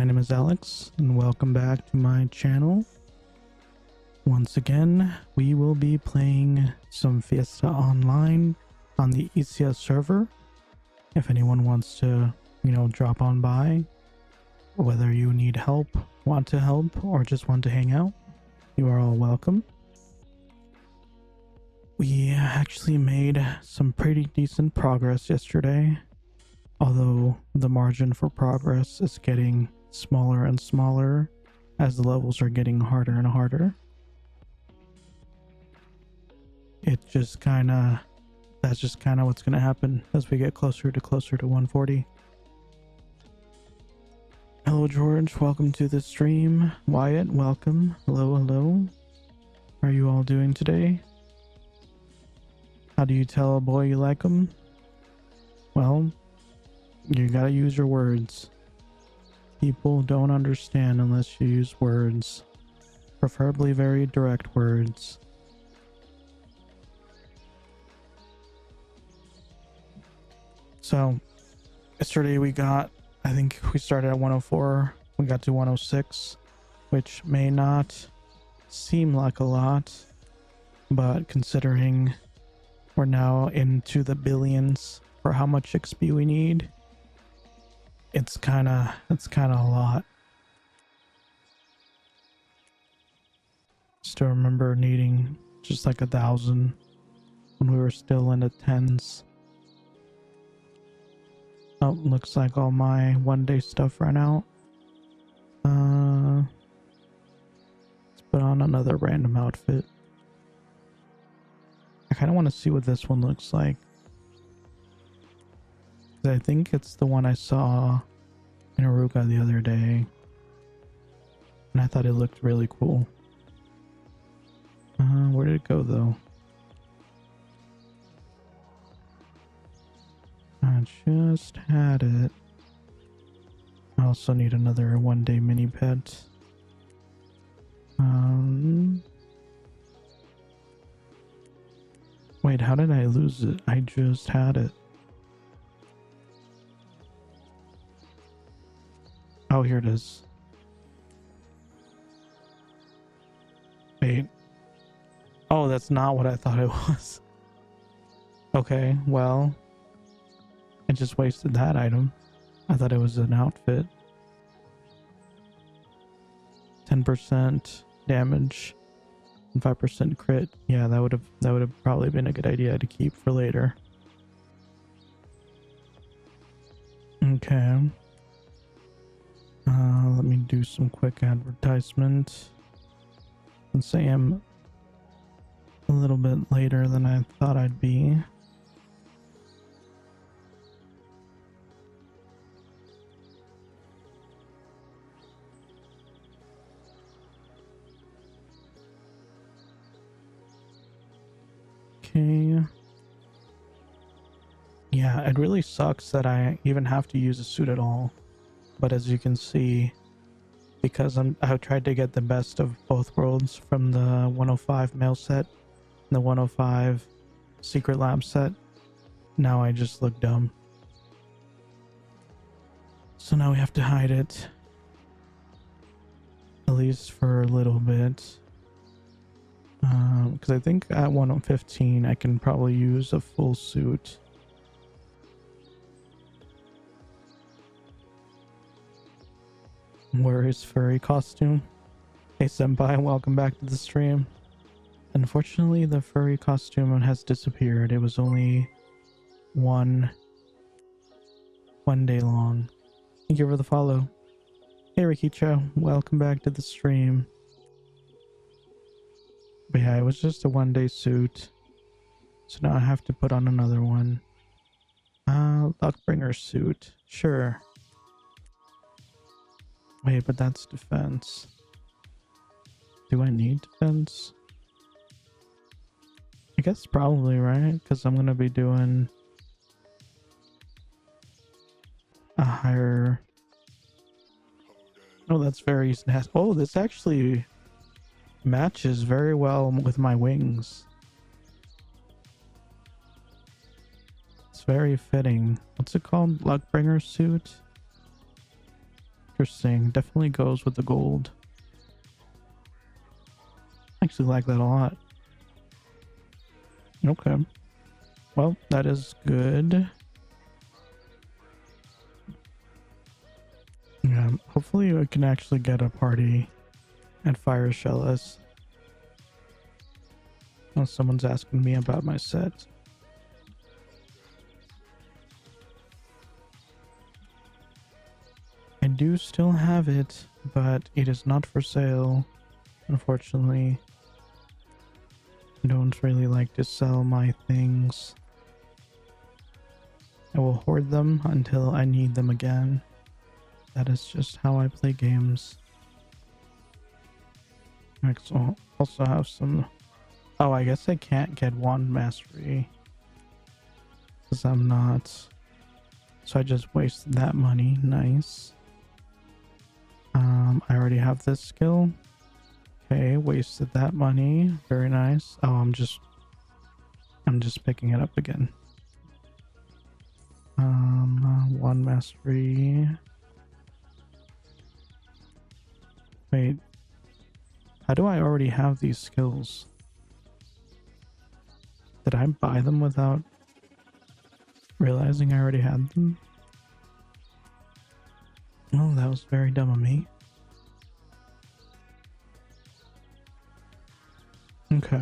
name is Alex, and welcome back to my channel. Once again, we will be playing some Fiesta Online on the Isya server. If anyone wants to, drop on by, whether you need help, want to help, or just want to hang out, you are all welcome. We actually made some pretty decent progress yesterday, although the margin for progress is getting smaller and smaller as the levels are getting harder and harder. That's just kind of what's going to happen as we get closer to 140. Hello George, welcome to the stream. Wyatt, welcome. Hello. How are you all doing today? How do you tell a boy you like him? Well, you gotta use your words. People don't understand unless you use words. Preferably very direct words. So, yesterday I think we started at 104. We got to 106, which may not seem like a lot, but considering we're now into the billions for how much XP we need, it's kind of a lot. Still remember needing just like 1,000 when we were still in the tens. Oh, looks like all my one-day stuff ran out. Let's put on another random outfit. I kind of want to see what this one looks like. I think it's the one I saw in Aruga the other day, and I thought it looked really cool. Where did it go though? I just had it. I also need another one-day mini pet. Wait, how did I lose it? I just had it. Oh, here it is. Wait. Oh, that's not what I thought it was. Okay, well, I just wasted that item. I thought it was an outfit. 10% damage and 5% crit. Yeah, that would have probably been a good idea to keep for later. Okay. Let me do some quick advertisement. Since I am a little bit later than I thought I'd be. Okay. Yeah, it really sucks that I even have to use a suit at all. But as you can see, because I tried to get the best of both worlds from the 105 mail set and the 105 secret lab set, now I just look dumb. So now we have to hide it, at least for a little bit. Because I think at 115 I can probably use a full suit. Where is furry costume? Hey senpai, welcome back to the stream. Unfortunately, the furry costume has disappeared. It was only one day long. Thank you for the follow. Hey Rikicho, welcome back to the stream. But yeah, it was just a one-day suit, so now I have to put on another one. Luckbringer suit, sure. Wait, but that's defense. Do I need defense? I guess probably, right? Because I'm gonna be doing a higher... Oh, that's very nasty. Oh, this actually matches very well with my wings. It's very fitting. What's it called? Luckbringer suit? Interesting. Definitely goes with the gold. I actually like that a lot. Okay. Well, that is good. Yeah, hopefully I can actually get a party at Fire Shellas. Oh, someone's asking me about my set. I do still have it, but it is not for sale. Unfortunately, I don't really like to sell my things. I will hoard them until I need them again. That is just how I play games. I also have some... Oh, I guess I can't get wand mastery because I'm not. So I just wasted that money. Nice. I already have this skill. Okay, wasted that money. Very nice. Oh, I'm just picking it up again. Wand mastery. Wait. How do I already have these skills? Did I buy them without realizing I already had them? Oh, that was very dumb of me. Okay.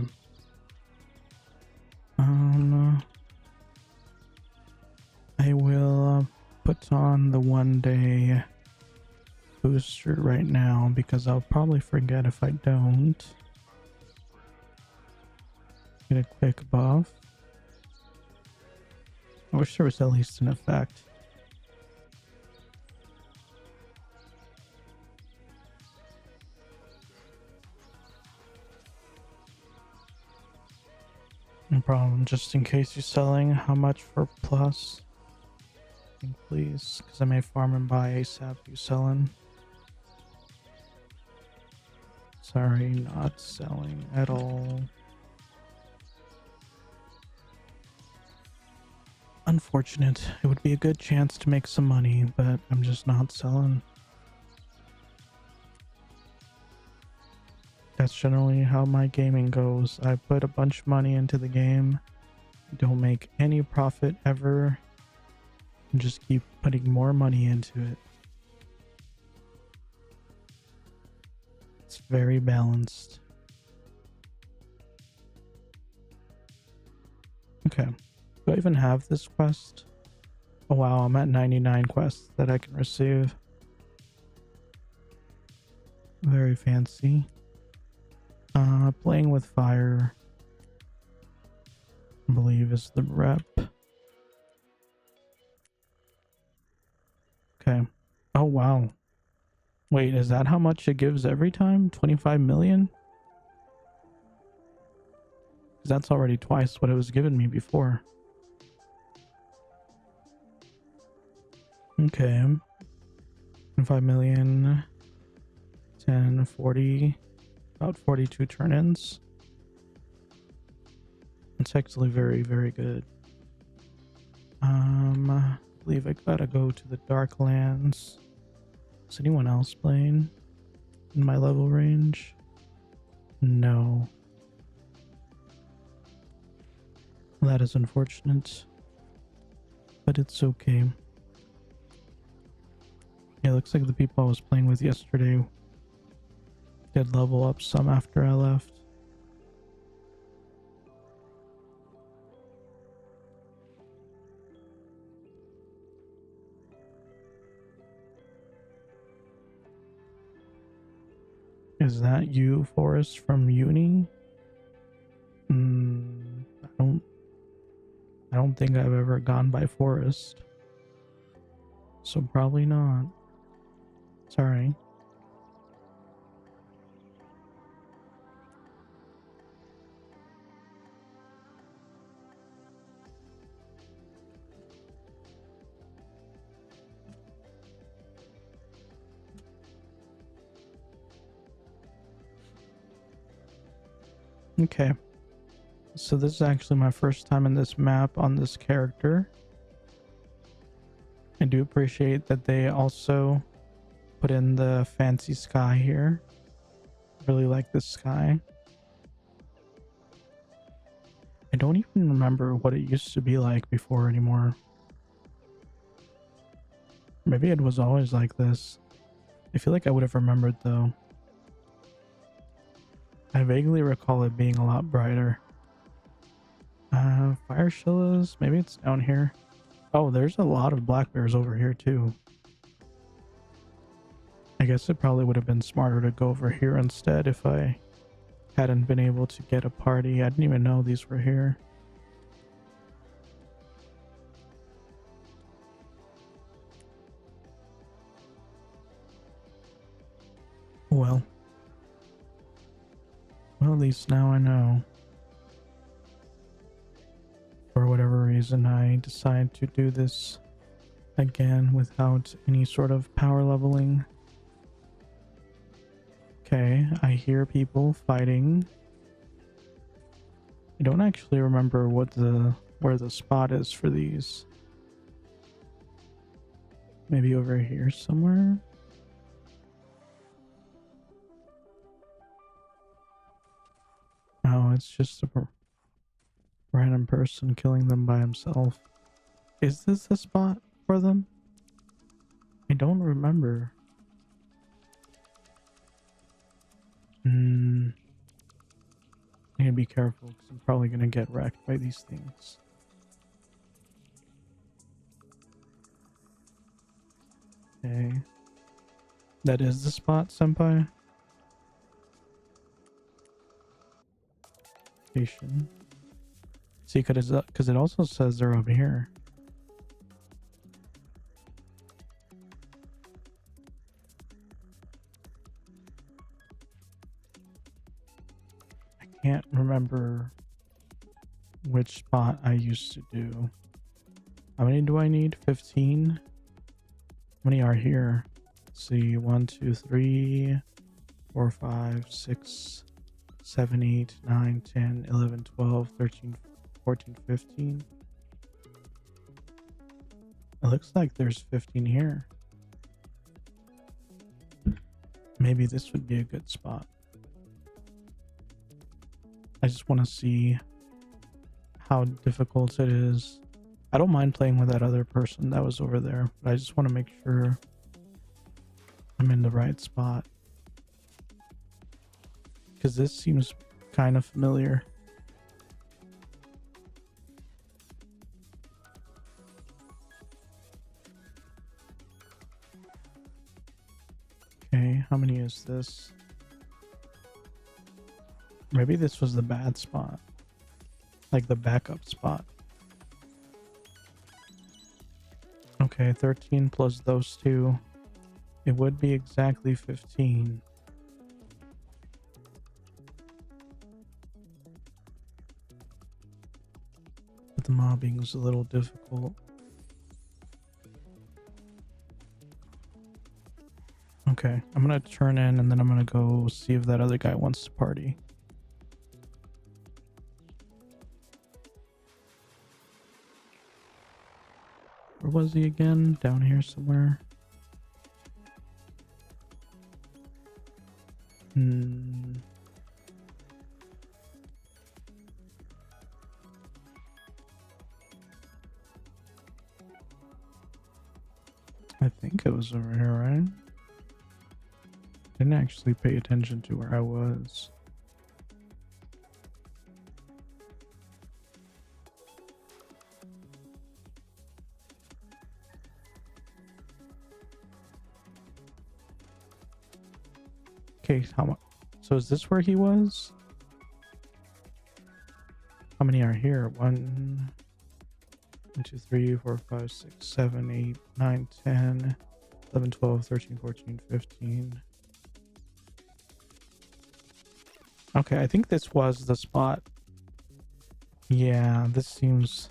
I will put on the 1-day booster right now because I'll probably forget if I don't. Get a quick buff. I wish there was at least an effect. No problem. Just in case you're selling, how much for plus? Think please, because I may farm and buy ASAP. You selling? Sorry, not selling at all. Unfortunate. It would be a good chance to make some money, but I'm just not selling. That's generally how my gaming goes. I put a bunch of money into the game, don't make any profit ever, and just keep putting more money into it. It's very balanced. Okay. Do I even have this quest? Oh wow, I'm at 99 quests that I can receive. Very fancy. Playing with fire, I believe, is the rep. Okay. Oh wow. Wait, is that how much it gives every time? 25 million? Because that's already twice what it was giving me before. Okay. 25 million. 10, 40. About 42 turn-ins. It's actually very, very good. I believe I gotta go to the Darklands. Is anyone else playing in my level range? No. That is unfortunate. But it's okay. Yeah, looks like the people I was playing with yesterday did level up some after I left. Is that you, Forrest, from uni? I don't think I've ever gone by Forrest. So probably not. Sorry. Okay. So this is actually my first time in this map on this character. I do appreciate that they also put in the fancy sky here. Really like this sky. I don't even remember what it used to be like before anymore. Maybe it was always like this. I feel like I would have remembered though. I vaguely recall it being a lot brighter. Fire Shellas, maybe it's down here. Oh, there's a lot of black bears over here too. I guess it probably would have been smarter to go over here instead if I hadn't been able to get a party. I didn't even know these were here. Well, at least now I know. For whatever reason, I decided to do this again without any sort of power leveling. Okay, I hear people fighting. I don't actually remember where the spot is for these. Maybe over here somewhere? Oh, it's just a random person killing them by himself. Is this the spot for them? I don't remember. I need to be careful because I'm probably going to get wrecked by these things. Okay. That is the spot, senpai? Station. See, because it also says they're over here. I can't remember which spot I used to do. How many do I need? 15? How many are here? Let's see, 1, 2, 3, 4, 5, 6, 7, 8, 9, 10, 11, 12, 13, 14, 15. It looks like there's 15 here. Maybe this would be a good spot. I just want to see how difficult it is. I don't mind playing with that other person that was over there, but I just want to make sure I'm in the right spot. Because this seems kind of familiar. Okay, how many is this? Maybe this was the bad spot. Like the backup spot. Okay, 13 plus those two. It would be exactly 15. But the mobbing is a little difficult. Okay, I'm gonna turn in and then I'm gonna go see if that other guy wants to party. Where was he again? Down here somewhere. I think it was over here, right? Didn't actually pay attention to where I was. Okay, how much? So is this where he was? How many are here? 1, 2, 3, 4, 5, 6, 7, 8, 9, 10, 11, 12, 13, 14, 15. Okay, I think this was the spot. Yeah, this seems...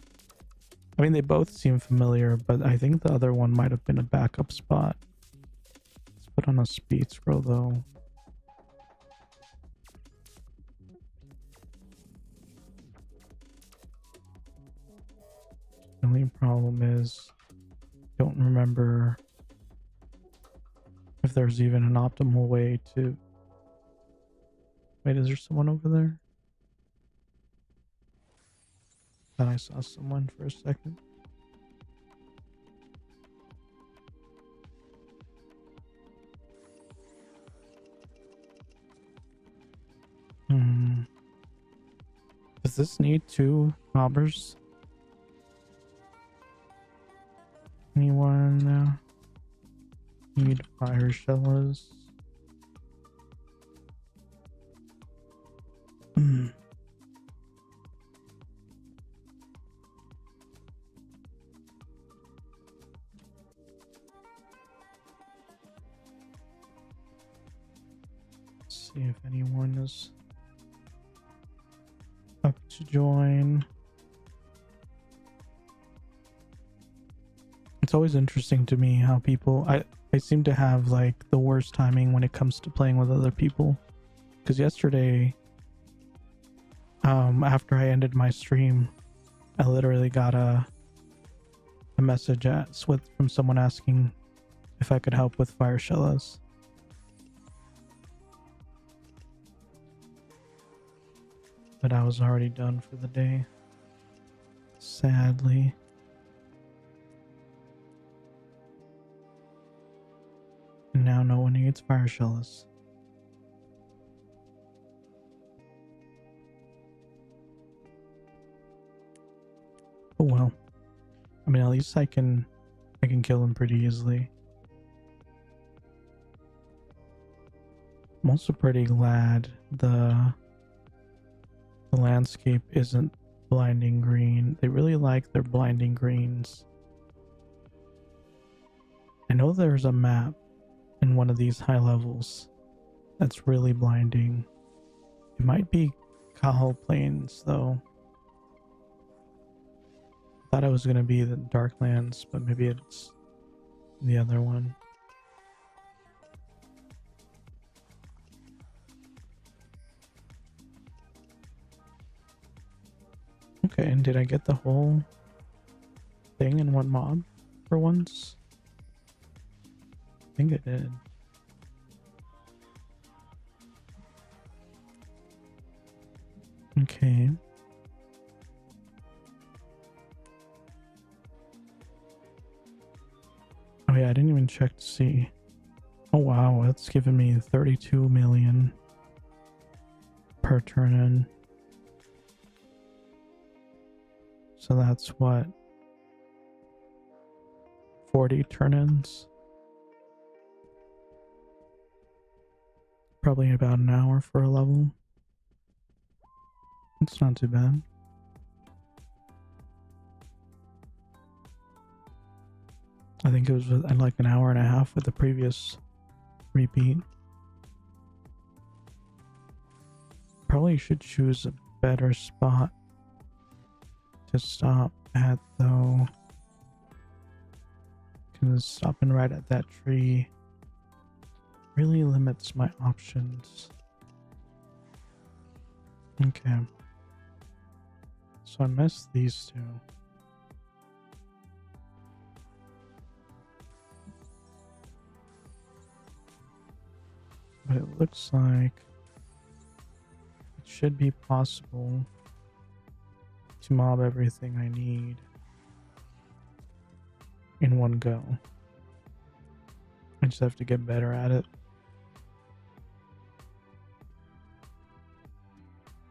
I mean, they both seem familiar, but I think the other one might have been a backup spot. Let's put on a speed scroll, though. The only problem is... I don't remember if there's even an optimal way to... Wait, is there someone over there? Thought I saw someone for a second. Does this need 2 mobbers? Anyone need Fire Shellas? See if anyone is up to join. It's always interesting to me how people... I seem to have like the worst timing when it comes to playing with other people. Because yesterday, after I ended my stream, I literally got a message from someone asking if I could help with Fire Shellas. But I was already done for the day, sadly. And now no one needs Fire Shellas. Oh well. I mean, at least I can kill them pretty easily. I'm also pretty glad the landscape isn't blinding green. They really like their blinding greens. I know there's a map in one of these high levels that's really blinding. It might be Kahal Plains though. I thought it was gonna be the Darklands, but maybe it's the other one. Okay, and did I get the whole thing in one mob for once? I think I did. Okay. Oh yeah, I didn't even check to see. Oh wow, that's giving me 32 million per turn in. So that's what? 40 turn-ins? Probably about an hour for a level. It's not too bad. I think it was like an hour and a half with the previous repeat. Probably should choose a better spot to stop at though, because stopping right at that tree really limits my options. Okay, so I missed these two. But it looks like it should be possible to mob everything I need in one go. I just have to get better at it.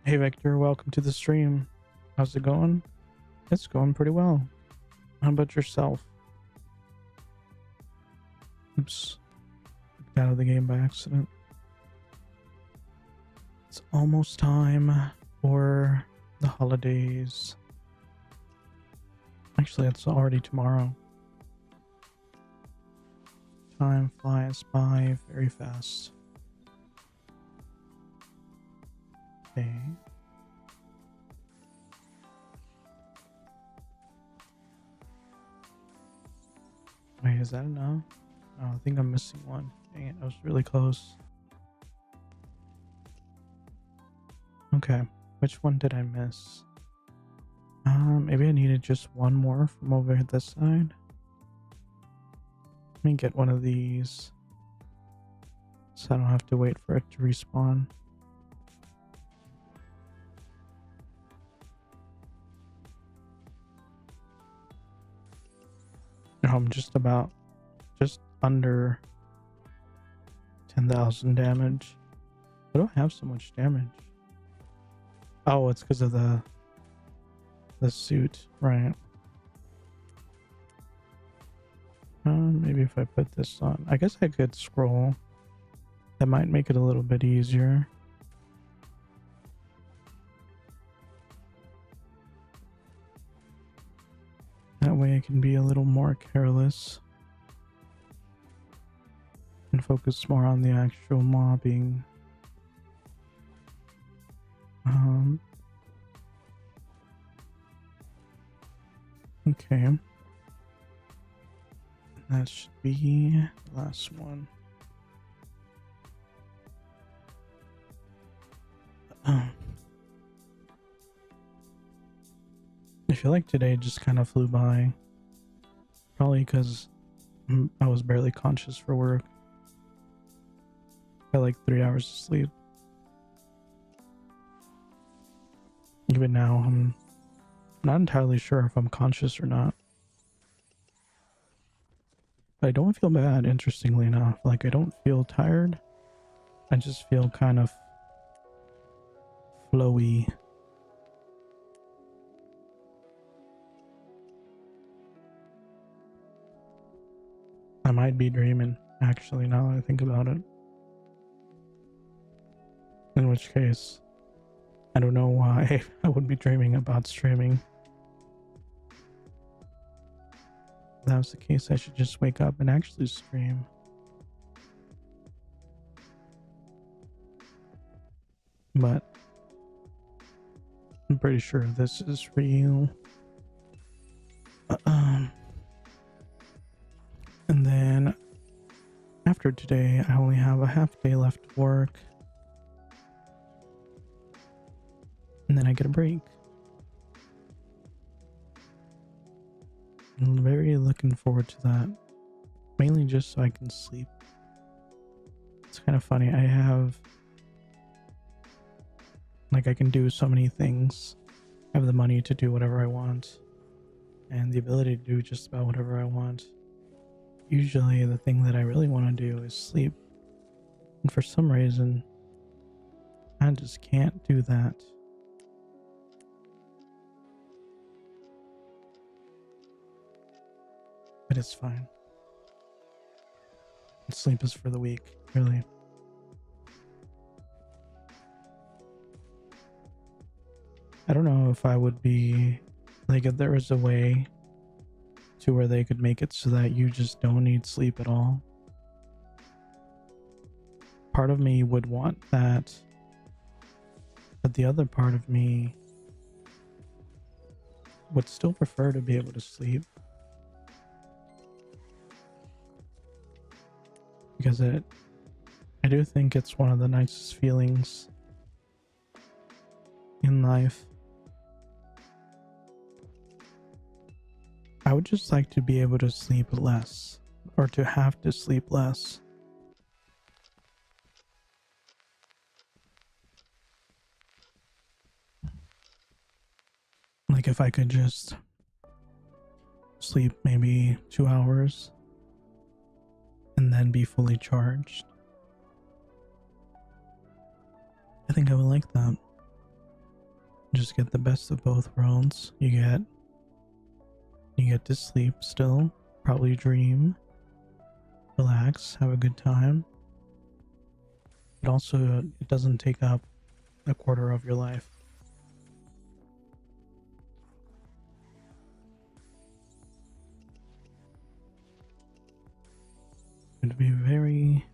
Hey Victor, welcome to the stream. How's it going? It's going pretty well. How about yourself? Oops. Got out of the game by accident. It's almost time for the holidays. Actually, it's already tomorrow. Time flies by very fast. Okay. Wait, is that enough? Oh, I think I'm missing one. Dang it, I was really close. Okay, which one did I miss? Maybe I needed just one more from over this side. Let me get one of these. so I don't have to wait for it to respawn. Now I'm just under 10,000 damage. I don't have so much damage. Oh, it's because of the suit, right? Maybe if I put this on, I guess I could scroll. That might make it a little bit easier. That way I can be a little more careless and focus more on the actual mobbing. Okay. That should be the last one. I feel like today just kind of flew by. Probably because I was barely conscious for work. I had like 3 hours of sleep. Even now, I'm not entirely sure if I'm conscious or not. But I don't feel bad, interestingly enough. Like, I don't feel tired. I just feel kind of flowy. I might be dreaming, actually, now that I think about it. In which case, I don't know why I would be dreaming about streaming. If that was the case, I should just wake up and actually stream. But I'm pretty sure this is real. And then after today, I only have a half day left of work. And then I get a break. I'm very looking forward to that. Mainly just so I can sleep. It's kind of funny. I have... like, I can do so many things. I have the money to do whatever I want. And the ability to do just about whatever I want. Usually the thing that I really want to do is sleep. And for some reason, I just can't do that. But it's fine. Sleep is for the weak, really. I don't know if I would be... like, if there was a way to where they could make it so that you just don't need sleep at all. Part of me would want that, but the other part of me would still prefer to be able to sleep. Because I do think it's one of the nicest feelings in life. I would just like to be able to sleep less, or to have to sleep less. Like if I could just sleep maybe 2 hours and then be fully charged. I think I would like that. Just get the best of both worlds. You get to sleep still, probably dream, relax, have a good time. But also, it doesn't take up a quarter of your life. It would be very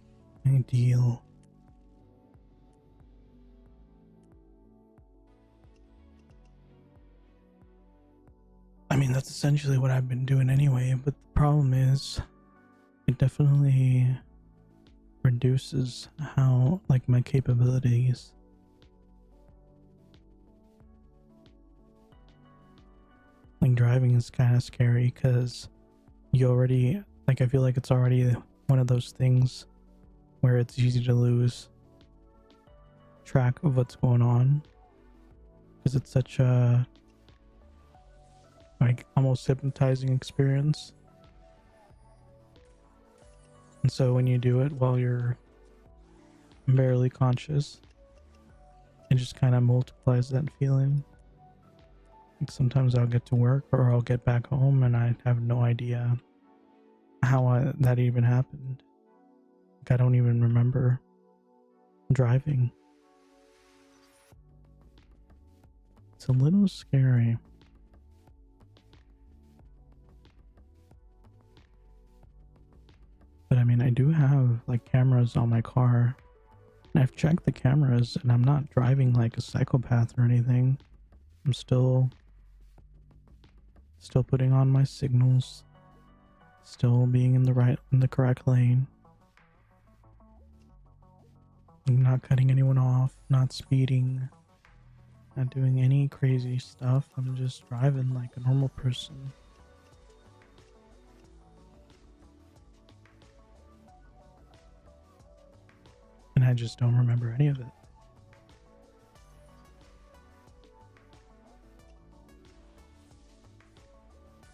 ideal. I mean, that's essentially what I've been doing anyway, but the problem is it definitely reduces how, like, my capabilities. Like, driving is kind of scary because you already, like, I feel like it's already one of those things where it's easy to lose track of what's going on because it's such a like almost hypnotizing experience. And so when you do it while you're barely conscious, it just kind of multiplies that feeling. Like sometimes I'll get to work or I'll get back home and I have no idea how that even happened. Like I don't even remember driving. It's a little scary. But I mean, I do have like cameras on my car. And I've checked the cameras and I'm not driving like a psychopath or anything. I'm still putting on my signals. Still being in the correct lane. I'm not cutting anyone off, not speeding, not doing any crazy stuff. I'm just driving like a normal person. And I just don't remember any of it.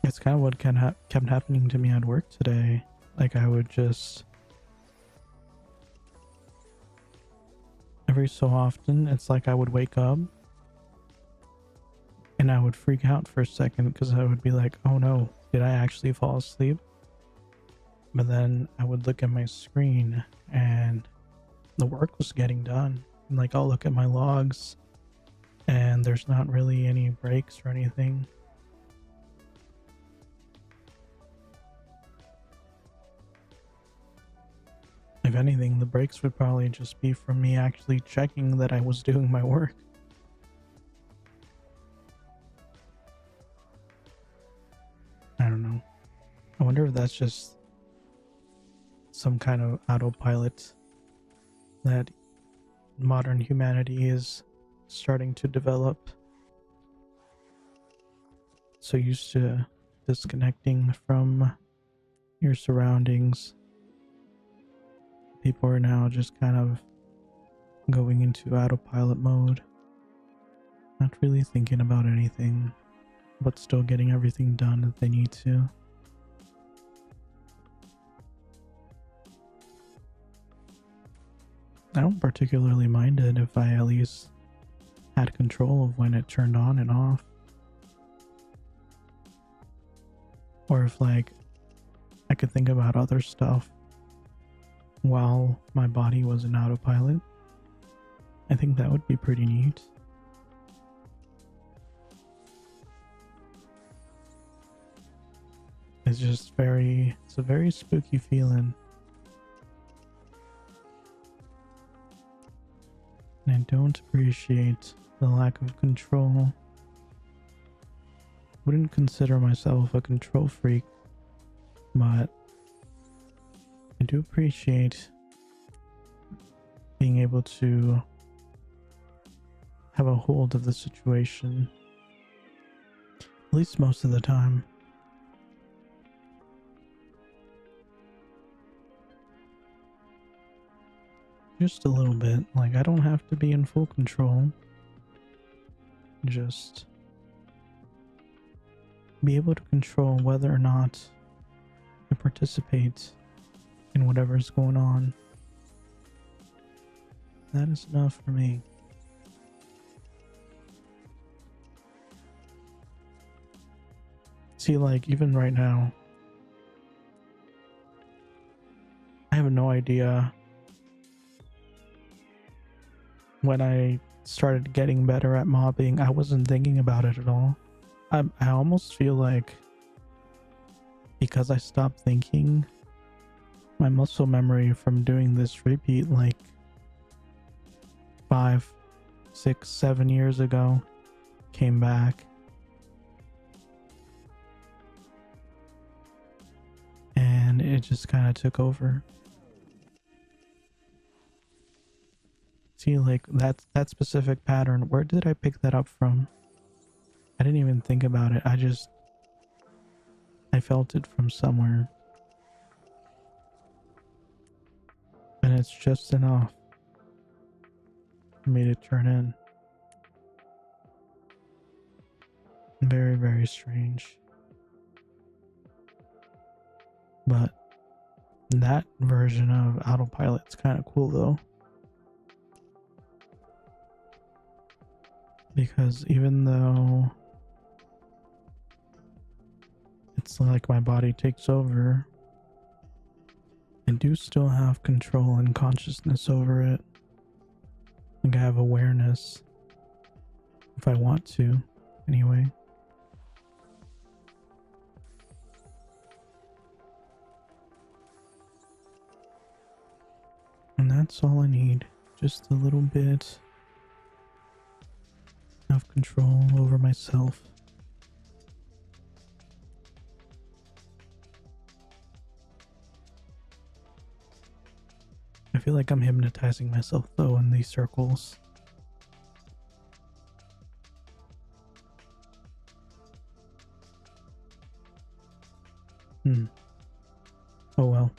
It's kind of what kept happening to me at work today. Like I would just... every so often, it's like I would wake up and I would freak out for a second because I would be like, oh no, did I actually fall asleep? But then I would look at my screen and the work was getting done. And like I'll look at my logs and there's not really any breaks or anything. If anything, the breaks would probably just be from me actually checking that I was doing my work. I don't know. I wonder if that's just some kind of autopilot that modern humanity is starting to develop. So used to disconnecting from your surroundings. People are now just kind of going into autopilot mode. Not really thinking about anything, but still getting everything done that they need to. I don't particularly mind it if I at least had control of when it turned on and off. Or if like I could think about other stuff while my body was in autopilot. I think that would be pretty neat. It's a very spooky feeling. And I don't appreciate the lack of control. Wouldn't consider myself a control freak, but I do appreciate being able to have a hold of the situation, at least most of the time. Just a little bit. Like, I don't have to be in full control. Just be able to control whether or not I participate in whatever's going on. That is enough for me. See, like, even right now, I have no idea when I started getting better at mobbing. I wasn't thinking about it at all. I almost feel like because I stopped thinking, my muscle memory from doing this repeat like 5, 6, 7 years ago came back. And it just kind of took over. See, like that specific pattern, where did I pick that up from? I didn't even think about it. I felt it from somewhere. And it's just enough for me to turn in. Very, very strange. But that version of autopilot's kind of cool though. Because even though it's like my body takes over, I do still have control and consciousness over it. Like I have awareness if I want to, anyway. And that's all I need. Just a little bit of control over myself. I feel like I'm hypnotizing myself though in these circles. Oh well.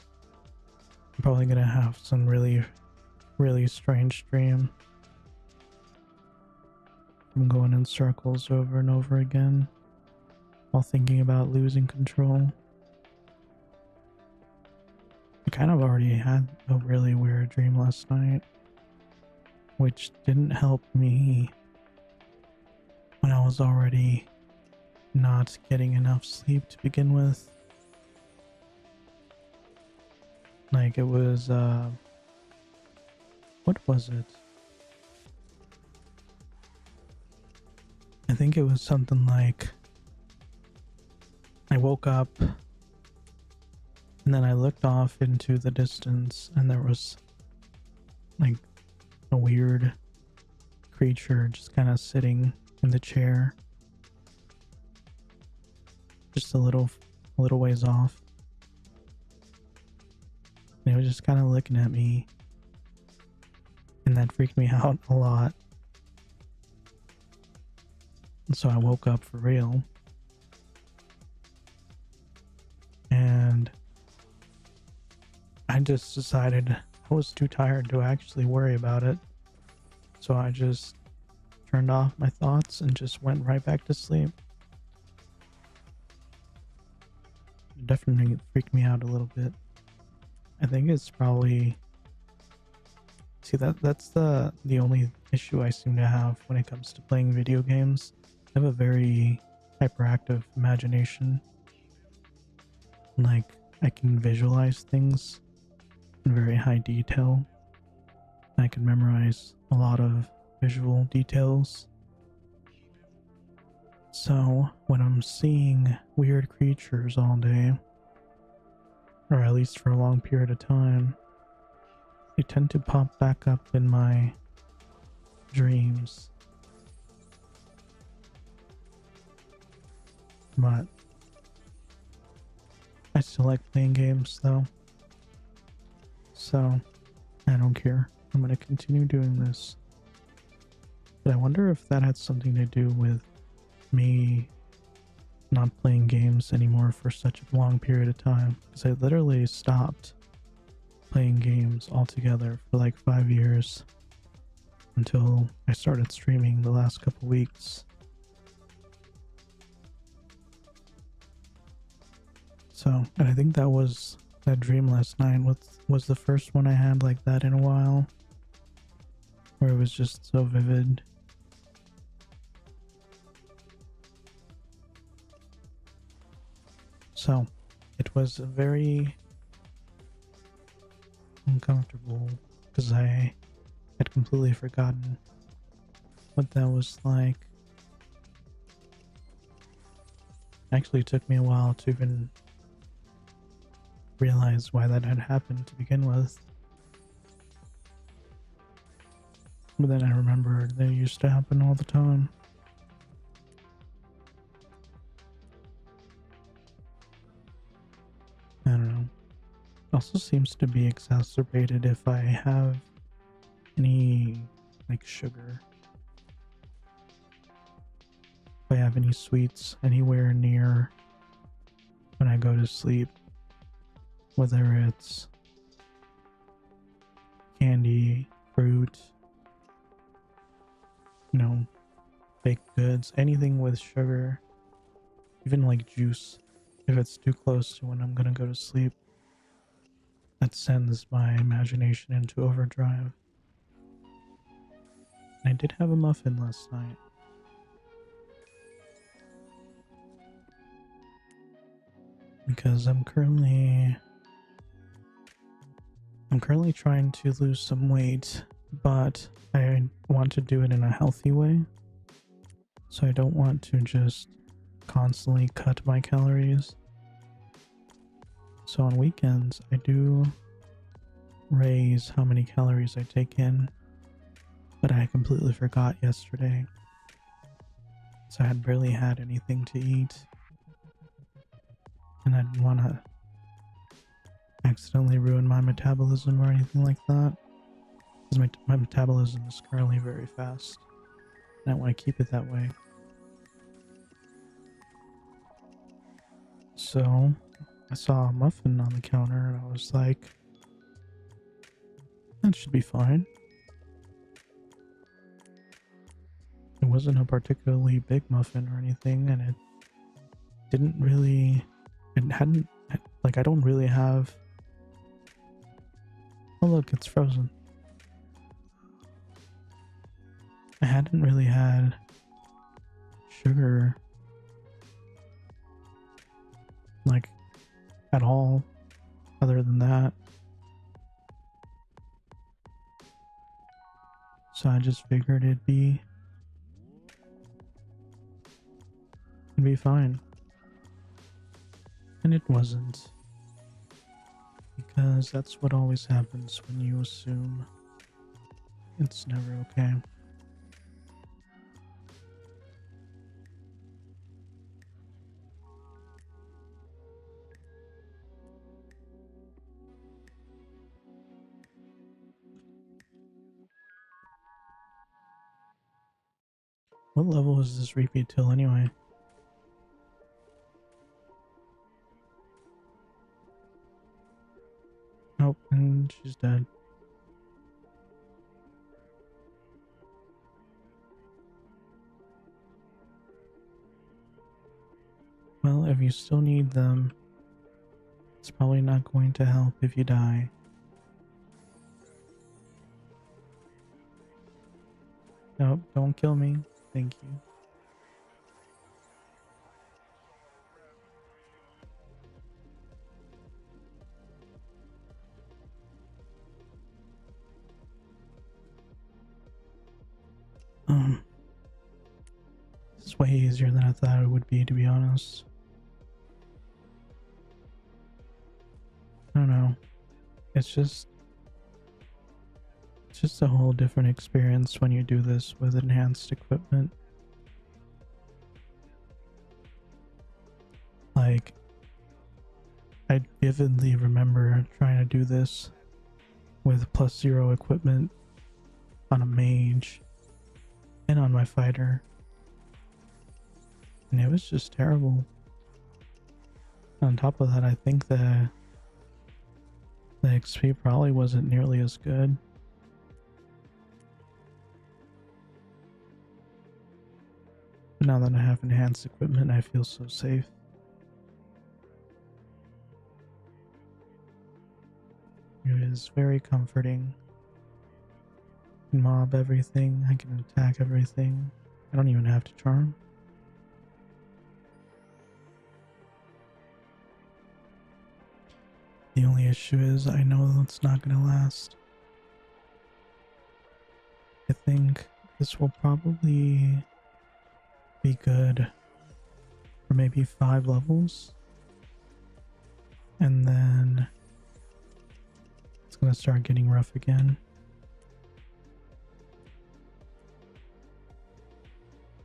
I'm probably gonna have some really strange dream. I'm going in circles over and over again while thinking about losing control. I kind of already had a really weird dream last night, which didn't help me when I was already not getting enough sleep to begin with. Like it was, what was it? I think it was something like I woke up and then I looked off into the distance and there was like a weird creature just kind of sitting in the chair, just a little ways off. And it was just kind of looking at me, and that freaked me out a lot. And so I woke up for real, and I just decided I was too tired to actually worry about it. So I just turned off my thoughts and just went right back to sleep. It definitely freaked me out a little bit. I think it's probably... See, that's the only issue I seem to have when it comes to playing video games. I have a very hyperactive imagination. Like, I can visualize things in very high detail. I can memorize a lot of visual details. So, when I'm seeing weird creatures all day, or at least for a long period of time, they tend to pop back up in my dreams. But I still like playing games though. So I don't care. I'm gonna continue doing this. But I wonder if that had something to do with me not playing games anymore for such a long period of time. Because I literally stopped playing games altogether for like 5 years until I started streaming the last couple weeks. So, and I think that dream last night was the first one I had like that in a while, where it was just so vivid. So, it was very uncomfortable because I had completely forgotten what that was like. Actually, it took me a while to even realize why that had happened to begin with. But then I remembered that it used to happen all the time. I don't know. It also seems to be exacerbated if I have any, like, sugar. If I have any sweets anywhere near when I go to sleep. Whether it's candy, fruit, you know, baked goods, anything with sugar, even like juice, if it's too close to when I'm gonna go to sleep, that sends my imagination into overdrive. And I did have a muffin last night. Because I'm currently trying to lose some weight, but I want to do it in a healthy way. So I don't want to just constantly cut my calories. So on weekends, I do raise how many calories I take in, but I completely forgot yesterday. So I had barely had anything to eat, and I didn't want to accidentally ruin my metabolism or anything like that, because my metabolism is currently very fast, and I want to keep it that way. So I saw a muffin on the counter and I was like, that should be fine. It wasn't a particularly big muffin or anything, and it hadn't, like, I don't really have. Oh look, it's frozen. I hadn't really had sugar, like, at all, other than that. So I just figured it'd be fine. And it wasn't. Because that's what always happens when you assume. It's never okay. What level is this repeat till anyway? Oh, and she's dead. Well, if you still need them, it's probably not going to help if you die. Nope, don't kill me. Thank you. It's way easier than I thought it would be, to be honest. I don't know. It's just a whole different experience when you do this with enhanced equipment. Like, I vividly remember trying to do this with +0 equipment on a mage and on my fighter, and it was just terrible. On top of that, I think the XP probably wasn't nearly as good. But now that I have enhanced equipment, I feel so safe. It is very comforting. I can mob everything, I can attack everything. I don't even have to charm. The only issue is I know it's not going to last. I think this will probably be good for maybe 5 levels. And then it's going to start getting rough again.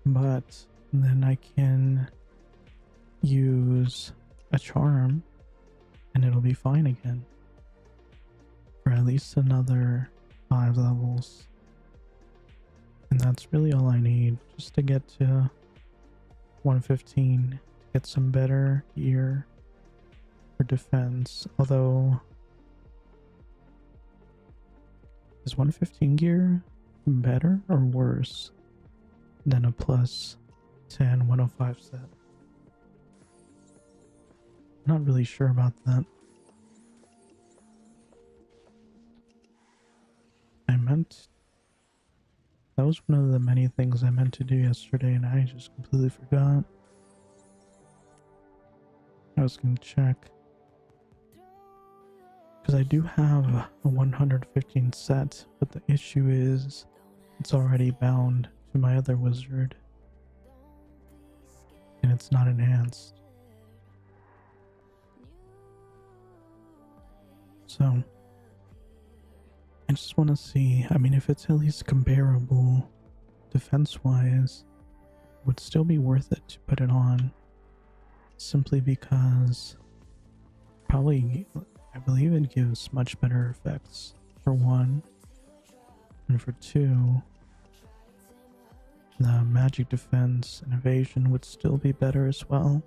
But then I can use a charm and it'll be fine again for at least another 5 levels. And that's really all I need, just to get to 115, to get some better gear for defense. Although Is 115 gear better or worse than a plus 10 105 set? Not really sure about that. That was one of the many things I meant to do yesterday and I just completely forgot. I was gonna check. Because I do have a 115 set, but the issue is it's already bound to my other wizard. And it's not enhanced. So I just want to see, I mean, if it's at least comparable defense-wise, it would still be worth it to put it on. Simply because probably, I believe it gives much better effects, for one. And for two, the magic defense and evasion would still be better as well.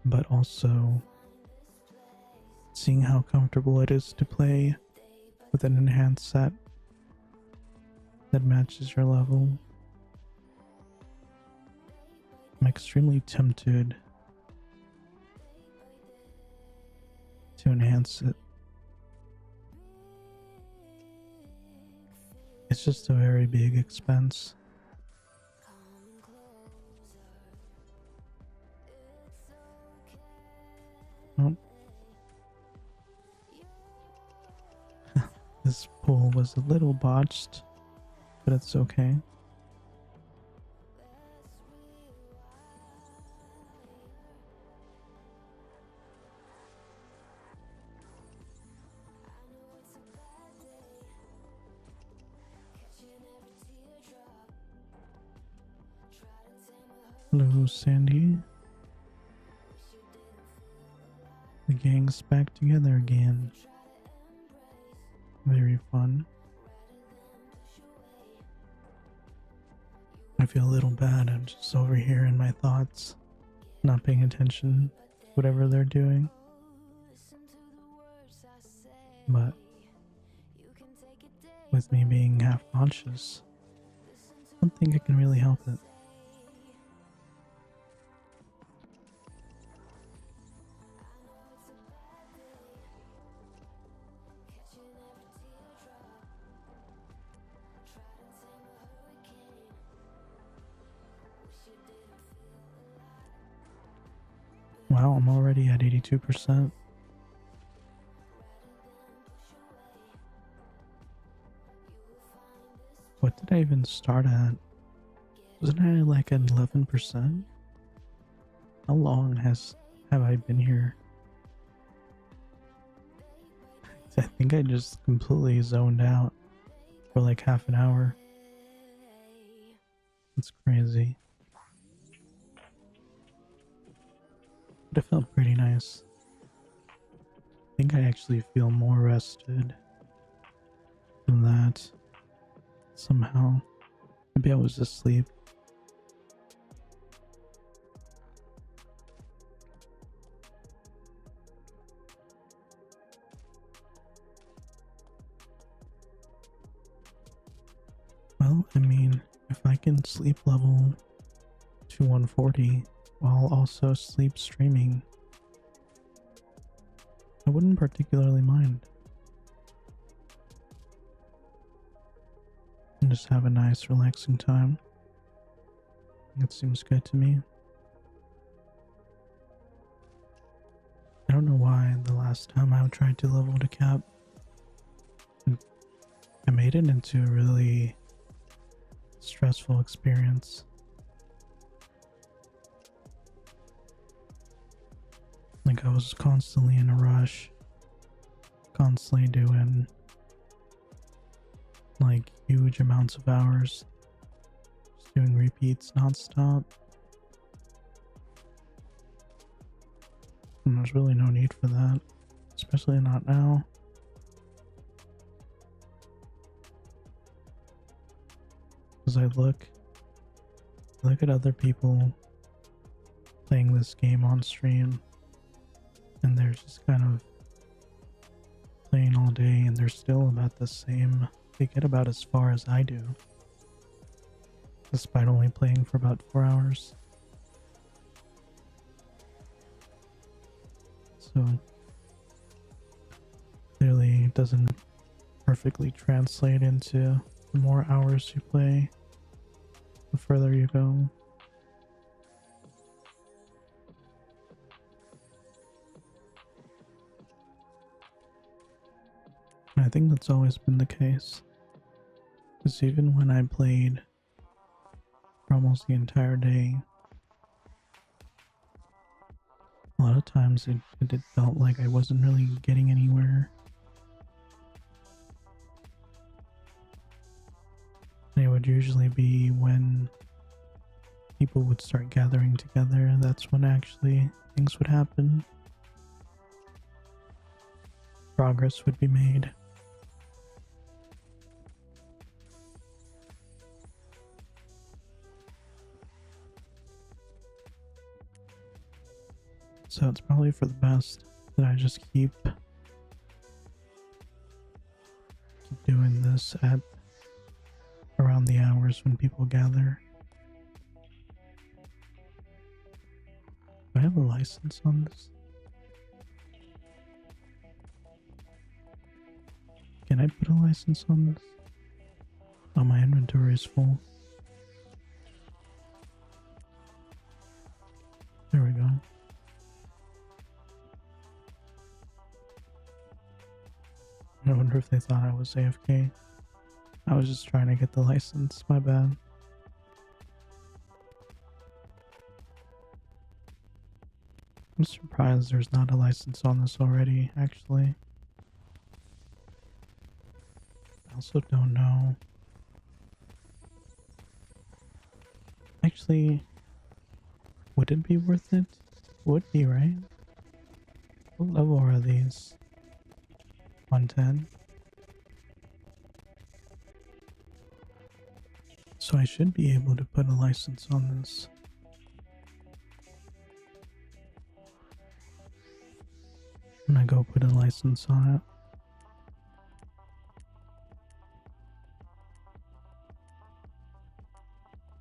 But also, seeing how comfortable it is to play with an enhanced set that matches your level, I'm extremely tempted to enhance it. It's just a very big expense. Oh. This pull was a little botched, but it's okay. Hello, Sandy. The gang's back together again. Very fun. I feel a little bad. I'm just over here in my thoughts, not paying attention to whatever they're doing. But with me being half conscious, I don't think I can really help it. Wow, I'm already at 82%. What did I even start at? Wasn't I like at 11%? How long have I been here? I think I just completely zoned out for like half an hour. It's crazy. But it felt pretty nice. I think I actually feel more rested from that somehow. Maybe I was asleep. Well, I mean, if I can sleep level to 140 while also sleep streaming, I wouldn't particularly mind. And just have a nice relaxing time. It seems good to me. I don't know why the last time I tried to level to cap, I made it into a really stressful experience. Like I was constantly in a rush, constantly doing like huge amounts of hours, just doing repeats nonstop. And there's really no need for that, especially not now. Because I look at other people playing this game on stream, and they're just kind of playing all day, and they're still about the same. They get about as far as I do, despite only playing for about 4 hours. So clearly it doesn't perfectly translate into the more hours you play, the further you go. And I think that's always been the case. Because even when I played for almost the entire day, a lot of times it felt like I wasn't really getting anywhere. And it would usually be when people would start gathering together, that's when actually things would happen. Progress would be made. So it's probably for the best that I just keep doing this at around the hours when people gather. Do I have a license on this? Can I put a license on this? Oh, my inventory is full. There we go. I wonder if they thought I was AFK. I was just trying to get the license, my bad. I'm surprised there's not a license on this already, actually. I also don't know. Actually, would it be worth it? Would be, right? What level are these? 110? So I should be able to put a license on this. I'm gonna go put a license on it.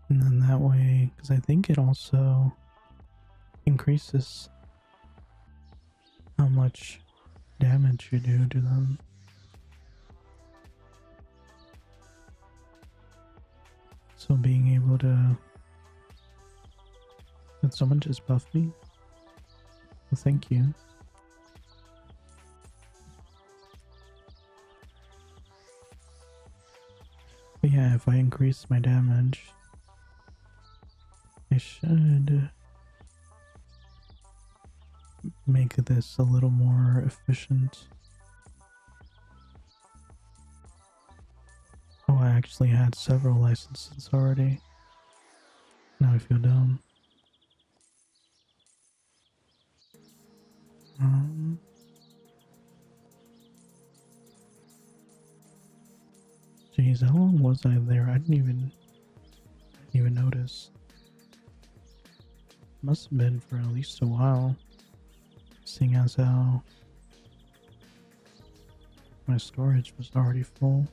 And then that way, because I think it also increases how much damage you do to them. So being able to... Did someone just buff me? Well, thank you. But yeah, if I increase my damage, I should make this a little more efficient. Oh, I actually had several licenses already. Now I feel dumb. Jeez, how long was I there? I didn't even notice. Must have been for at least a while, seeing as how my storage was already full.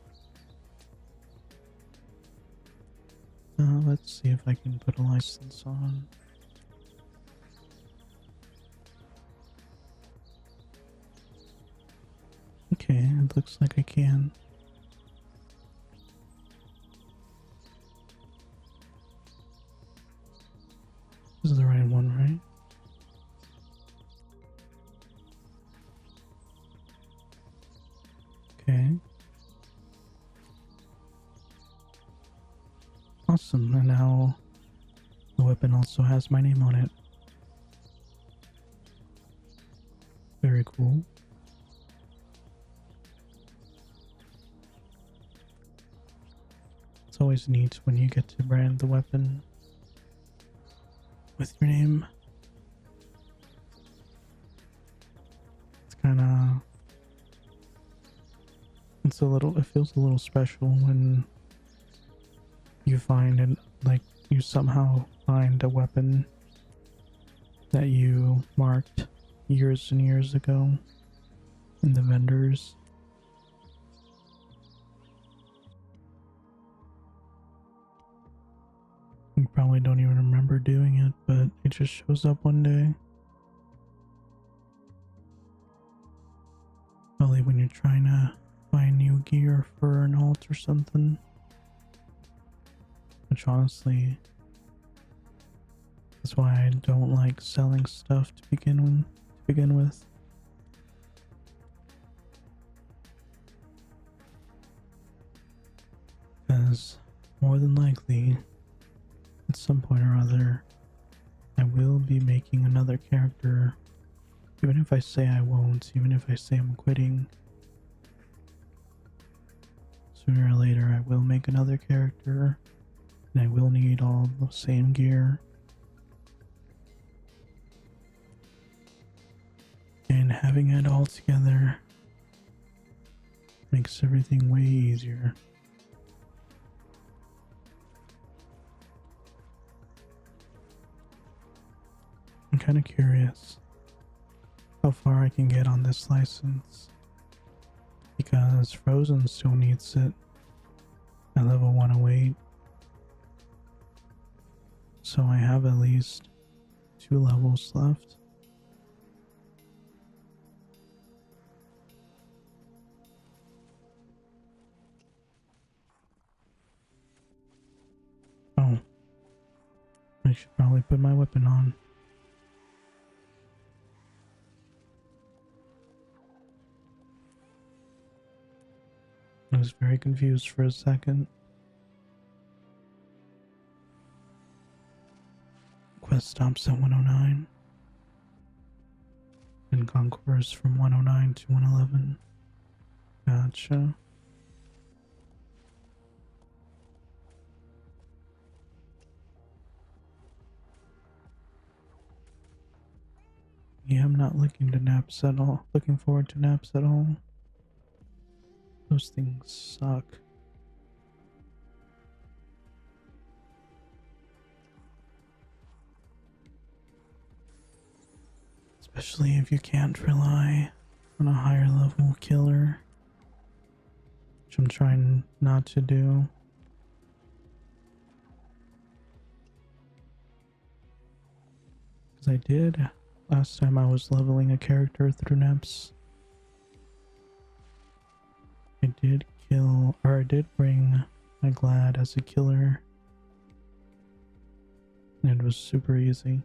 Let's see if I can put a license on. Okay, it looks like I can. This is the right one, right? Okay. Awesome, and now the weapon also has my name on it. Very cool. It's always neat when you get to brand the weapon with your name. It's kinda... it feels a little special when you find and like you somehow find a weapon that you marked years and years ago in the vendors. You probably don't even remember doing it, but it just shows up one day. Probably when you're trying to find new gear for an alt or something. Which honestly, that's why I don't like selling stuff to begin with. Because more than likely, at some point or other, I will be making another character. Even if I say I won't, even if I say I'm quitting, sooner or later I will make another character, and I will need all the same gear. And having it all together makes everything way easier. I'm kind of curious how far I can get on this license, because Frozen still needs it at level 108, so I have at least 2 levels left. Oh, I should probably put my weapon on. I was very confused for a second. Quest stops at 109. And concourse from 109 to 111. Gotcha. Yeah, I'm not looking forward to naps at all. Those things suck. Especially if you can't rely on a higher level killer, which I'm trying not to do. Because I did last time I was leveling a character through naps. I did bring my Glad as a killer, and it was super easy.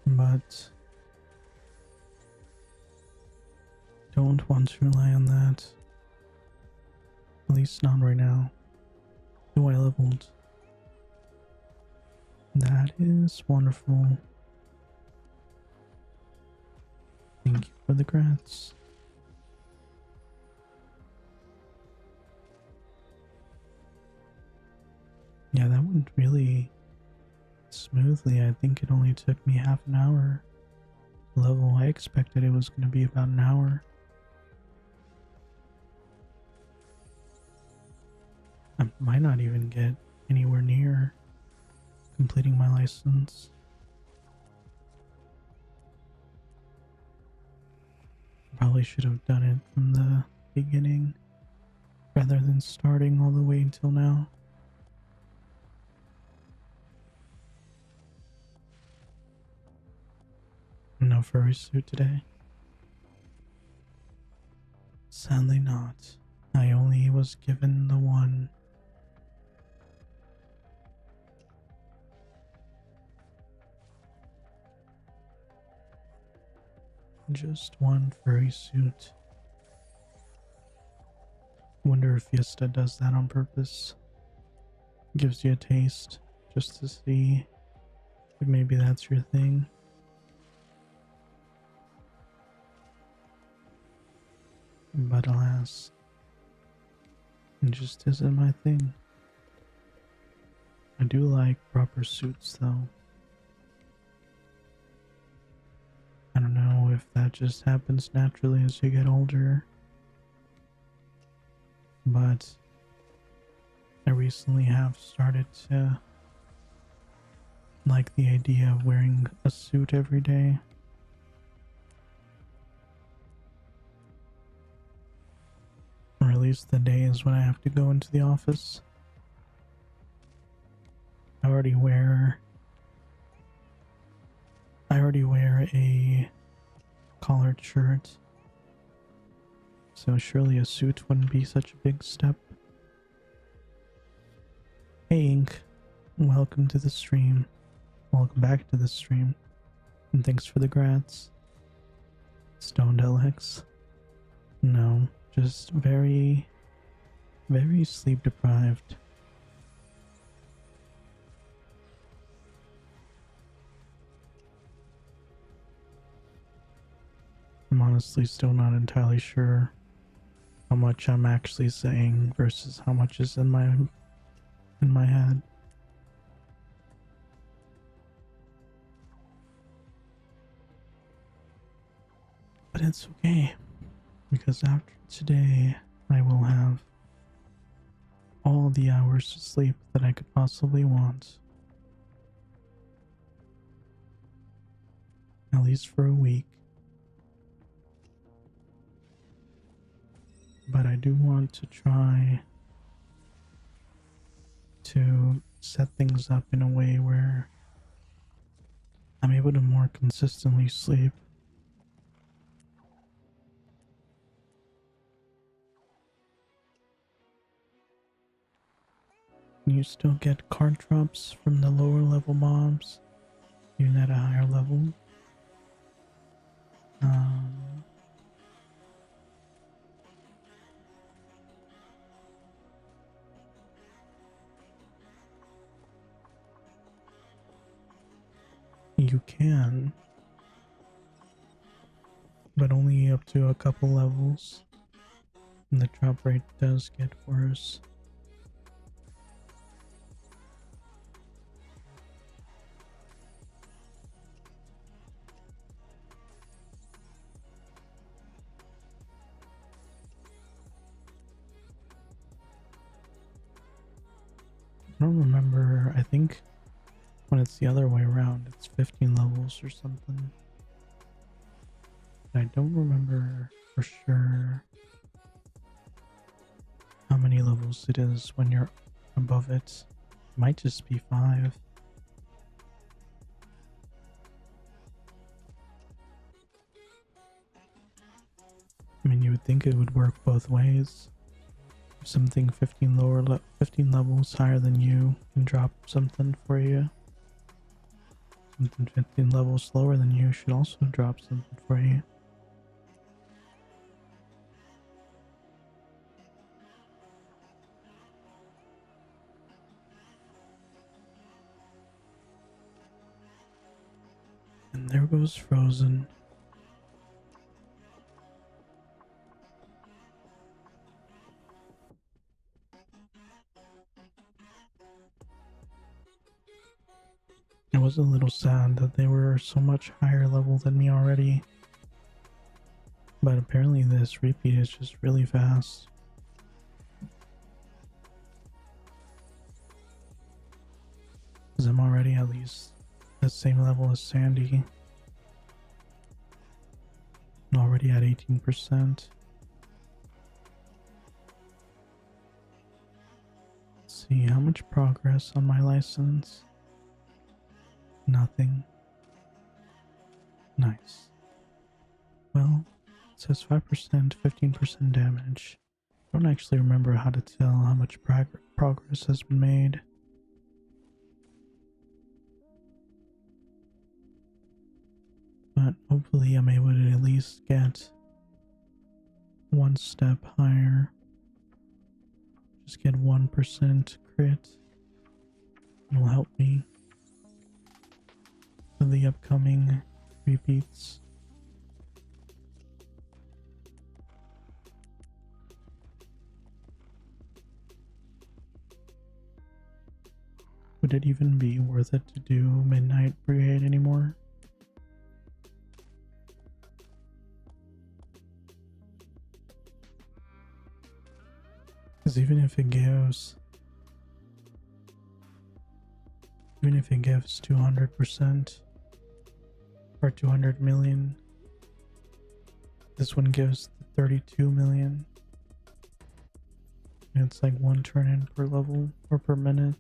But don't want to rely on that. At least not right now. Who I leveled. That is wonderful. Thank you for the grants. Yeah, that went really smoothly. I think it only took me half an hour. Level, I expected it was going to be about an hour. I might not even get anywhere near completing my license. Probably should have done it from the beginning rather than starting all the way until now. No furry suit today? Sadly not. I only was given the one. Just one furry suit. Wonder if Fiesta does that on purpose. Gives you a taste just to see if maybe that's your thing. But alas, it just isn't my thing. I do like proper suits though. I don't know if that just happens naturally as you get older, but I recently have started to like the idea of wearing a suit every day. Or at least the days when I have to go into the office. I already wear a collared shirt, so surely a suit wouldn't be such a big step. Hey Ink, welcome to the stream. Welcome back to the stream. And thanks for the grats. Stoned LX. No, just very sleep deprived. I'm honestly still not entirely sure how much I'm actually saying versus how much is in my head. But it's okay, because after today I will have all the hours of sleep that I could possibly want. At least for a week. But I do want to try to set things up in a way where I'm able to more consistently sleep. You still get card drops from the lower level mobs, even at a higher level. You can, but only up to a couple levels, and the drop rate does get worse. I don't remember, I think when it's the other way around, it's 15 levels or something. I don't remember for sure how many levels it is when you're above it. It might just be 5. I mean, you would think it would work both ways. If something 15 levels higher than you can drop something for you, something 15 levels lower than you should also drop something for you. And there goes Frozen. I was a little sad that they were so much higher level than me already. But apparently this repeat is just really fast. Because I'm already at least the same level as Sandy. And already at 18%. Let's see, how much progress on my license? Nothing. Nice. Well, it says 5%, 15% damage. I don't actually remember how to tell how much progress has been made. But hopefully I'm able to at least get one step higher. Just get 1% crit. It'll help me for the upcoming repeats. Would it even be worth it to do Midnight Brigade anymore? Because even if it gives Even if it gives 200% or 200 million, this one gives 32 million. And it's like 1 turn in per level or per minute.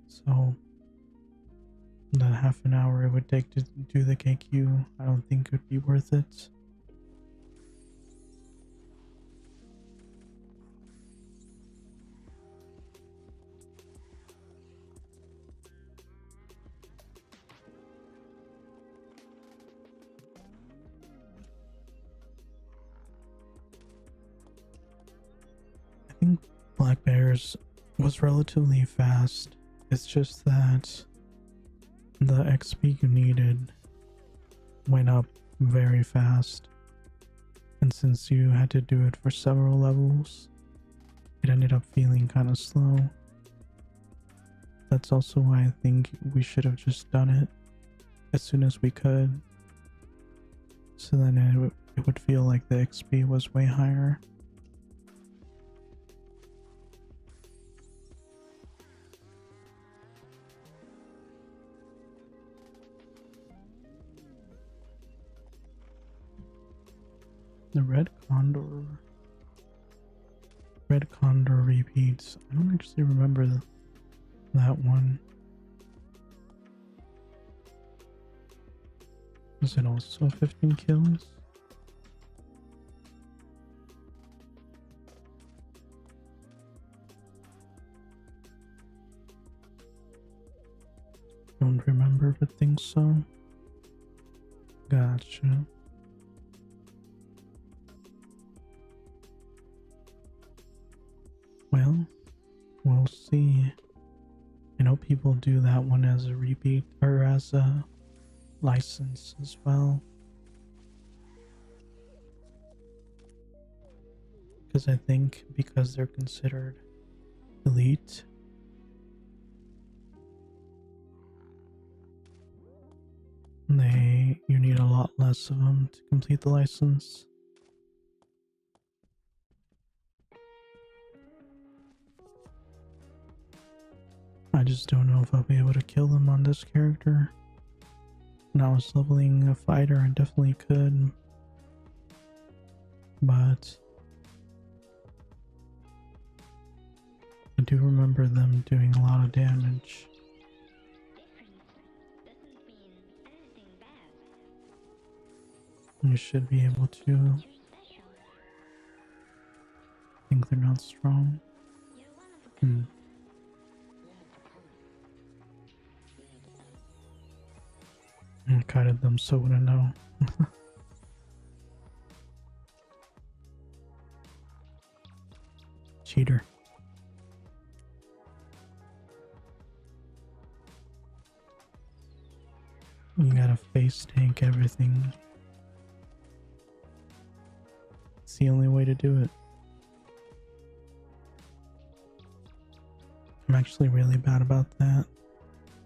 So the half an hour it would take to do the KQ, I don't think it would be worth it. I think Black Bears was relatively fast. It's just that the XP you needed went up very fast. And since you had to do it for several levels, it ended up feeling kind of slow. That's also why I think we should have just done it as soon as we could. So then it would feel like the XP was way higher. The Red Condor repeats. I don't actually remember that one. Was it also 15 kills? Don't remember, but think so. Gotcha. Well, we'll see. I know people do that one as a repeat or as a license as well. Because I think because they're considered elite, you need a lot less of them to complete the license. I just don't know if I'll be able to kill them on this character. When I was leveling a fighter, I definitely could. But I do remember them doing a lot of damage. You should be able to. I think they're not strong. I kited them so wouldn't know. Cheater. You gotta face tank everything. It's the only way to do it. I'm actually really bad about that.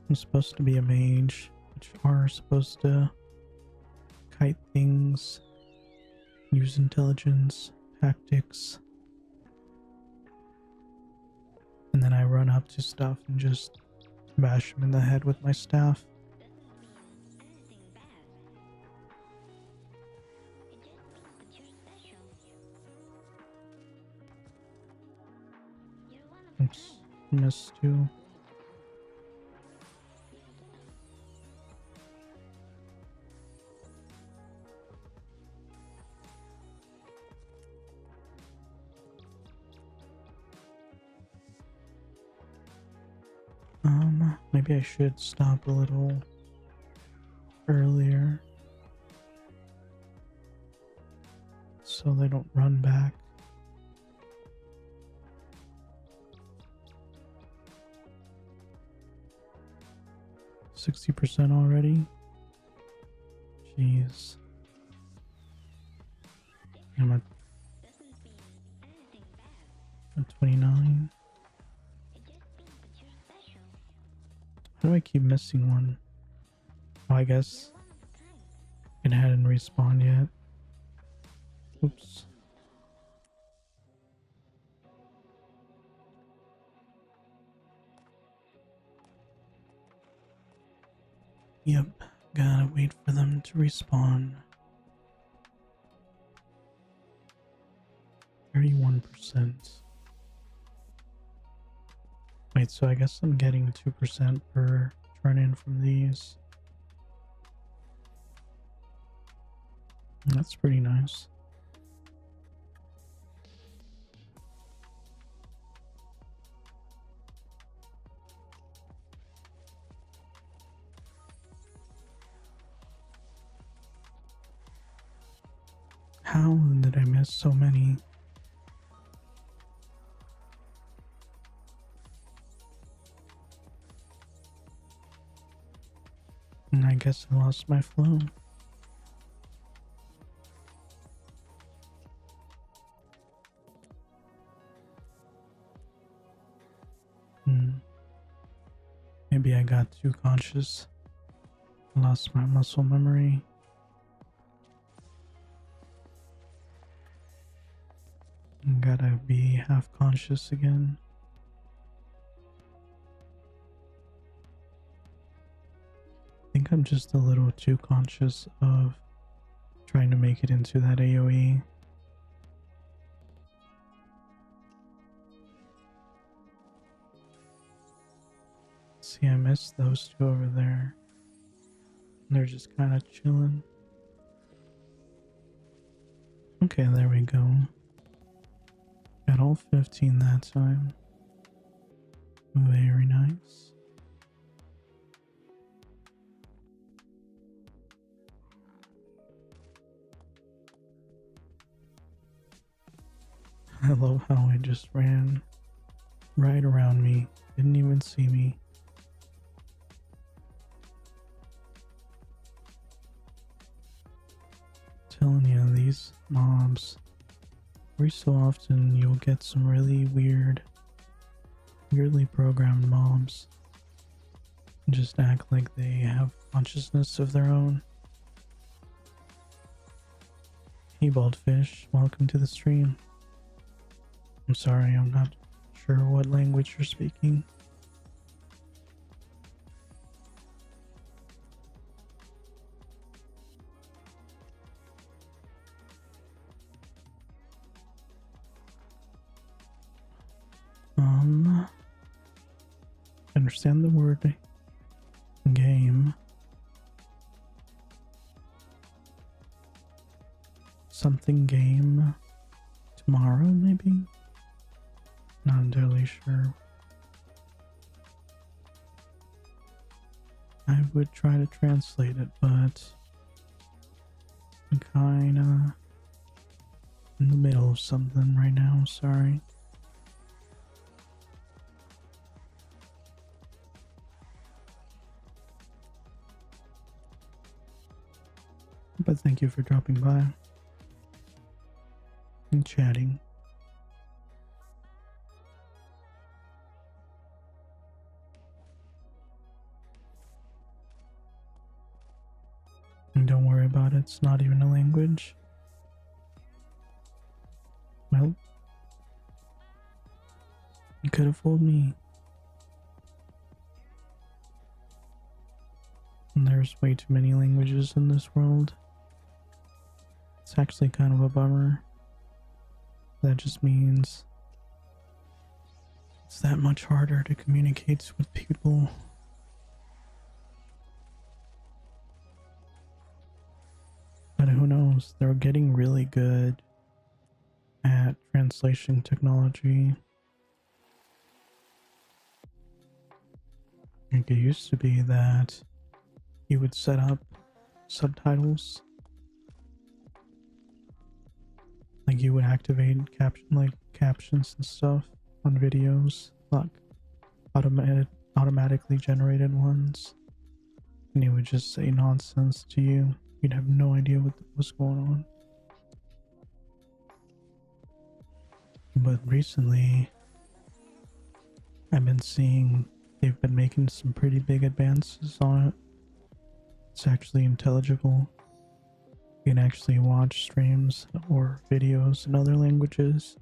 I'm supposed to be a mage, which are supposed to kite things, use intelligence, tactics, and then I run up to stuff and just bash them in the head with my staff. Oops, missed you. Maybe I should stop a little earlier so they don't run back. %60 already? Jeez. I'm at 29. How do I keep missing one? Oh, I guess it hadn't respawned yet. Oops. Yep, gotta wait for them to respawn. 31%. Wait, so I guess I'm getting 2% per turn in from these. That's pretty nice. How did I miss so many? And I guess I lost my flow. Maybe I got too conscious. Lost my muscle memory. Gotta be half conscious again. I think I'm just a little too conscious of trying to make it into that AoE. See, I missed those two over there. They're just kind of chilling. Okay, there we go. Got all 15 that time. Very nice. I love how it just ran right around me. Didn't even see me. Telling you, these mobs, every so often you'll get some really weirdly programmed mobs just act like they have consciousness of their own. Hey Baldfish, welcome to the stream. I'm sorry, I'm not sure what language you're speaking. Understand the word game. Something game tomorrow, maybe? Not entirely sure. I would try to translate it, but I'm kinda in the middle of something right now, sorry. But thank you for dropping by and chatting. And don't worry about it, it's not even a language. Well, you could have fooled me. And there's way too many languages in this world. It's actually kind of a bummer. That just means it's that much harder to communicate with people. But who knows? They're getting really good at translation technology. Like it used to be that you would set up subtitles. Like you would activate captions and stuff on videos, like automatically generated ones, and it would just say nonsense to you. You'd have no idea what was going on. But recently, I've been seeing they've been making some pretty big advances on it. It's actually intelligible. You can actually watch streams or videos in other languages,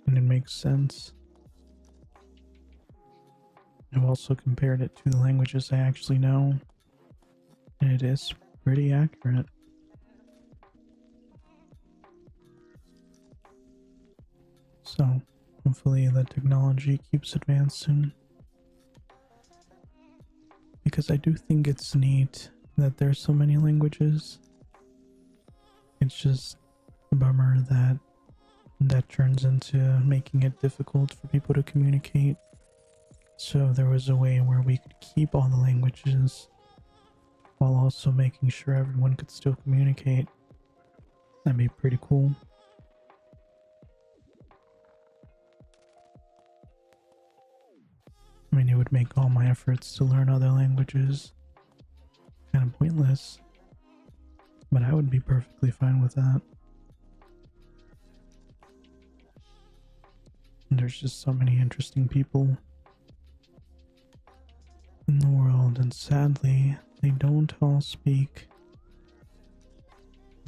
and it makes sense. I've also compared it to the languages I actually know, And it is pretty accurate. So, hopefully the technology keeps advancing. Because I do think it's neat that there's so many languages. It's just a bummer that that turns into making it difficult for people to communicate. So there was a way where we could keep all the languages while also making sure everyone could still communicate. That'd be pretty cool. I mean, it would make all my efforts to learn other languages kind of pointless, but I would be perfectly fine with that. And there's just so many interesting people in the world, and sadly, they don't all speak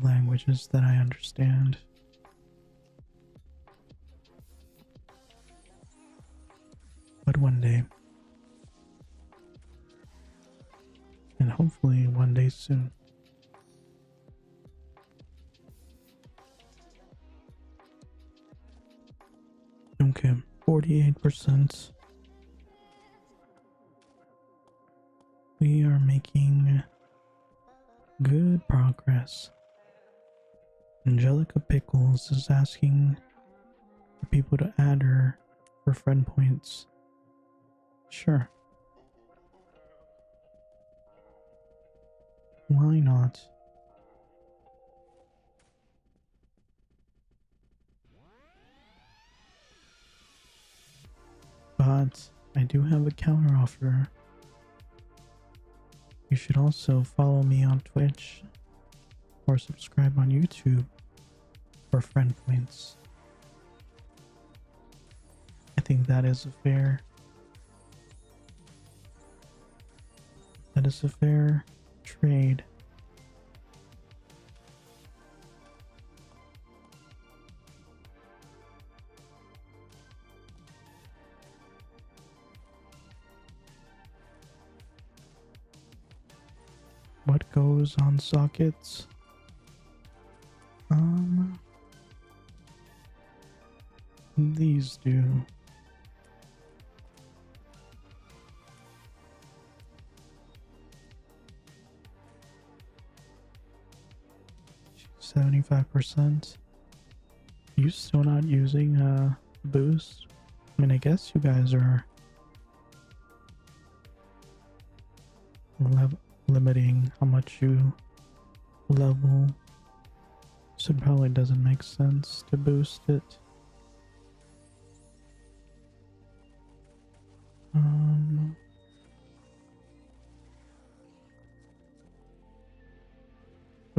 languages that I understand. But one day, and hopefully one day soon. Okay, 48%. We are making good progress. Angelica Pickles is asking for people to add her for friend points. Sure. Why not? But I do have a counter offer. You should also follow me on Twitch or subscribe on YouTube for friend points. I think that is a fair trade. What goes on sockets? These do. %. You still not using boost? I mean, I guess you guys are limiting how much you level, so it probably doesn't make sense to boost it.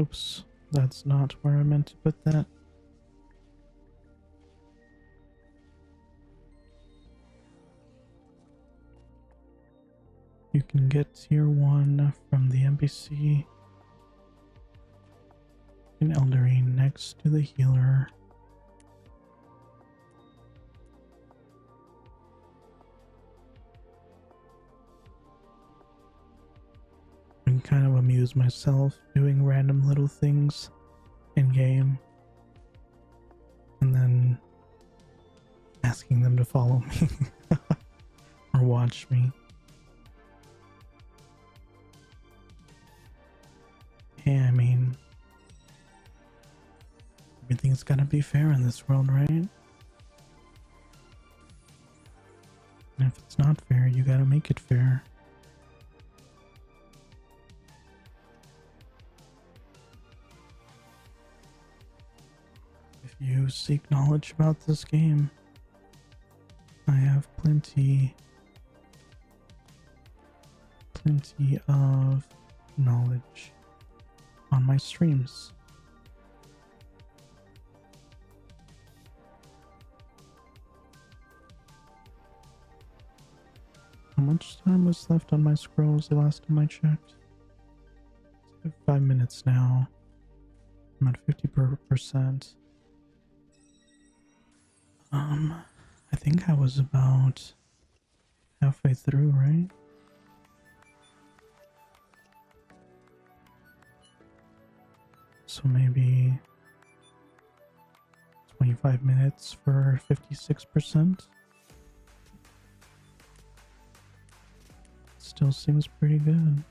Oops, that's not where I meant to put that. You can get tier 1 from the NPC in Elderine next to the healer. I kind of amuse myself doing random little things in game and then asking them to follow me or watch me. Yeah, I mean, everything's gotta be fair in this world, right? And if it's not fair, you gotta make it fair. If you seek knowledge about this game, I have plenty of knowledge on my streams. How much time was left on my scrolls the last time I checked? I have 5 minutes now. I'm at 50%. I think I was about halfway through, right? So maybe 25 minutes for 56%. Still seems pretty good.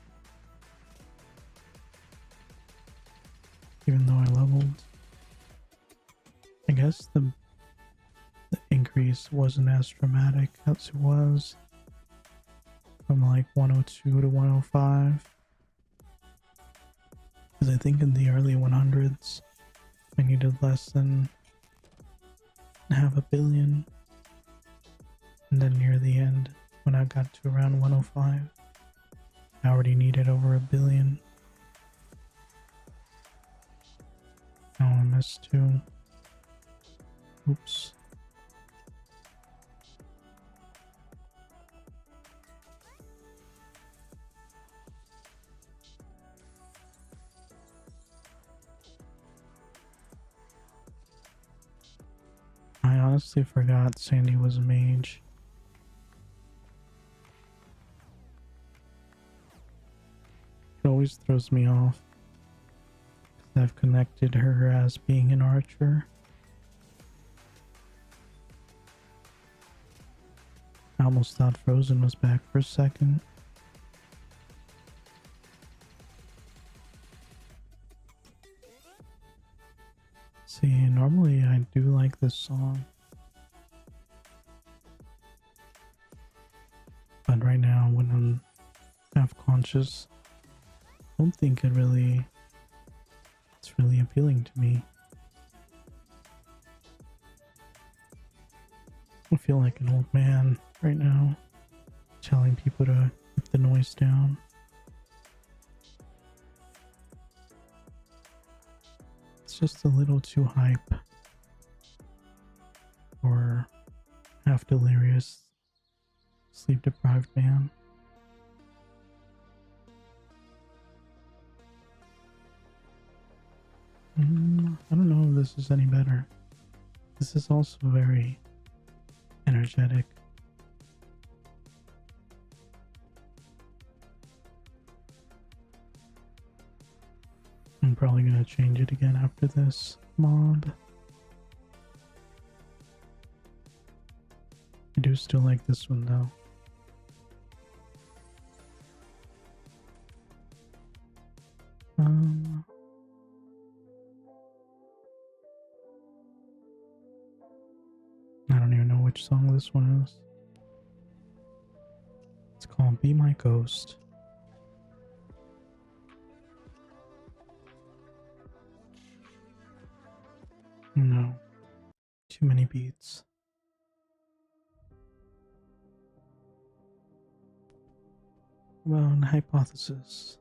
Even though I leveled. I guess the increase wasn't as dramatic as it was from like 102 to 105. Because I think in the early 100s, I needed less than half a billion. And then near the end, when I got to around 105, I already needed over a billion. Oh, I missed two. Oops. I honestly forgot Sandy was a mage. It always throws me off. I've connected her as being an archer. I almost thought Frozen was back for a second. See, normally I do like this song. But right now, when I'm half conscious, I don't think it's really appealing to me. I feel like an old man right now, telling people to keep the noise down. It's just a little too hype for half delirious, sleep deprived man. I don't know if this is any better. This is also very energetic. I'm probably gonna change it again after this mob. I do still like this one though. I don't even know which song this one is. It's called Be My Ghost. No. Too many beats. Well, an hypothesis.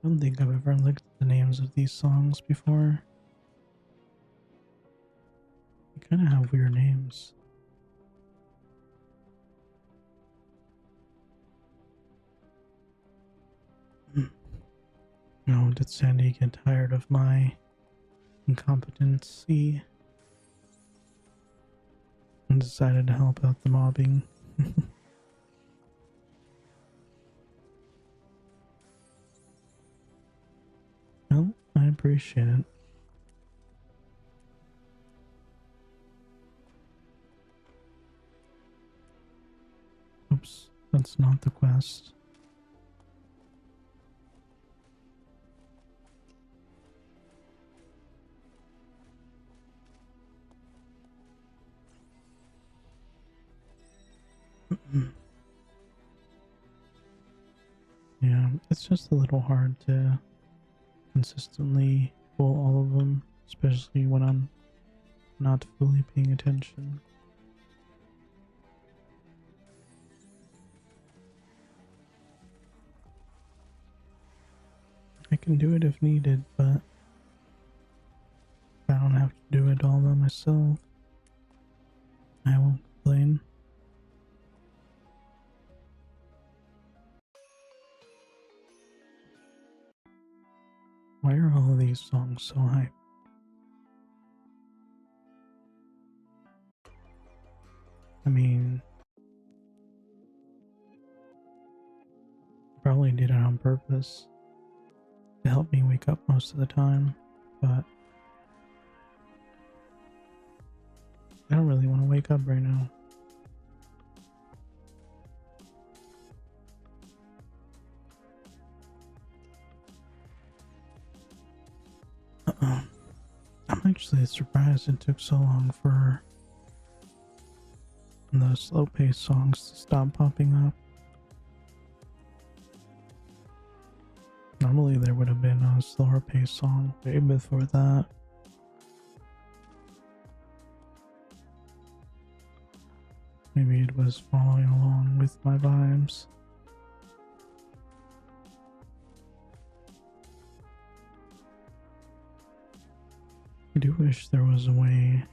I don't think I've ever looked at the names of these songs before. They kind of have weird names. No, did Sandy get tired of my incompetency and decided to help out the mobbing? Well, I appreciate it. Oops, that's not the quest. Yeah, it's just a little hard to consistently pull all of them, especially when I'm not fully paying attention. I can do it if needed, but if I don't have to do it all by myself, I won't complain. Why are all of these songs so hype? I mean, probably did it on purpose to to help me wake up most of the time, but I don't really want to wake up right now. I'm actually surprised it took so long for the slow-paced songs to stop popping up. Normally there would have been a slower-paced song way before that. Maybe it was following along with my vibes. I do wish there was a way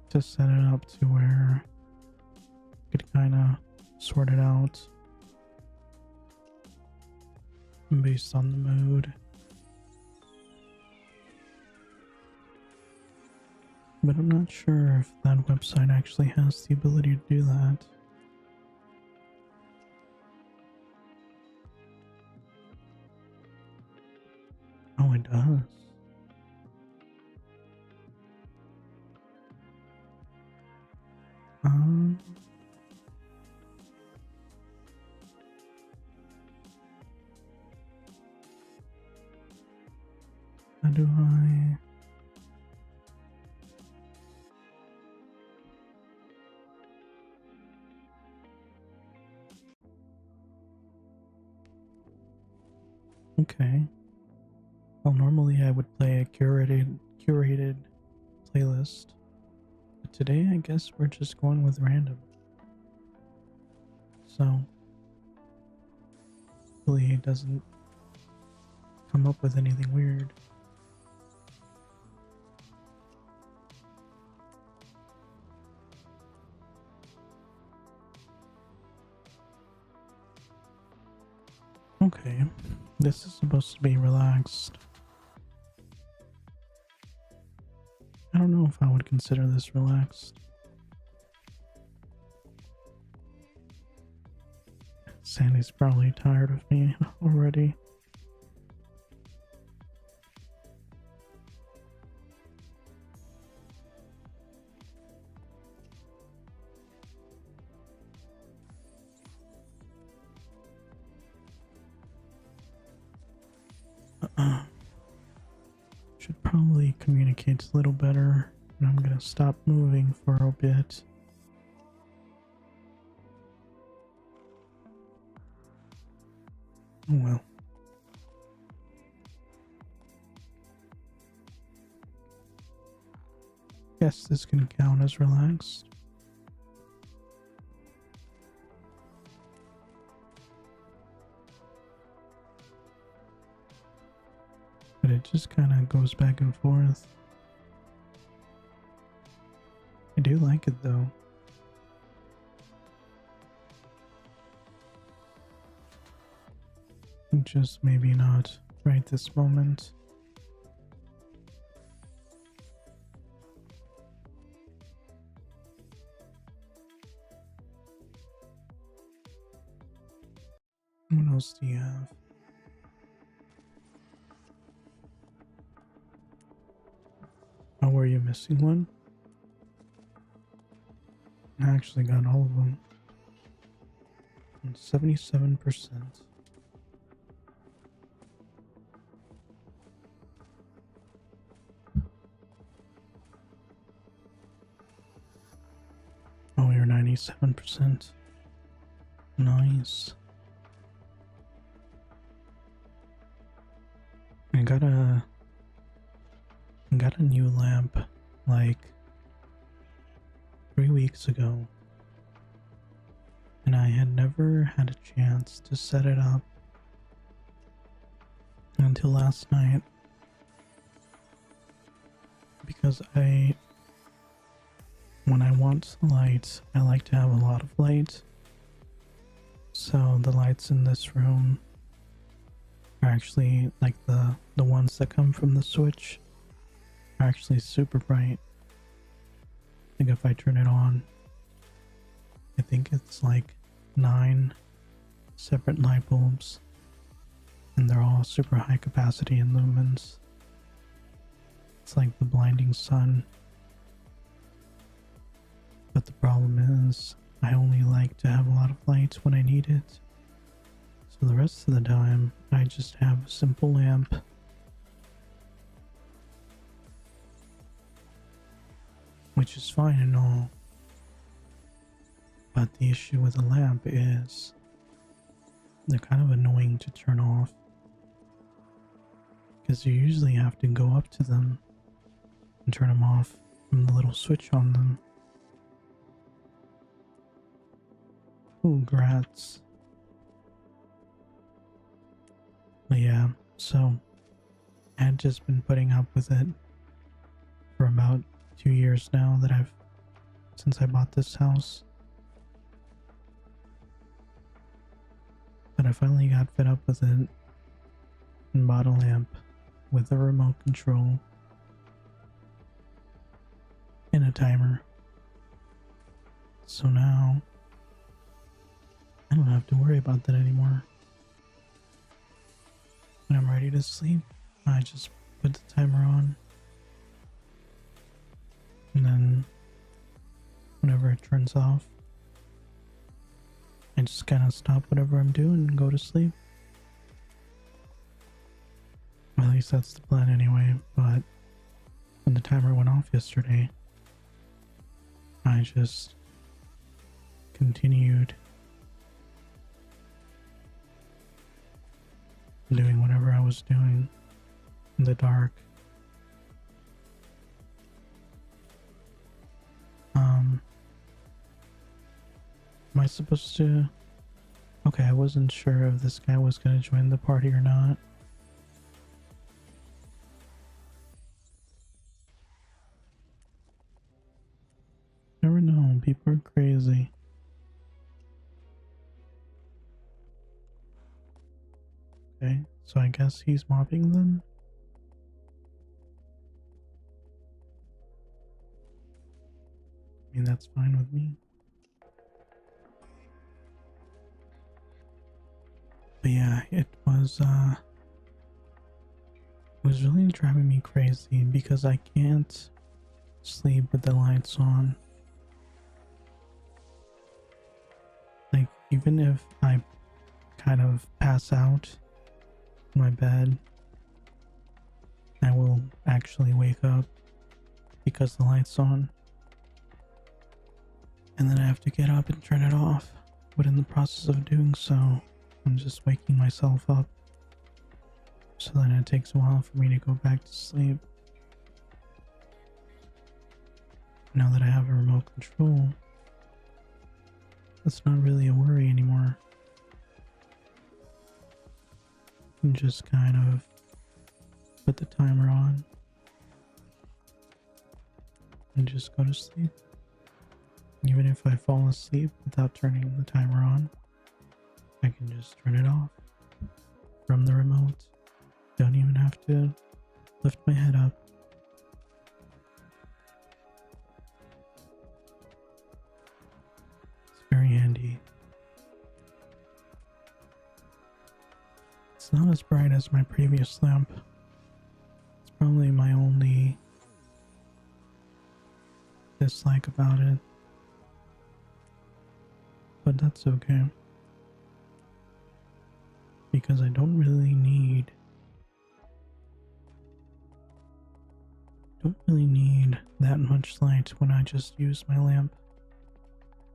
to set it up to where I could kind of sort it out based on the mood. But I'm not sure if that website actually has the ability to do that. Oh, it does. How do I... Okay. Well, normally I would play a curated playlist, but today I guess we're just going with random. So, hopefully it doesn't come up with anything weird. Okay, this is supposed to be relaxed. I don't know if I would consider this relaxed. Sandy's probably tired of me already. Should probably communicate a little better, and I'm gonna stop moving for a bit. Oh well. Guess this can count as relaxed. But it just kind of goes back and forth. I do like it though. Just maybe not right this moment. What else do you have? Oh, were you missing one? I actually got all of them. 77%. Oh, you're 97%. Nice. I got a new lamp like 3 weeks ago, and I had never had a chance to set it up until last night because when I want light, I like to have a lot of light. So the lights in this room are actually like the ones that come from the switch are actually super bright. I think if I turn it on, I think it's like 9 separate light bulbs and they're all super high capacity in lumens. It's like the blinding sun. But the problem is, I only like to have a lot of light when I need it. So the rest of the time, I just have a simple lamp. Which is fine and all. But the issue with a lamp is they're kind of annoying to turn off. Because you usually have to go up to them and turn them off from the little switch on them. Ooh, grats. But yeah, so I had just been putting up with it for about 2 years now since I bought this house. But I finally got fed up with it and bought a lamp with a remote control and a timer. So now I don't have to worry about that anymore. When I'm ready to sleep, I just put the timer on. And then whenever it turns off, I just kind of stop whatever I'm doing and go to sleep. Well, at least that's the plan anyway, but when the timer went off yesterday, I just continued doing whatever I was doing in the dark. Am I supposed to... Okay, I wasn't sure if this guy was going to join the party or not. Never know, people are crazy. Okay, so I guess he's mopping then? I mean, that's fine with me. But yeah, it was really driving me crazy because I can't sleep with the lights on. Like, even if I kind of pass out in my bed, I will actually wake up because the light's on. And then I have to get up and turn it off. But in the process of doing so, I'm just waking myself up. So then it takes a while for me to go back to sleep. Now that I have a remote control, that's not really a worry anymore. You can just kind of put the timer on and just go to sleep. Even if I fall asleep without turning the timer on, I can just turn it off from the remote. Don't even have to lift my head up. It's very handy. It's not as bright as my previous lamp. It's probably my only dislike about it. But that's okay. Because I don't really need that much light when I just use my lamp.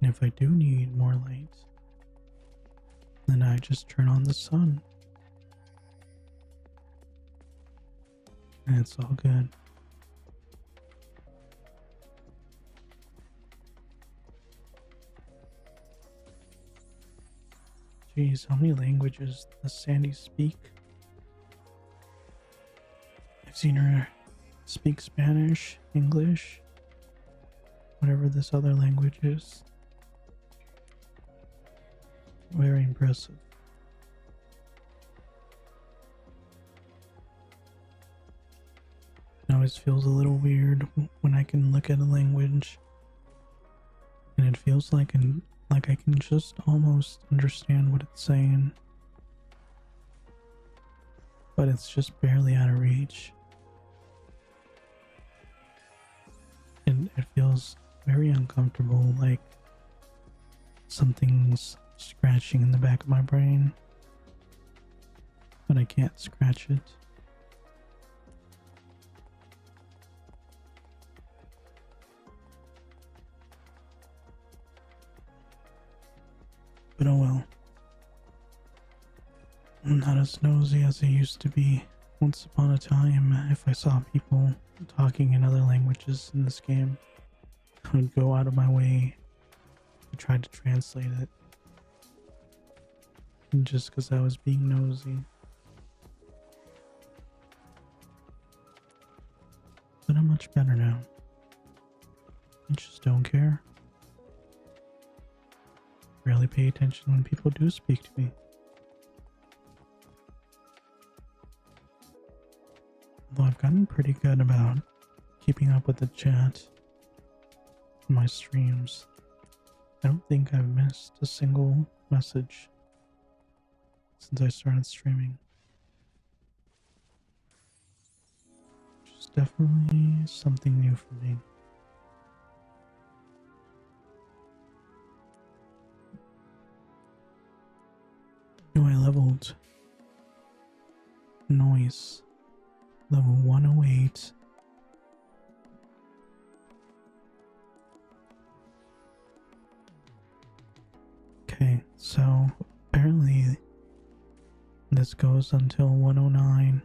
And if I do need more light, then I just turn on the sun. And it's all good. Jeez, how many languages does Sandy speak? I've seen her speak Spanish, English, whatever this other language is. Very impressive. It always feels a little weird when I can look at a language and it feels like I can just almost understand what it's saying. but it's just barely out of reach. And it feels very uncomfortable, like something's scratching in the back of my brain, but I can't scratch it. But oh well. I'm not as nosy as I used to be. Once upon a time, if I saw people talking in other languages in this game, I would go out of my way to try to translate it. Just because I was being nosy. But I'm much better now. I just don't care. Rarely pay attention when people do speak to me. Although I've gotten pretty good about keeping up with the chat in my streams. I don't think I've missed a single message since I started streaming. Which is definitely something new for me. Oh, I leveled. Noise. Level 108. Okay, so apparently this goes until 109.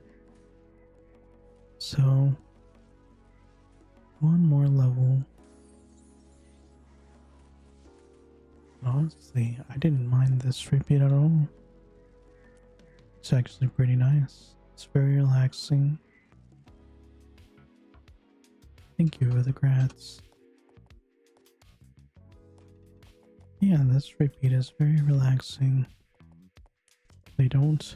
So one more level. Honestly, I didn't mind this repeat at all. It's actually pretty nice. It's very relaxing. Thank you for the grats. Yeah, this repeat is very relaxing. They don't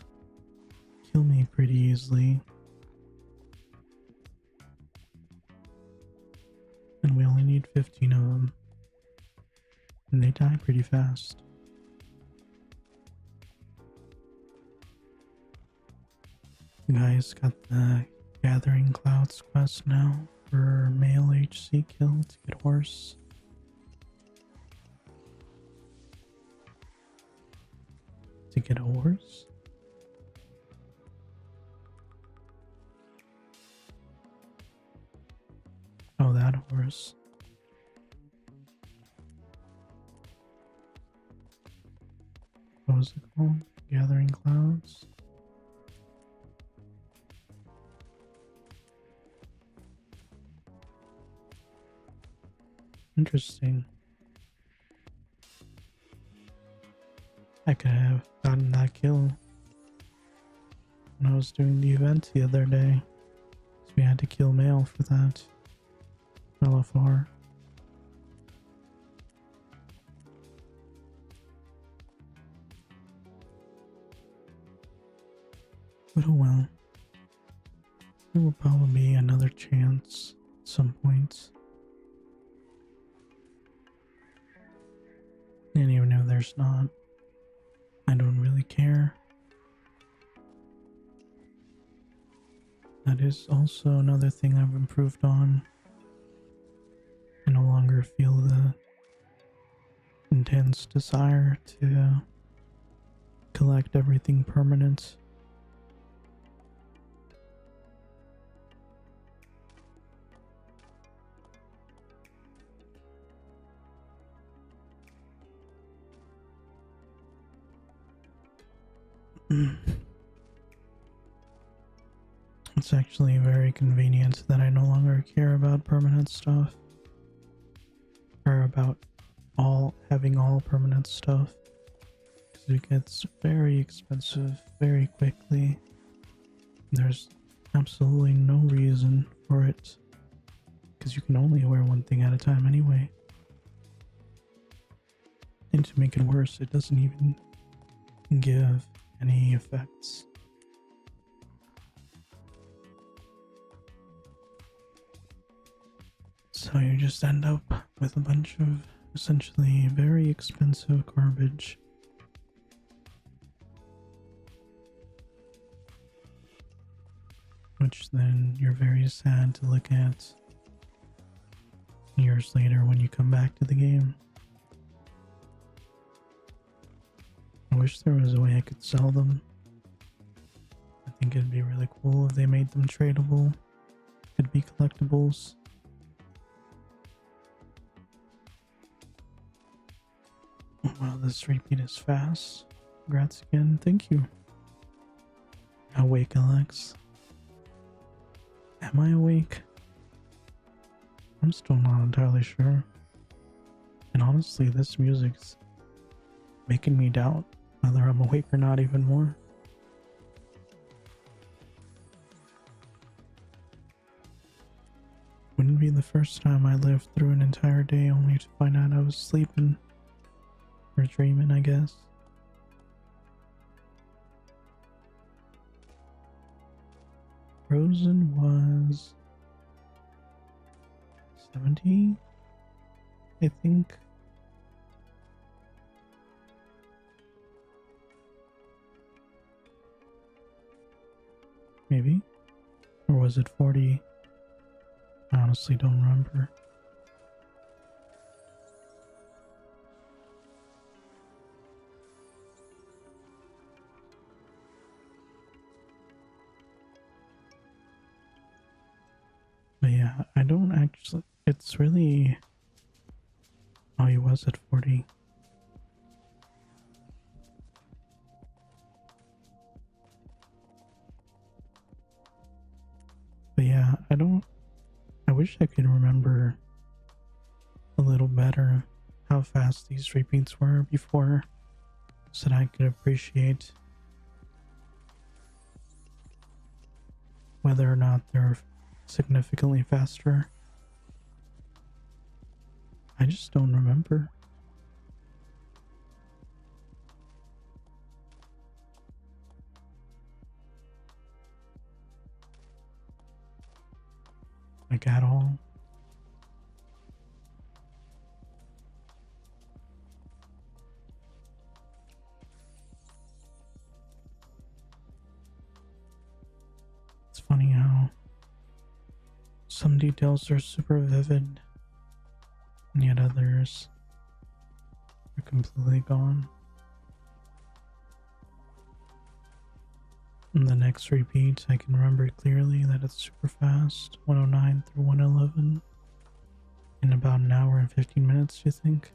kill me pretty easily. And we only need 15 of them. And they die pretty fast. You guys got the Gathering Clouds quest now for male HC kill to get horse. To get a horse? Oh, that horse. What was it called? Gathering Clouds? Interesting. I could have gotten that kill when I was doing the event the other day. So we had to kill male for that. LFR. But oh well. There will probably be another chance at some point. And even if there's not, I don't really care. That is also another thing I've improved on. I no longer feel the intense desire to collect everything permanent. It's actually very convenient that I no longer care about permanent stuff. Or about having all permanent stuff. Because it gets very expensive very quickly. There's absolutely no reason for it. Because you can only wear one thing at a time anyway. And to make it worse, it doesn't even give any effects. So you just end up with a bunch of essentially very expensive garbage. much, then you're very sad to look at years later when you come back to the game. I wish there was a way I could sell them. I think it'd be really cool if they made them tradable. Could be collectibles. Wow, this repeat is fast. Congrats again. Thank you. Awake, Alex. Am I awake? I'm still not entirely sure. And honestly, this music's making me doubt whether I'm awake or not even more. Wouldn't be the first time I lived through an entire day only to find out I was sleeping. Or dreaming, I guess. Frozen was 70, I think. Maybe? Or was it 40? I honestly don't remember. But yeah, I don't actually, it's really, oh, he was at 40. But yeah, I wish I could remember a little better how fast these repeats were before, so that I could appreciate whether or not they're significantly faster. I just don't remember. Like at all. It's funny how some details are super vivid and yet others are completely gone. In the next repeat, I can remember clearly that it's super fast, 109 through 111, in about an hour and 15 minutes, you think?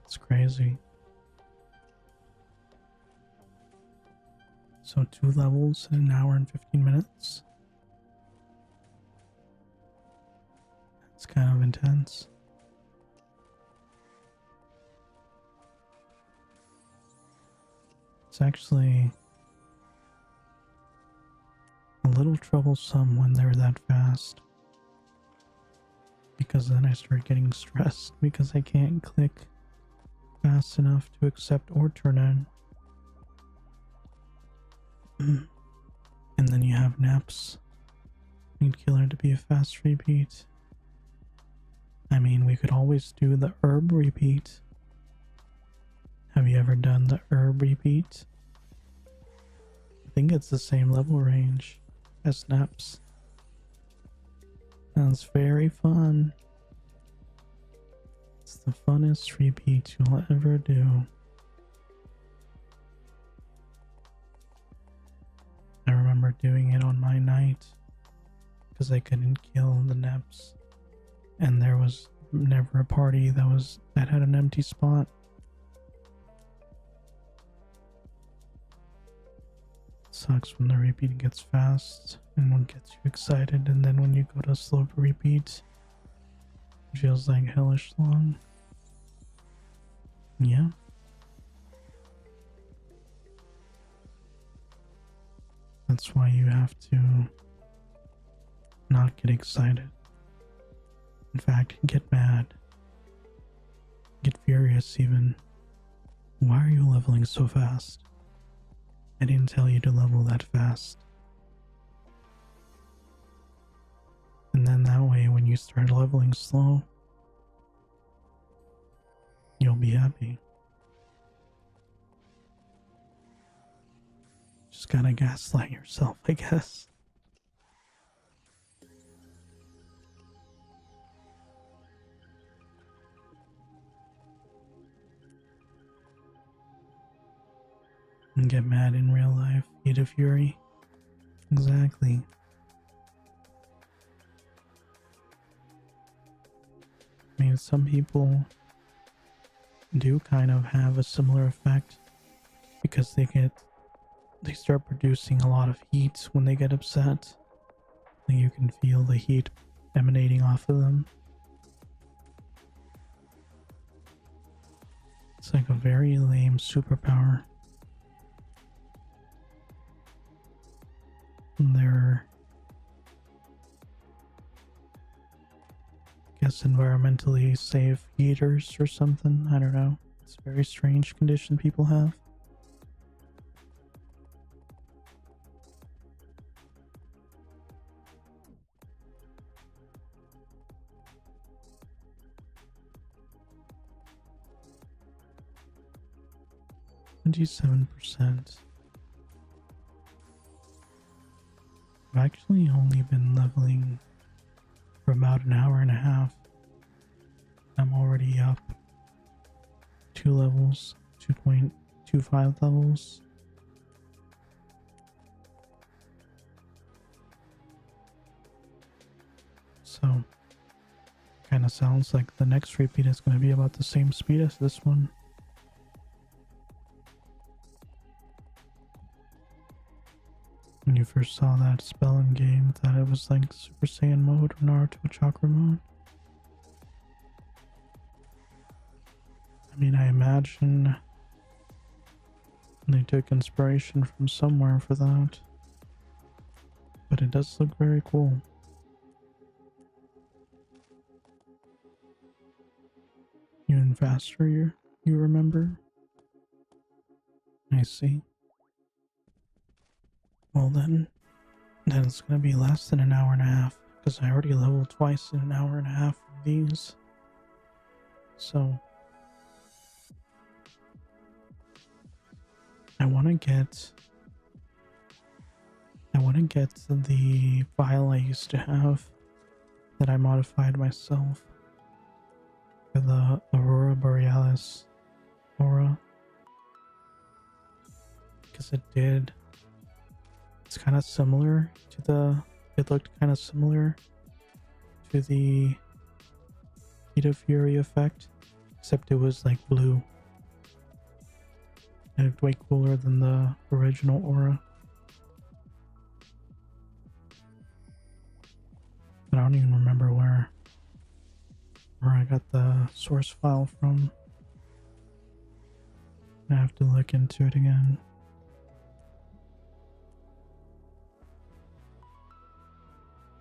It's crazy. So 2 levels in an hour and 15 minutes? It's kind of intense. It's actually a little troublesome when they're that fast, because then I start getting stressed because I can't click fast enough to accept or turn in. And then you have naps. Need killer to be a fast repeat. I mean, we could always do the herb repeat. Have you ever done the herb repeat? I think it's the same level range as naps. Sounds very fun. It's the funnest repeat you'll ever do. I remember doing it on my night because I couldn't kill the neps, and there was never a party that had an empty spot. It sucks when the repeat gets fast and one gets you excited, and then when you go to slow repeat, it feels like hellish long. Yeah. That's why you have to not get excited. In fact, get mad. Get furious even. Why are you leveling so fast? I didn't tell you to level that fast. And then that way, when you start leveling slow, you'll be happy. Just just gotta gaslight yourself, I guess. And get mad in real life, heat of fury. Exactly. I mean, some people do kind of have a similar effect because they start producing a lot of heat when they get upset. And you can feel the heat emanating off of them. It's like a very lame superpower. And they're, I guess, environmentally safe heaters or something. I don't know. It's a very strange condition people have. %. I've actually only been leveling for about an hour and a half. I'm already up 2 levels, 2.25 levels. So, kind of sounds like the next repeat is going to be about the same speed as this one. When you first saw that spell in game, thought it was like Super Saiyan mode or Naruto Chakra mode. I mean, I imagine they took inspiration from somewhere for that. But it does look very cool. Even faster, you remember? I see. Well then it's gonna be less than an hour and a half, because I already leveled twice in an hour and a half of these. So I wanna get the file I used to have that I modified myself for the Aurora Borealis aura. Because it's kind of similar to it looked kind of similar to the Heat of Fury effect, except it was like blue. It looked way cooler than the original aura. But I don't even remember where I got the source file from. I have to look into it again.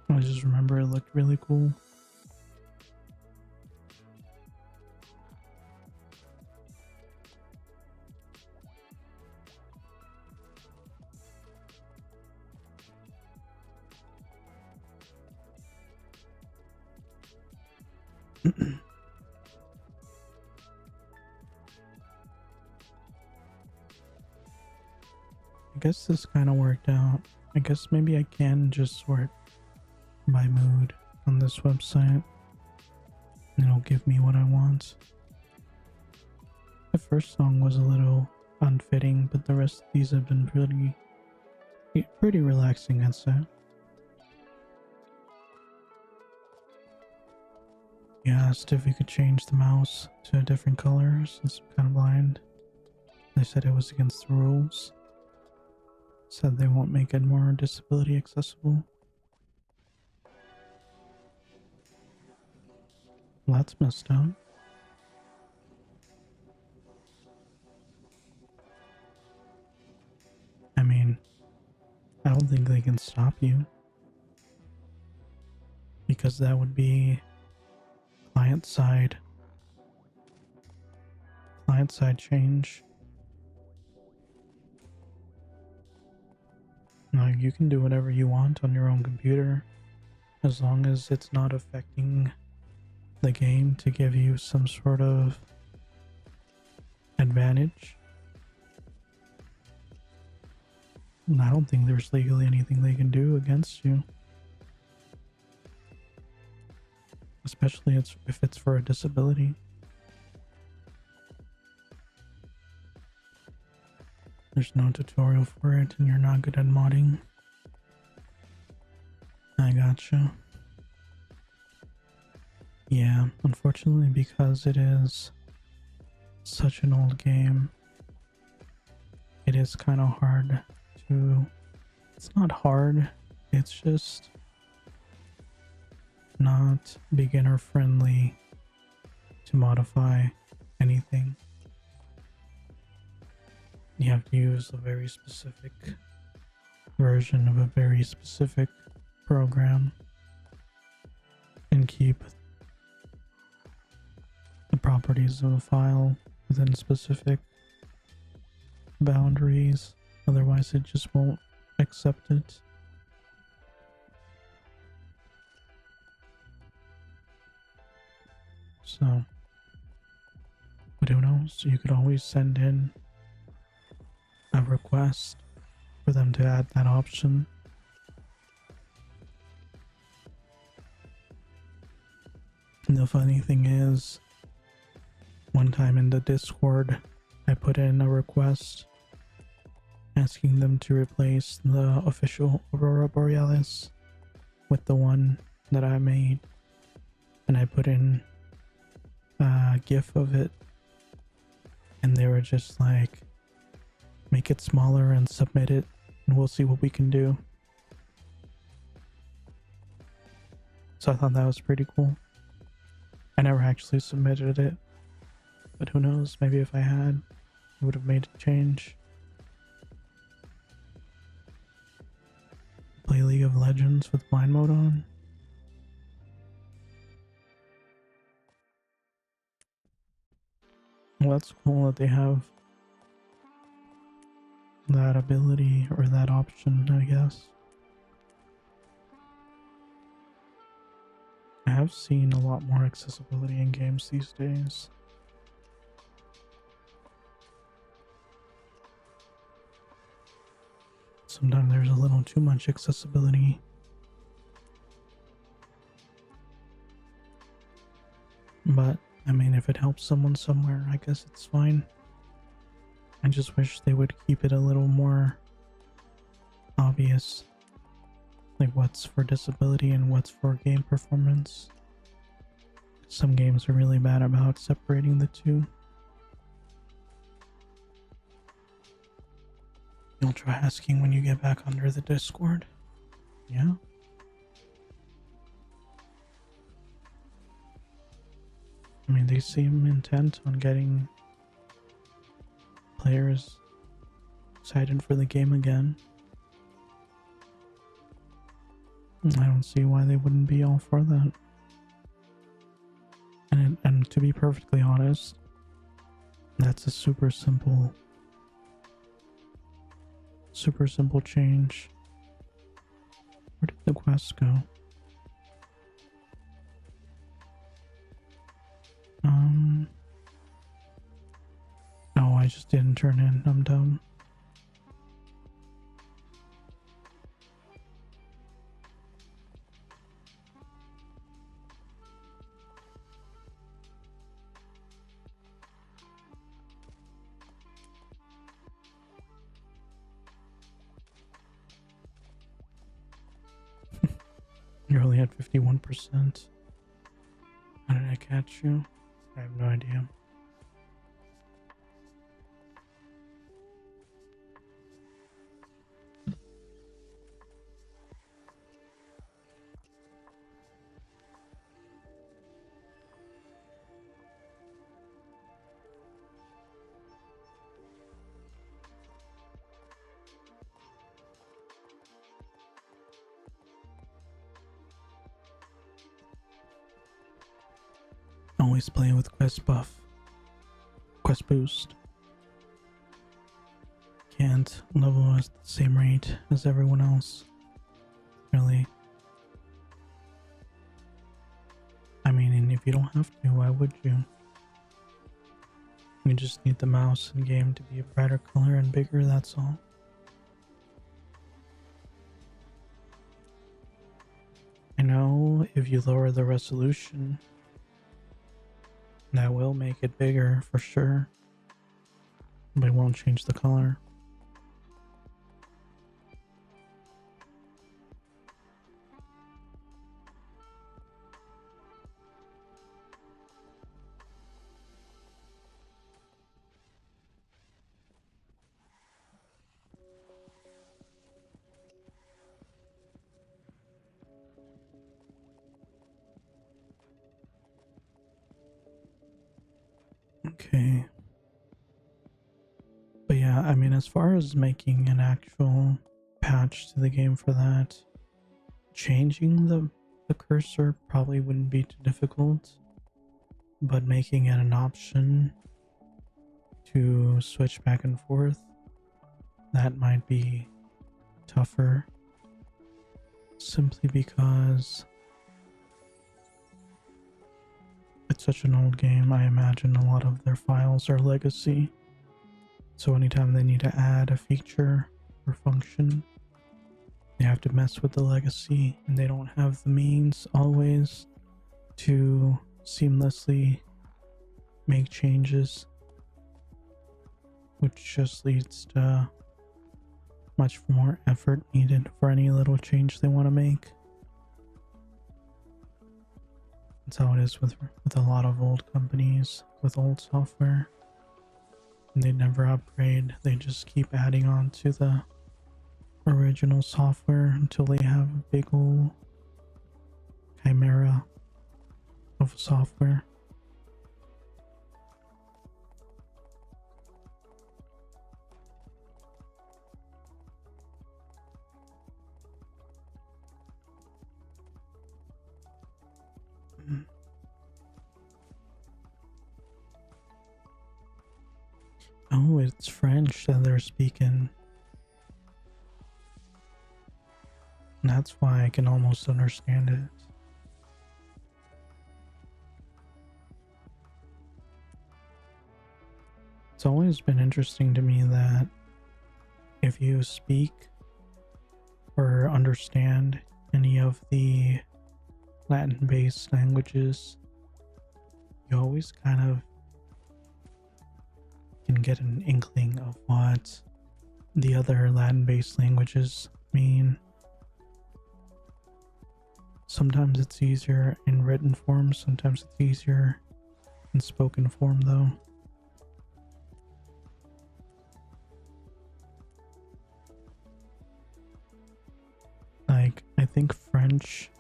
I just remember it looked really cool. I guess this kind of worked out. I guess maybe I can just sort by mood on this website. It'll give me what I want. The first song was a little unfitting, but the rest of these have been pretty relaxing, I'd say. He asked if we could change the mouse to a different color since I'm kind of blind. They said it was against the rules. Said they won't make it more disability accessible. Well, that's messed up. I mean, I don't think they can stop you, because that would be client side change. Like, you can do whatever you want on your own computer, as long as it's not affecting the game to give you some sort of advantage. And I don't think there's legally anything they can do against you. Especially if it's for a disability. There's no tutorial for it and you're not good at modding. I gotcha. Yeah, unfortunately, because it is such an old game, it is kind of hard to... It's not hard, it's just not beginner friendly to modify anything. You have to use a very specific version of a very specific program and keep the properties of a file within specific boundaries, otherwise it just won't accept it. So, but who knows, you could always send in a request for them to add that option. And the funny thing is, one time in the Discord, I put in a request asking them to replace the official Aurora Borealis with the one that I made. And I put in a GIF of it. And they were just like, make it smaller and submit it, and we'll see what we can do. So I thought that was pretty cool. I never actually submitted it, but who knows, maybe if I had, I would have made a change. Play League of Legends with blind mode on? Well, that's cool that they have that ability or that option, I guess. I have seen a lot more accessibility in games these days. Sometimes there's a little too much accessibility. But, I mean, if it helps someone somewhere, I guess it's fine. I just wish they would keep it a little more obvious. Like what's for disability and what's for game performance. Some games are really bad about separating the two. You'll try asking when you get back under the Discord. Yeah? I mean, they seem intent on getting players excited for the game again. I don't see why they wouldn't be all for that. And to be perfectly honest, that's a super simple change. Where did the quest go? No, I just didn't turn in. I'm dumb. You're only at 51%. How did I catch you? I have no idea. Always play with quest buff. Quest boost. Can't level at the same rate as everyone else. Really. I mean, and if you don't have to, why would you? You just need the mouse and game to be a brighter color and bigger, that's all. know if you lower the resolution, that will make it bigger for sure, but it won't change the color. Okay. But yeah, I mean, as far as making an actual patch to the game for that, changing the cursor probably wouldn't be too difficult, but making it an option to switch back and forth, that might be tougher, simply because it's such an old game. I imagine a lot of their files are legacy, so anytime they need to add a feature or function, they have to mess with the legacy, and they don't have the means always to seamlessly make changes, which just leads to much more effort needed for any little change they want to make. That's how it is with a lot of old companies with old software. And they never upgrade, they just keep adding on to the original software until they have a big old chimera of software. Oh, it's French that they're speaking. And that's why I can almost understand it. It's always been interesting to me that if you speak or understand any of the Latin-based languages, you always kind of can get an inkling of what the other Latin-based languages mean. Sometimes it's easier in written form, sometimes it's easier in spoken form though. Like, I think French,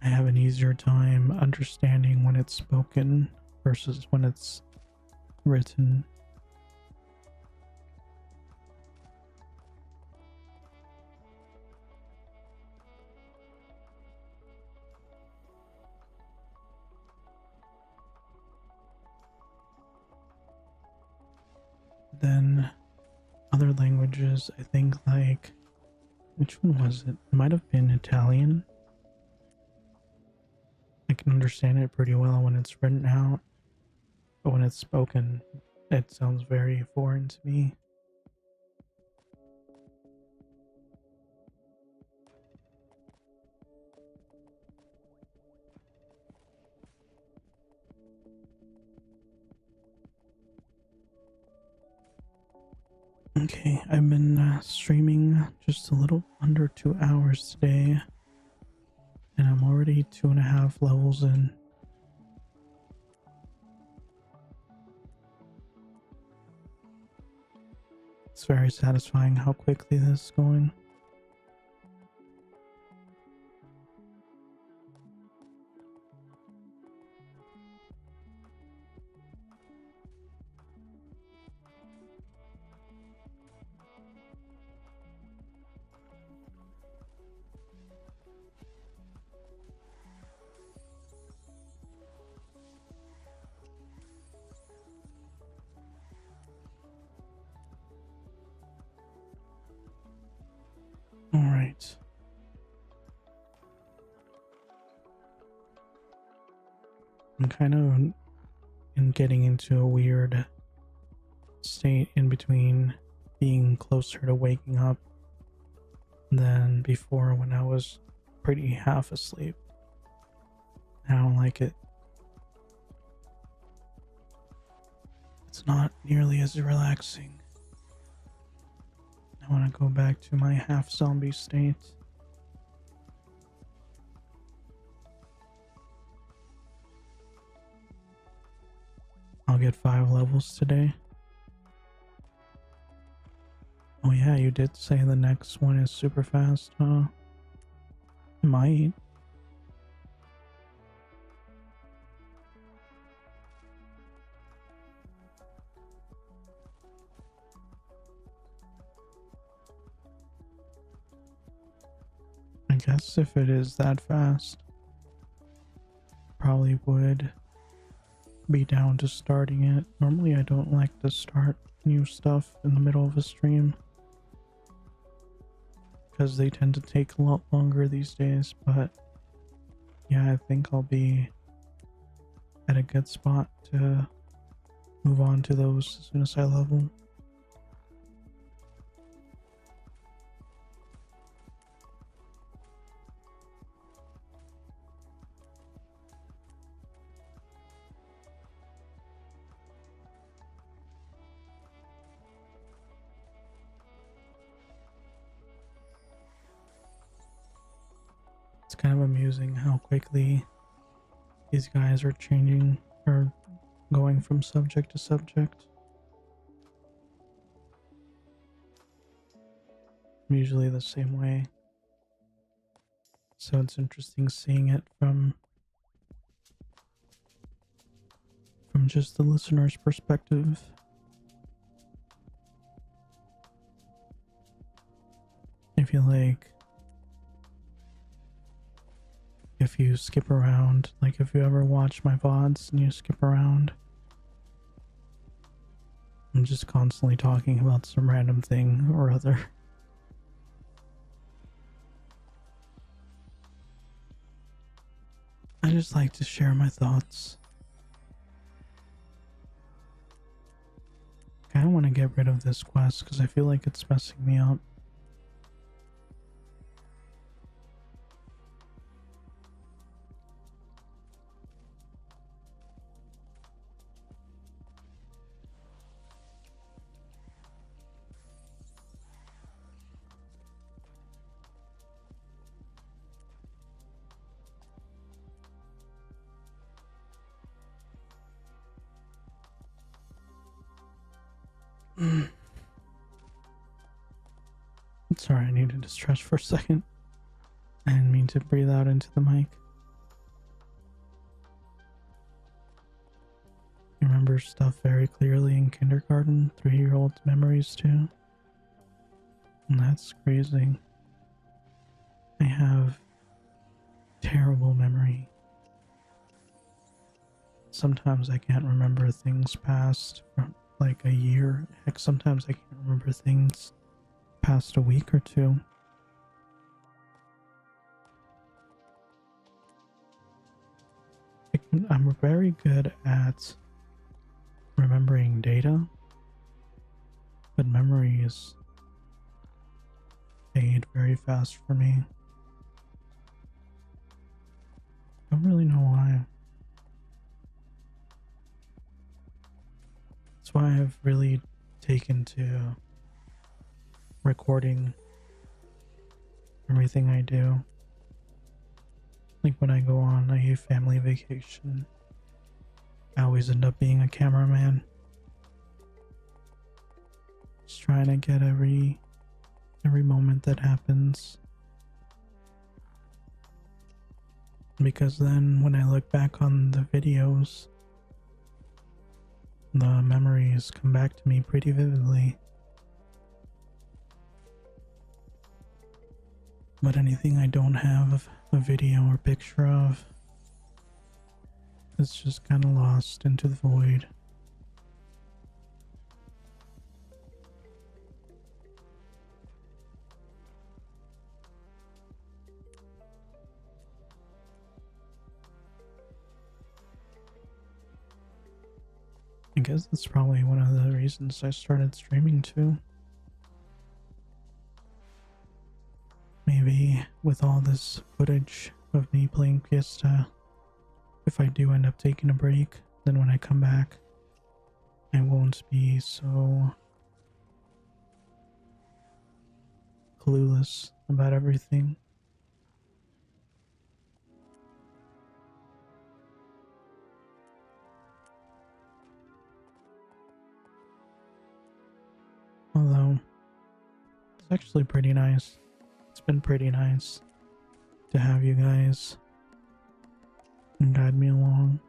I have an easier time understanding when it's spoken versus when it's written. Then other languages, I think, like, which one was it? It might have been Italian. I can understand it pretty well when it's written out, but when it's spoken, it sounds very foreign to me. Okay, I've been streaming just a little under 2 hours today, and I'm already 2.5 levels in. It's very satisfying how quickly this is going. Alright. I'm kind of getting into a weird state in between being closer to waking up than before when I was pretty half asleep. I don't like it. It's not nearly as relaxing. I want to go back to my half zombie state. I'll get 5 levels today. Oh yeah, you did say the next one is super fast, huh? It might. I guess if it is that fast, probably would be down to starting it. Normally I don't like to start new stuff in the middle of a stream because they tend to take a lot longer these days, but yeah, I think I'll be at a good spot to move on to those as soon as I level. It's kind of amusing how quickly these guys are changing or going from subject to subject. Usually the same way. So it's interesting seeing it from just the listener's perspective. I feel like if you skip around, like if you ever watch my VODs and you skip around, I'm just constantly talking about some random thing or other. I just like to share my thoughts. I kinda want to get rid of this quest because I feel like it's messing me up. Sorry, I needed to stretch for a second. I didn't mean to breathe out into the mic. I remember stuff very clearly in kindergarten, 3-year-old memories too. And that's crazy. I have terrible memory. Sometimes I can't remember things past from like a year. Heck, sometimes I can't remember things past a week or two. I'm very good at remembering data, but memories fade very fast for me. Don't really know why. That's why I've really taken to recording everything I do. Like when I go on a family vacation, I always end up being a cameraman. Just trying to get every moment that happens. Because then when I look back on the videos, the memories come back to me pretty vividly. But anything I don't have a video or picture of, it's just kind of lost into the void. I guess that's probably one of the reasons I started streaming too. Maybe with all this footage of me playing Fiesta, if I do end up taking a break, then when I come back, I won't be so clueless about everything. Although, it's actually pretty nice. It's been pretty nice to have you guys guide me along.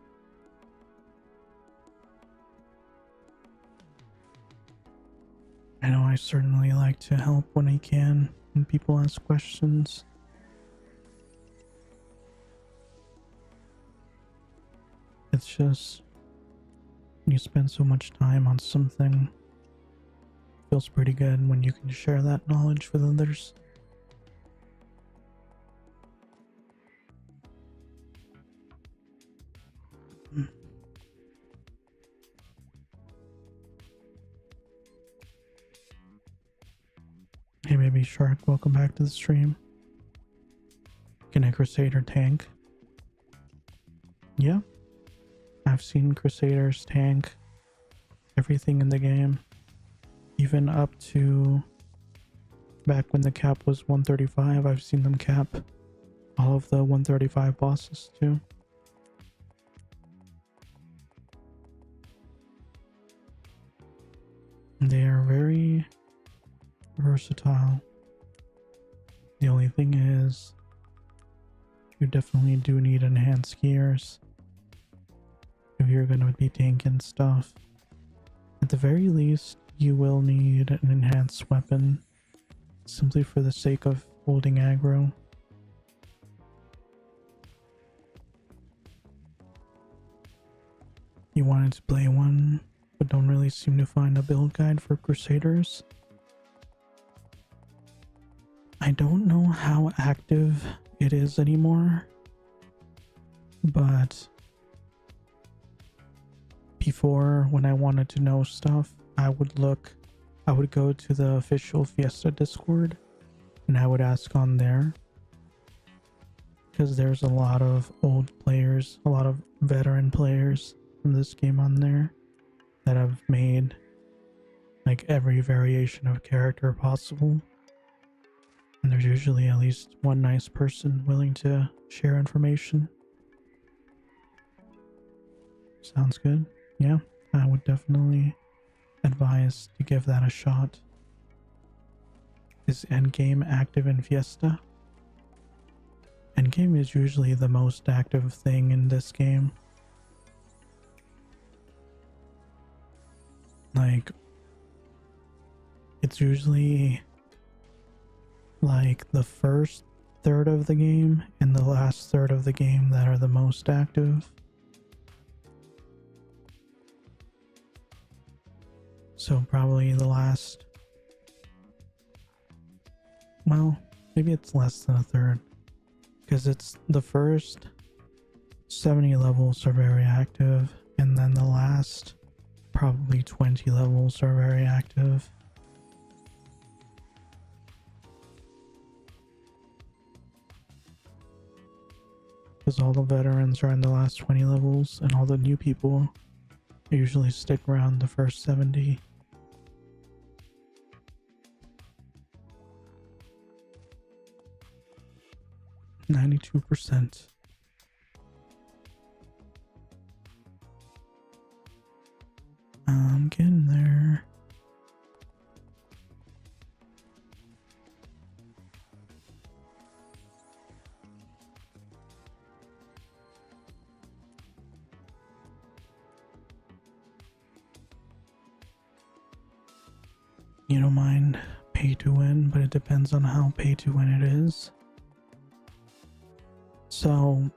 I know I certainly like to help when I can when people ask questions. It's just, you spend so much time on something, it feels pretty good when you can share that knowledge with others. Hey Baby Shark, welcome back to the stream. Can a Crusader tank? Yeah, I've seen Crusaders tank everything in the game, even up to back when the cap was 135. I've seen them cap all of the 135 bosses too. They are very versatile. The only thing is, you definitely do need enhanced gears if you're going to be tanking stuff. At the very least, you will need an enhanced weapon, simply for the sake of holding aggro. You wanted to play one, but don't really seem to find a build guide for Crusaders. I don't know how active it is anymore, but before, when I wanted to know stuff, I would go to the official Fiesta Discord and I would ask on there, because there's a lot of old players, a lot of veteran players from this game on there that have made like every variation of character possible. And there's usually at least one nice person willing to share information. Sounds good. Yeah, I would definitely advise to give that a shot. Is endgame active in Fiesta? Endgame is usually the most active thing in this game. Like, it's usually like the first third of the game and the last third of the game that are the most active. So probably the last, well, maybe it's less than a third, because it's the first 70 levels are very active, and then the last probably 20 levels are very active. Because all the veterans are in the last 20 levels, and all the new people usually stick around the first 70. %. I'm getting there. You don't mind pay to win, but it depends on how pay to win it is. So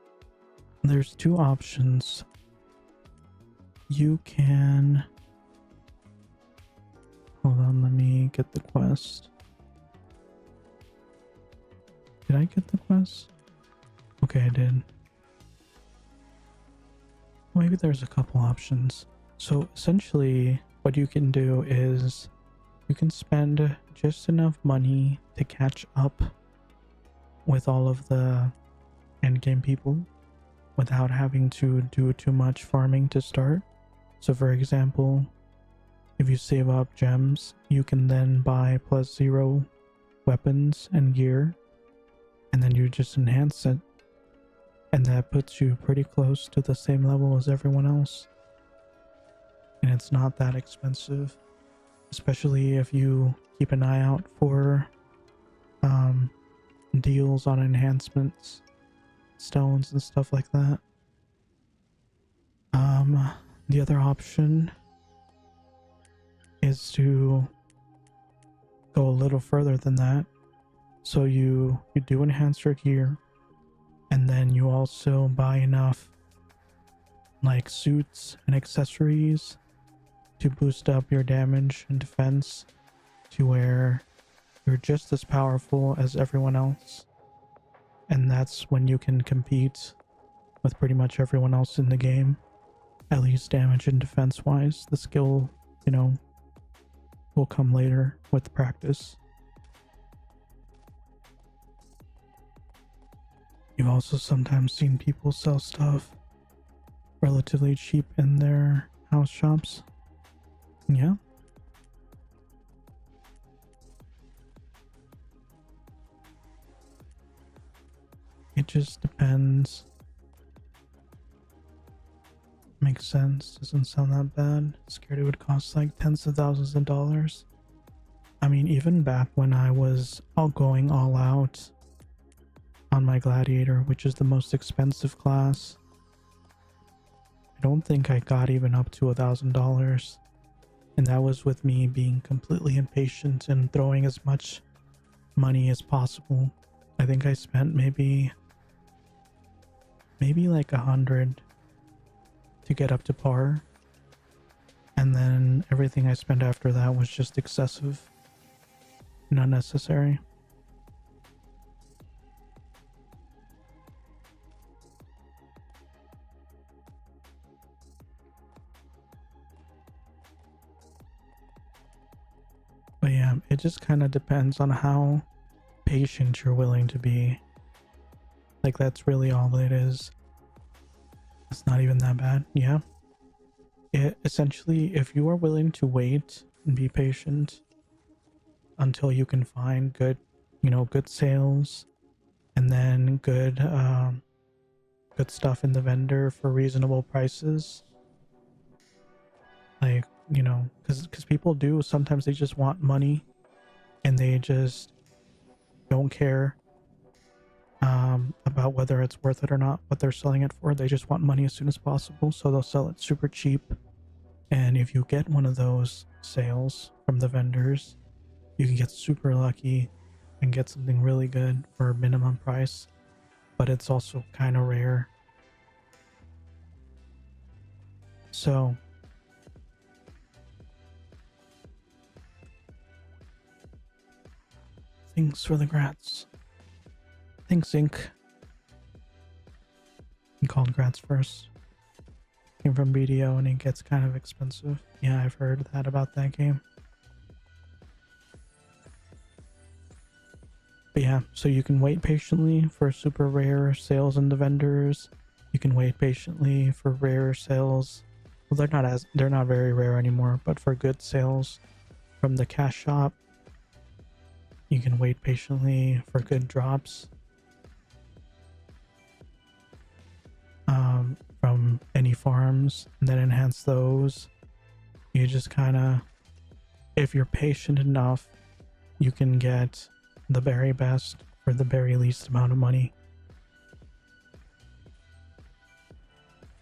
there's two options. You can, hold on, let me get the quest. Did I get the quest? Okay, I did. Maybe there's a couple options. So essentially what you can do is you can spend just enough money to catch up with all of the endgame people without having to do too much farming to start. So for example, if you save up gems, you can then buy +0 weapons and gear, and then you just enhance it, and that puts you pretty close to the same level as everyone else. And it's not that expensive, especially if you keep an eye out for deals on enhancements, stones and stuff like that. The other option is to go a little further than that. So you do enhance your gear, and then you also buy enough like suits and accessories to boost up your damage and defense to where you're just as powerful as everyone else. And that's when you can compete with pretty much everyone else in the game, at least damage and defense wise. The skill, you know, will come later with practice. You've also sometimes seen people sell stuff relatively cheap in their house shops. Yeah. It just depends. Makes sense. Doesn't sound that bad. Scared it would cost like tens of thousands of dollars. I mean, even back when I was going all out on my gladiator, which is the most expensive class, I don't think I got even up to $1,000. And that was with me being completely impatient and throwing as much money as possible. I think I spent maybe like 100 to get up to par, and then everything I spent after that was just excessive and unnecessary. But yeah, it just kind of depends on how patient you're willing to be. Like, that's really all it is. It's not even that bad. Yeah. It essentially, if you are willing to wait and be patient until you can find good, good sales, and then good stuff in the vendor for reasonable prices, like, because people do sometimes, they just want money and they just don't care about whether it's worth it or not, what they're selling it for. They just want money as soon as possible, so they'll sell it super cheap. And if you get one of those sales from the vendors, you can get super lucky and get something really good for a minimum price, but it's also kind of rare. So thanks for the grats. Thanks, Inc. He called grats first. Came from BDO and it gets kind of expensive. Yeah, I've heard that about that game. But yeah, so you can wait patiently for super rare sales in the vendors. You can wait patiently for rare sales. Well, they're not very rare anymore, but for good sales from the cash shop, you can wait patiently for good drops from any farms, and then enhance those. You just kind of, if you're patient enough, you can get the very best for the very least amount of money.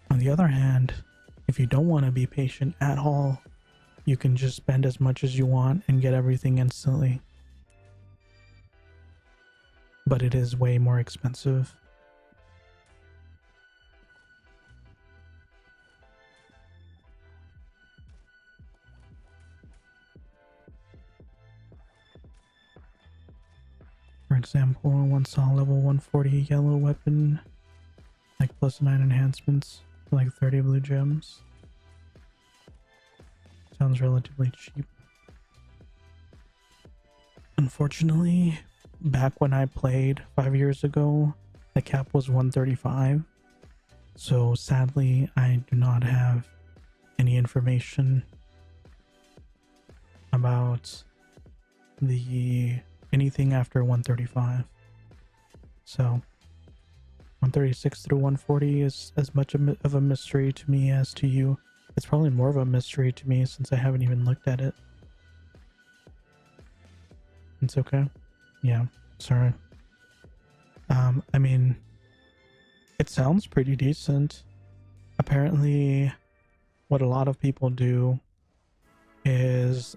On the other hand, if you don't want to be patient at all, you can just spend as much as you want and get everything instantly. But it is way more expensive. For example, I once saw a level 140 yellow weapon, like +9 enhancements, for like 30 blue gems. Sounds relatively cheap. Unfortunately, back when I played 5 years ago, the cap was 135. So sadly, I do not have any information about the anything after 135. So 136 through 140 is as much of a mystery to me as to you. It's probably more of a mystery to me since I haven't even looked at it. It's okay. Yeah, sorry. I mean, it sounds pretty decent. Apparently, what a lot of people do is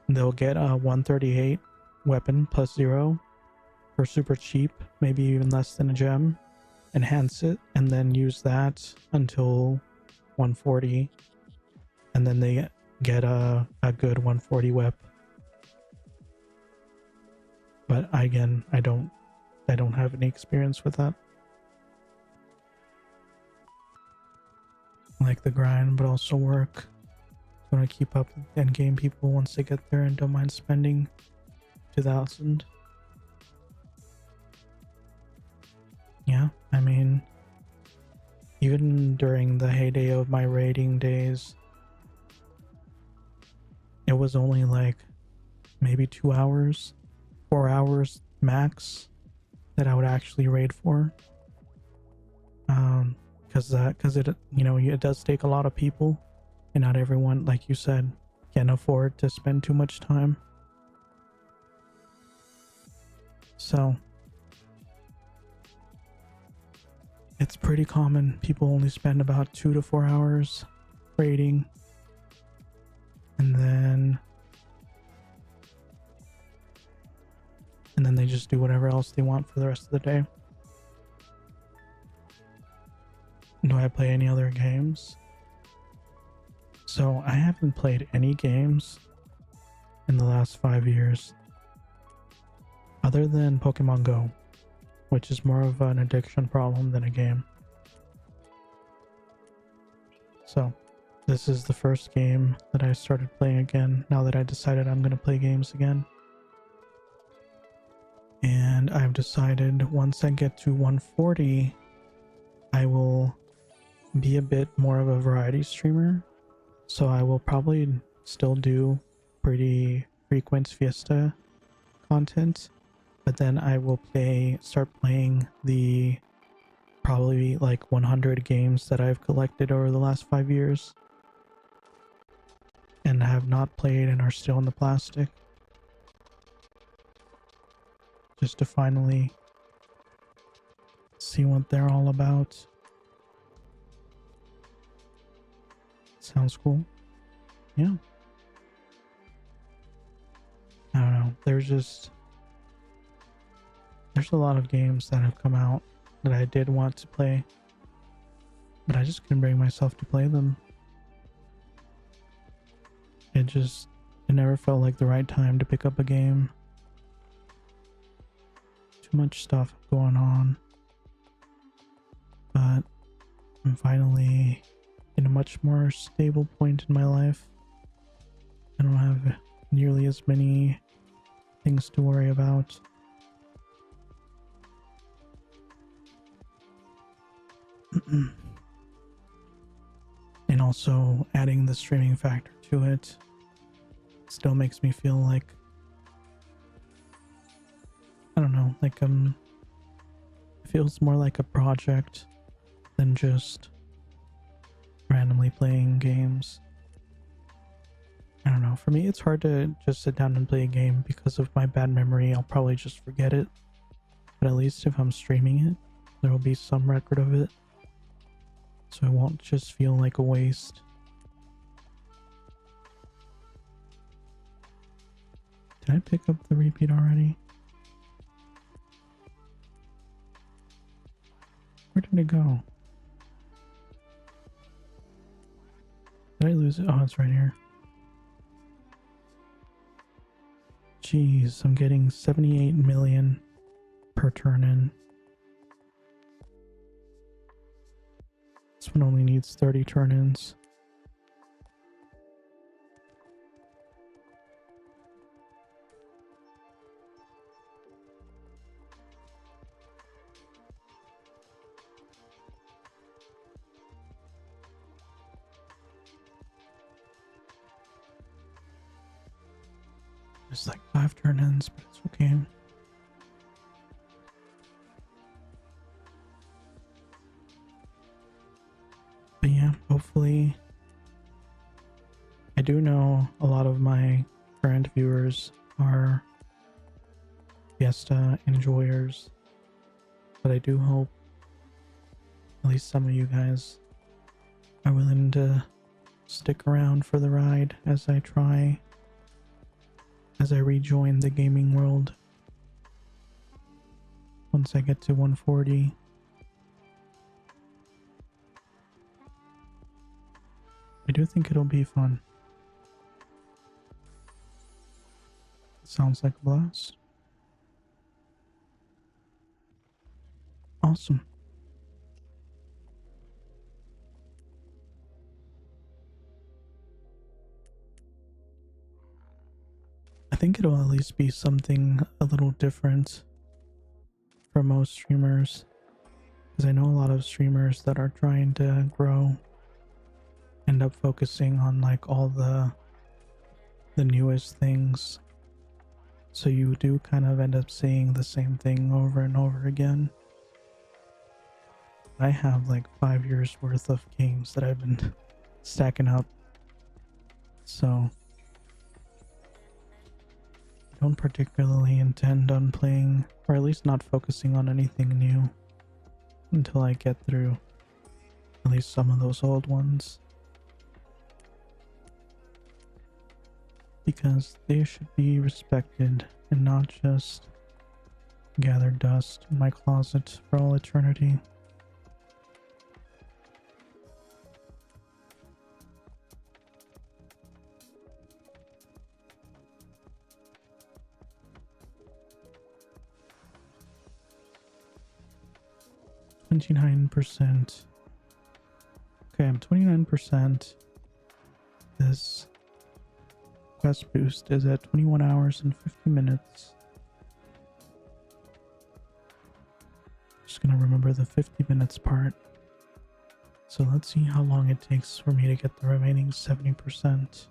they'll get a 138 weapon plus 0 for super cheap, maybe even less than a gem, enhance it, and then use that until 140, and then they get a good 140 whip. But again, I don't have any experience with that. I like the grind, but also work. I want to keep up with endgame people once they get there and don't mind spending 2,000. Yeah, I mean, even during the heyday of my raiding days, it was only like maybe 2 hours, 4 hours max that I would actually raid for. Because it, you know, it does take a lot of people, and not everyone, like you said, can afford to spend too much time. So it's pretty common. People only spend about 2 to 4 hours raiding, and then they just do whatever else they want for the rest of the day. Do I play any other games? So I haven't played any games in the last 5 years other than Pokemon Go, which is more of an addiction problem than a game. So this is the first game that I started playing again now that I decided I'm going to play games again. And I've decided once I get to 140, I will be a bit more of a variety streamer. So I will probably still do pretty frequent Fiesta content, but then I will start playing the probably like 100 games that I've collected over the last 5 years and have not played and are still in the plastic. Just to finally see what they're all about. Sounds cool. Yeah. I don't know. There's a lot of games that have come out that I did want to play, but I just couldn't bring myself to play them. It never felt like the right time to pick up a game. Too much stuff going on. But I'm finally in a much more stable point in my life. I don't have nearly as many things to worry about. And also adding the streaming factor to it still makes me feel like, I don't know, like it feels more like a project than just randomly playing games. I don't know, for me it's hard to just sit down and play a game because of my bad memory. I'll probably just forget it, but at least if I'm streaming it, there will be some record of it, so it won't just feel like a waste. Did I pick up the repeat already? Where did it go? Did I lose it? Oh, it's right here. Jeez, I'm getting 78 million per turn in. This one only needs 30 turn-ins. There's like 5 turn-ins, but it's okay. But yeah, hopefully, I do know a lot of my current viewers are Fiesta enjoyers, but I do hope at least some of you guys are willing to stick around for the ride as I rejoin the gaming world once I get to 140. I do think it'll be fun. Sounds like a blast. Awesome. I think it'll at least be something a little different for most streamers, because I know a lot of streamers that are trying to grow end up focusing on like all the newest things, so you do kind of end up seeing the same thing over and over again. I have like 5 years worth of games that I've been stacking up, so I don't particularly intend on playing, or at least not focusing on anything new until I get through at least some of those old ones, because they should be respected and not just gather dust in my closet for all eternity. %. Okay, I'm 29%. This quest boost is at 21 hours and 50 minutes. Just gonna remember the 50 minutes part. So let's see how long it takes for me to get the remaining 70%.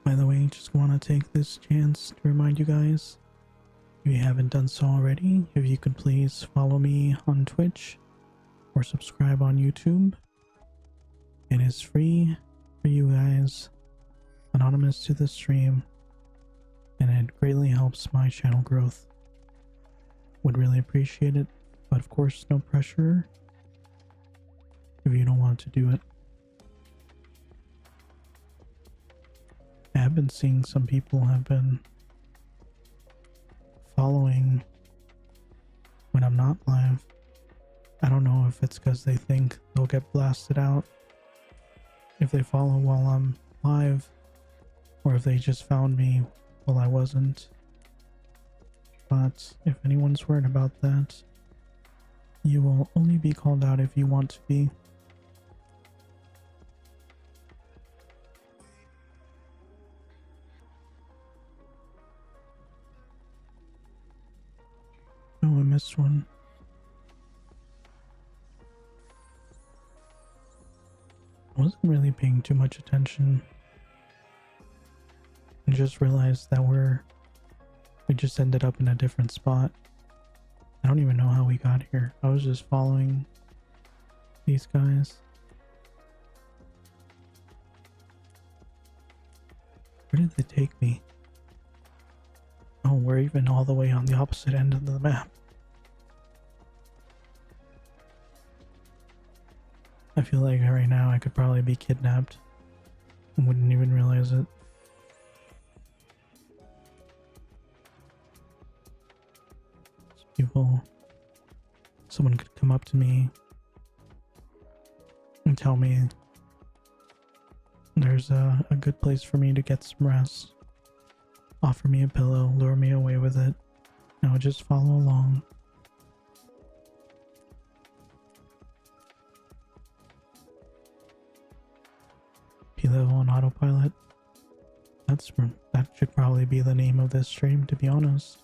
By the way, just want to take this chance to remind you guys, if you haven't done so already, if you could please follow me on Twitch or subscribe on YouTube. It is free for you guys, anonymous to the stream, and it greatly helps my channel growth. Would really appreciate it, but of course no pressure if you don't want to do it. I have been seeing some people have been following when I'm not live. I don't know if it's because they think they'll get blasted out if they follow while I'm live, or if they just found me while I wasn't. But if anyone's worried about that, you will only be called out if you want to be. Oh, I missed one. I wasn't really paying too much attention, and just realized that we just ended up in a different spot. I don't even know how we got here. I was just following these guys. Where did they take me? Oh, we're even all the way on the opposite end of the map. I feel like right now I could probably be kidnapped and wouldn't even realize it. Someone could come up to me and tell me there's a good place for me to get some rest, offer me a pillow, lure me away with it, and I would just follow along. P-level on autopilot. That should probably be the name of this stream, to be honest.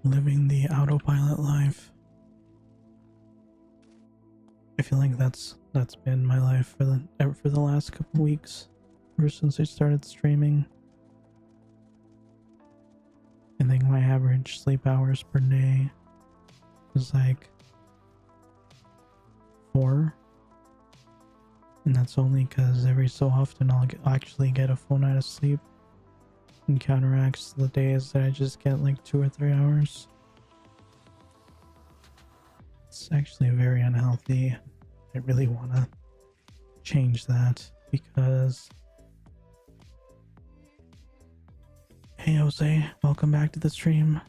living the autopilot life. I feel like that's been my life for the last couple weeks, ever since I started streaming. I think my average sleep hours per day is like 4, and that's only because every so often I'll actually get a full night of sleep, and counteracts the days that I just get like 2 or 3 hours. It's actually very unhealthy. I really want to change that because... Hey Jose, welcome back to the stream.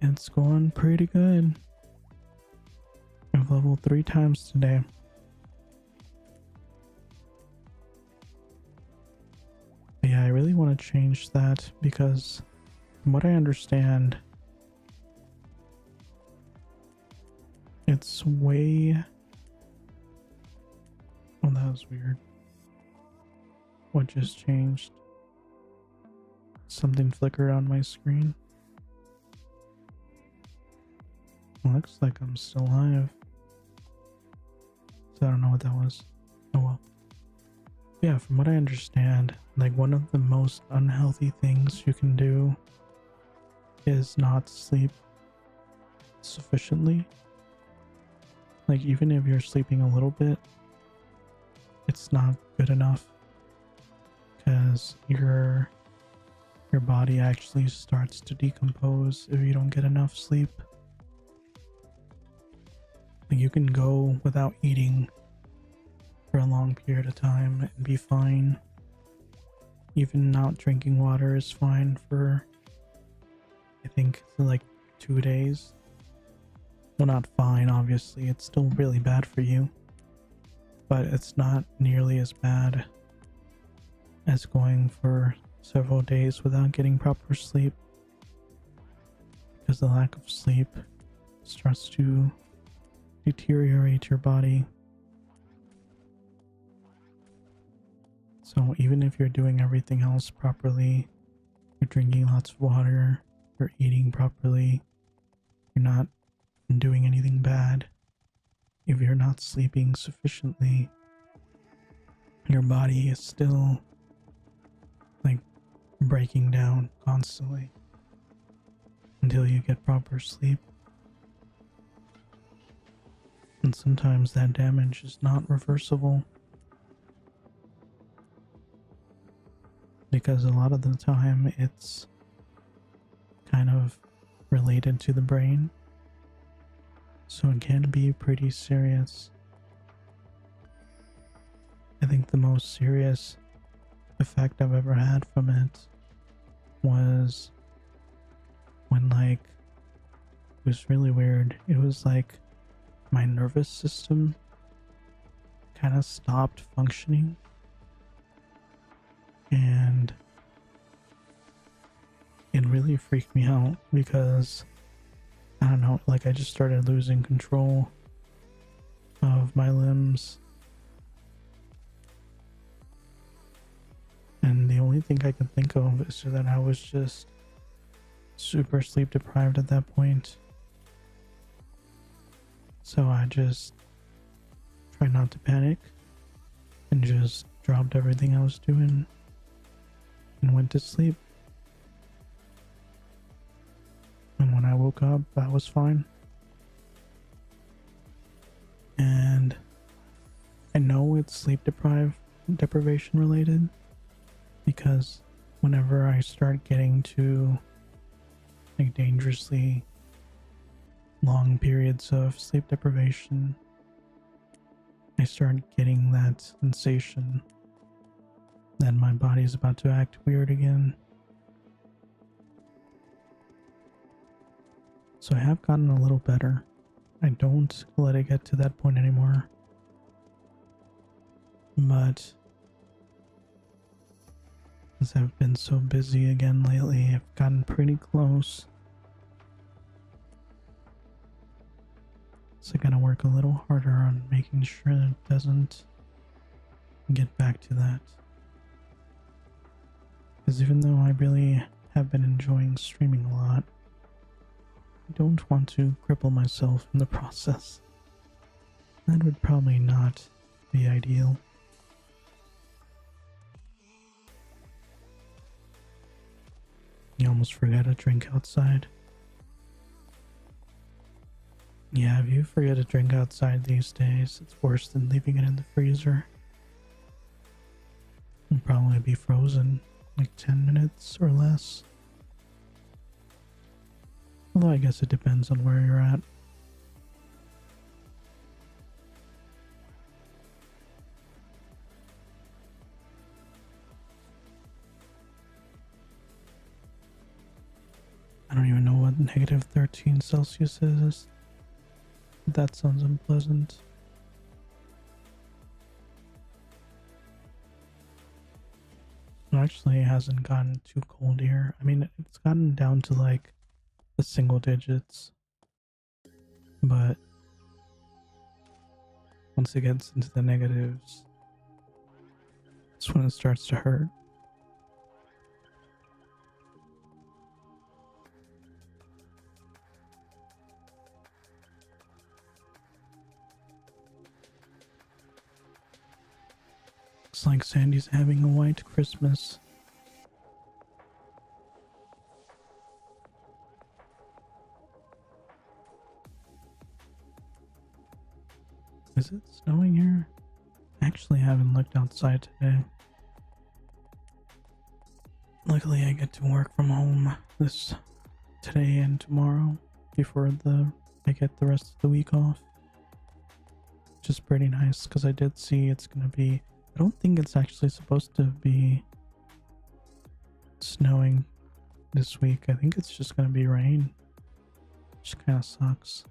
It's going pretty good. I've leveled 3 times today. But yeah, I really want to change that because from what I understand, it's way... Oh, that was weird. What just changed? Something flickered on my screen. Looks like I'm still live. So I don't know what that was. Oh well. Yeah, from what I understand, like one of the most unhealthy things you can do is not sleep sufficiently. Like even if you're sleeping a little bit, it's not good enough because your body actually starts to decompose if you don't get enough sleep. Like you can go without eating for a long period of time and be fine. Even not drinking water is fine for, I think, like 2 days. Well, not fine, obviously. It's still really bad for you. But it's not nearly as bad as going for several days without getting proper sleep. Because the lack of sleep starts to deteriorate your body. So even if you're doing everything else properly, you're drinking lots of water, you're eating properly, you're not doing anything bad, if you're not sleeping sufficiently, your body is still like breaking down constantly until you get proper sleep. And sometimes that damage is not reversible, because a lot of the time it's kind of related to the brain, so it can be pretty serious. I think the most serious effect I've ever had from it was when, like, it was really weird. It was like my nervous system kind of stopped functioning, and it really freaked me out because, I don't know, like I just started losing control of my limbs. And the only thing I could think of is that I was just super sleep deprived at that point. So I just tried not to panic and just dropped everything I was doing and went to sleep. And when I woke up, that was fine. And I know it's sleep deprivation related, because whenever I start getting to like dangerously long periods of sleep deprivation, I start getting that sensation that my body's about to act weird again. So I have gotten a little better. I don't let it get to that point anymore. But since I've been so busy again lately, I've gotten pretty close. So I gotta work a little harder on making sure that it doesn't get back to that. Because even though I really have been enjoying streaming a lot, I don't want to cripple myself in the process. That would probably not be ideal. You almost forget a drink outside. Yeah, if you forget a drink outside these days, it's worse than leaving it in the freezer. It'll probably be frozen like 10 minutes or less. Although I guess it depends on where you're at. I don't even know what negative 13 Celsius is. That sounds unpleasant. Actually, it hasn't gotten too cold here. I mean, it's gotten down to like the single digits. But once it gets into the negatives, that's when it starts to hurt. Looks like Sandy's having a white Christmas. Is it snowing here? I actually haven't looked outside today. Luckily I get to work from home today and tomorrow before I get the rest of the week off. Which is pretty nice because I did see it's gonna be, I don't think it's actually supposed to be snowing this week. I think it's just gonna be rain. Which kinda sucks.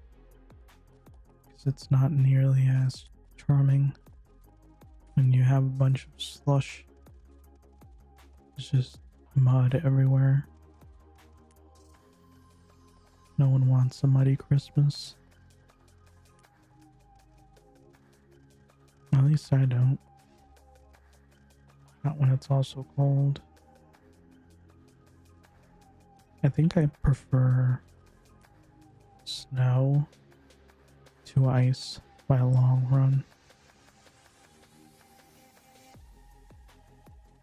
It's not nearly as charming when you have a bunch of slush. It's just mud everywhere. No one wants a muddy Christmas. At least I don't. Not when it's also cold. I think I prefer snow to ice by a long run.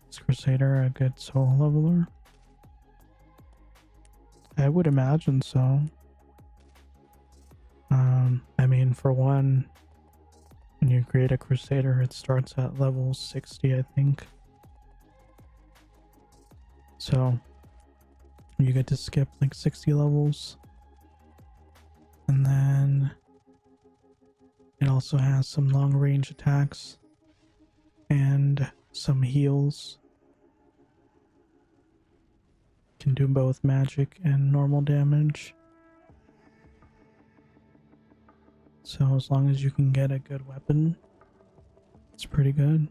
Is Crusader a good soul leveler? I would imagine so. I mean, for one, when you create a Crusader, it starts at level 60, I think. So you get to skip like 60 levels. And then it also has some long range attacks and some heals. Can do both magic and normal damage. So as long as you can get a good weapon, it's pretty good.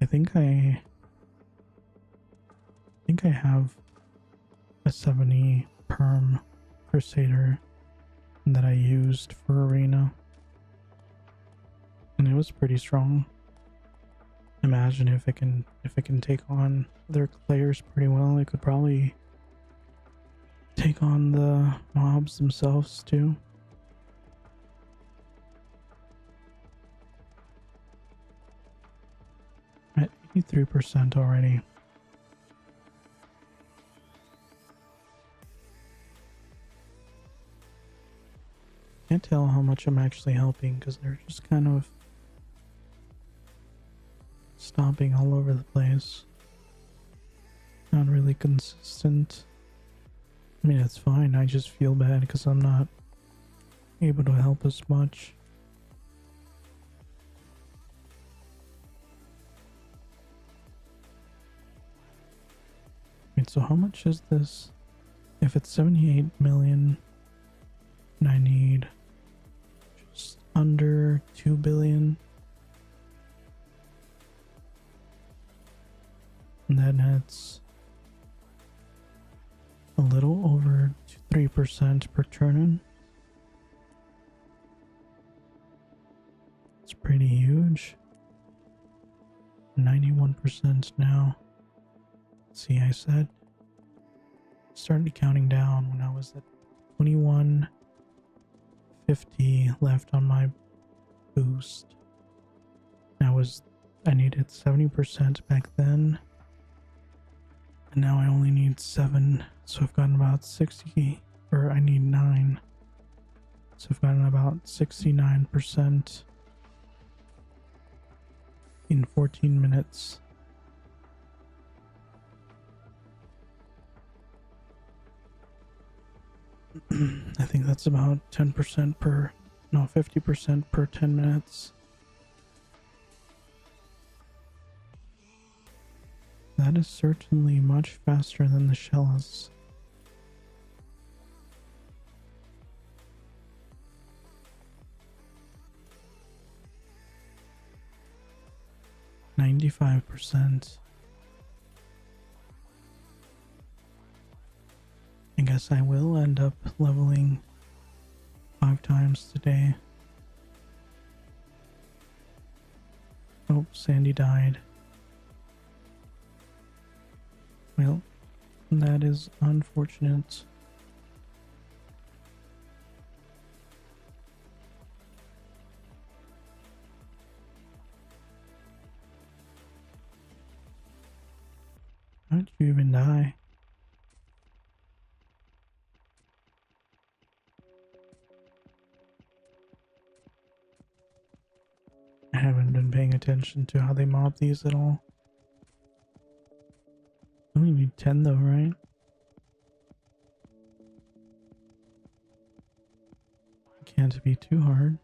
I think I have a 70 perm Crusader that I used for arena, and it was pretty strong. Imagine if it can take on other players pretty well, it could probably take on the mobs themselves too. At 83% already. Can't tell how much I'm actually helping because they're just kind of stomping all over the place. Not really consistent. I mean, it's fine. I just feel bad because I'm not able to help as much. Wait, so how much is this? If it's 78 million, and I need just under 2 billion. And then it's a little over 3% per turn-in. It's pretty huge. 91% now. See, I said started counting down when I was at 2150 left on my boost. I needed 70% back then, and now I only need 7, so I've gotten about 60, or I need 9, so I've gotten about 69% in 14 minutes. I think that's about 10% per, no, 50% per 10 minutes. That is certainly much faster than the Shellas. %. I guess I will end up leveling 5 times today. Oh, Sandy died. Well, that is unfortunate. How did you even die? I haven't been paying attention to how they mob these at all. I only need 10 though, right? Can't be too hard.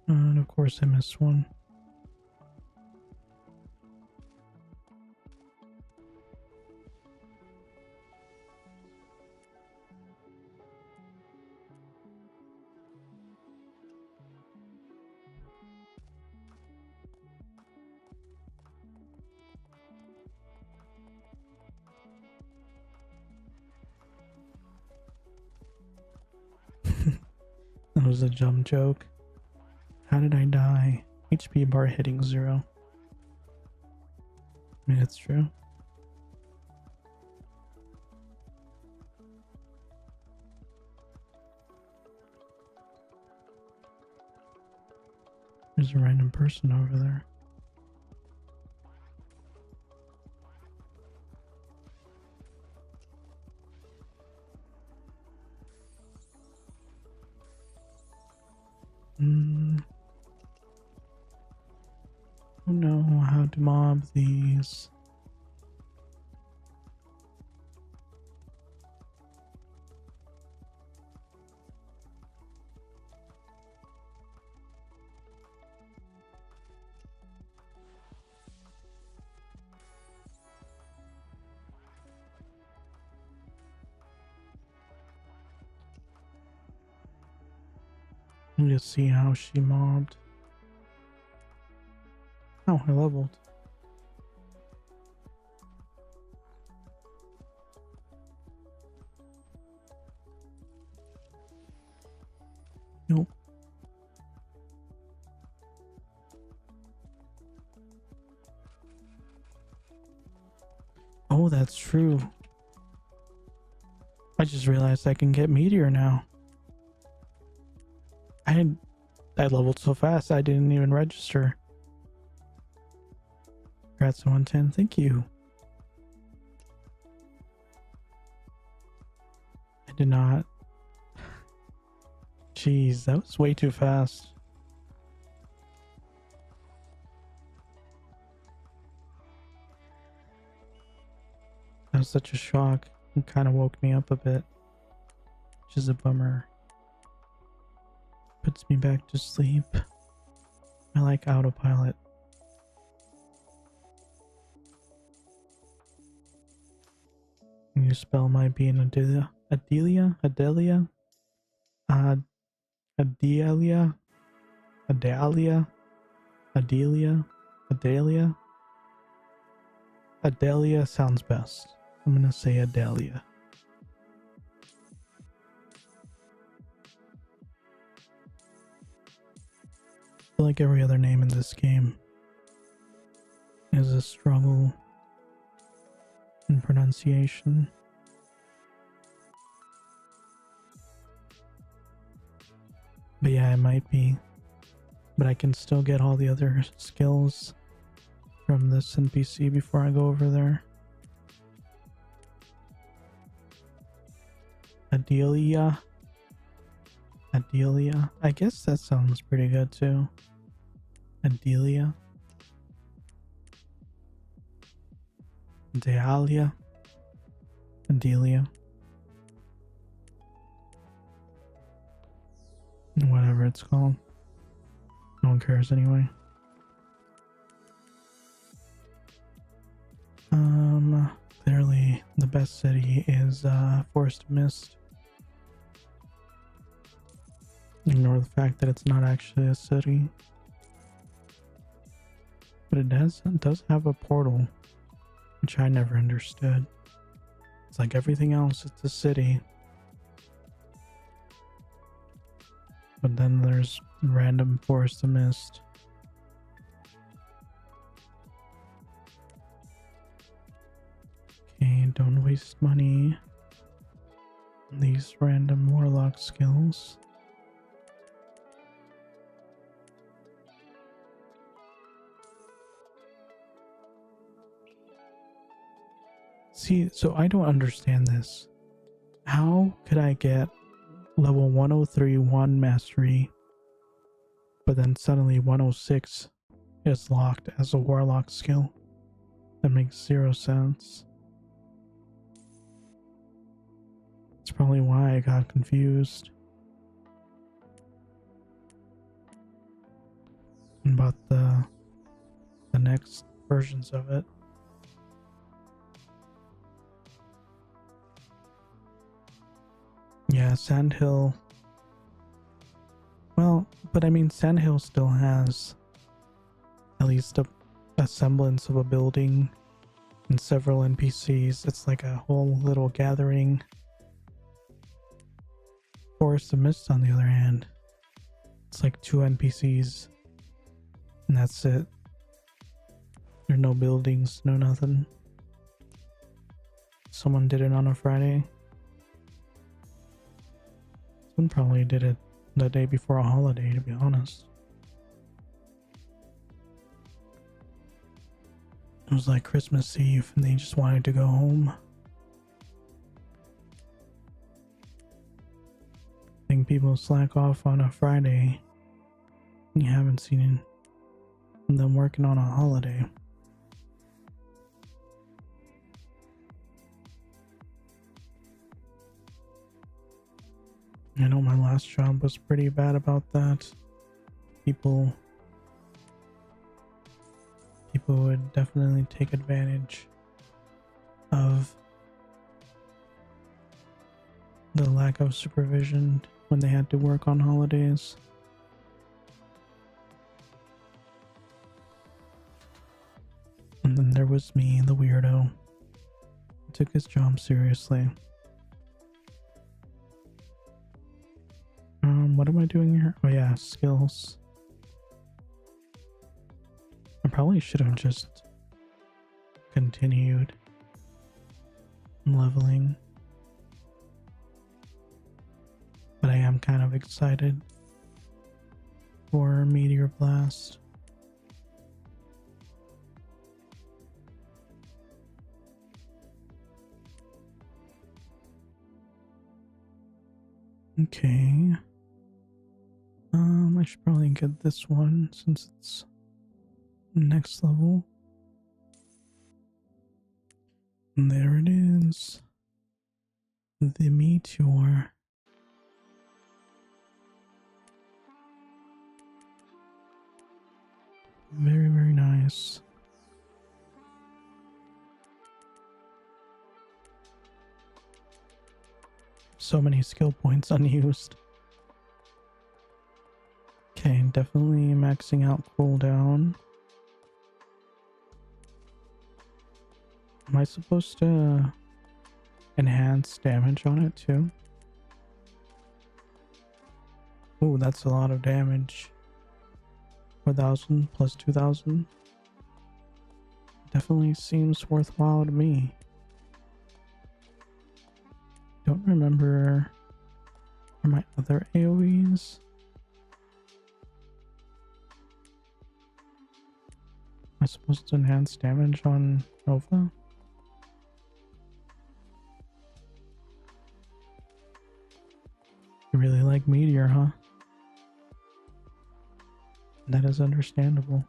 And of course I missed one. That was a dumb joke. How did I die? HP bar hitting 0. I mean, it's true. There's a random person over there. Don't know how to mob these. Let me just see how she mobbed. Oh, I leveled. Nope. Oh, that's true. I just realized I can get Meteor now. I leveled so fast I didn't even register. Congrats on 110, thank you. I did not. Jeez, that was way too fast. That was such a shock. It kind of woke me up a bit, which is a bummer. Puts me back to sleep. I like autopilot. Can you spell my B in Adelia? Adelia? Adelia? Adelia? Adalia? Adelia? Adelia? Adelia sounds best. I'm gonna say Adelia. I feel like every other name in this game is a struggle in pronunciation. But yeah, it might be. But I can still get all the other skills from this NPC before I go over there. Adelia. Adelia. I guess that sounds pretty good too. Adelia. Dealia. Adelia. Whatever it's called. No one cares anyway. Clearly the best city is Forest Mist. Ignore the fact that it's not actually a city. But it does have a portal, which I never understood. It's like everything else, it's a city. But then there's random Forest of Mist. Okay, don't waste money on these random warlock skills. See, so I don't understand this. How could I get level 103 1 mastery, but then suddenly 106 is locked as a warlock skill? That makes zero sense. That's probably why I got confused about the next versions of it. Yeah, Sandhill. Well, but I mean, Sandhill still has at least a semblance of a building and several NPCs. It's like a whole little gathering. Forest of Mist, on the other hand, it's like 2 NPCs, and that's it. There are no buildings, no nothing. Someone did it on a Friday. Someone probably did it the day before a holiday, to be honest. It was like Christmas Eve and they just wanted to go home. I think people slack off on a Friday. You haven't seen them working on a holiday. I know my last job was pretty bad about that. People would definitely take advantage of the lack of supervision when they had to work on holidays. And then there was me, the weirdo, who took his job seriously. What am I doing here? Oh yeah, skills. I probably should have just continued leveling. But I am kind of excited for Meteor Blast. Okay. I should probably get this one since it's next level. And there it is. The Meteor. Very, very nice. So many skill points unused. Okay, definitely maxing out cooldown. Am I supposed to enhanced damage on it too. Oh, that's a lot of damage. 4,000 plus 2,000. Definitely seems worthwhile to me. Don't remember my other AoEs. Am I supposed to enhance damage on Nova? You really like Meteor, huh? That is understandable.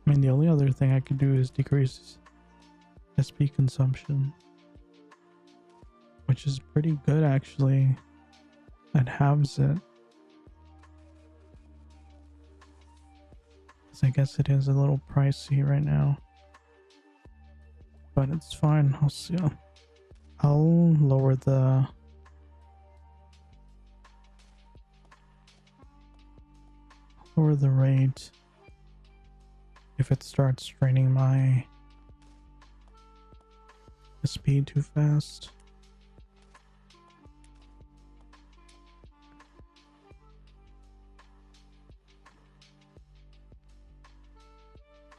I mean, the only other thing I could do is decrease SP consumption, which is pretty good actually. That halves it. Because I guess it is a little pricey right now. But it's fine. I'll see. I'll lower the rate if it starts draining my speed too fast.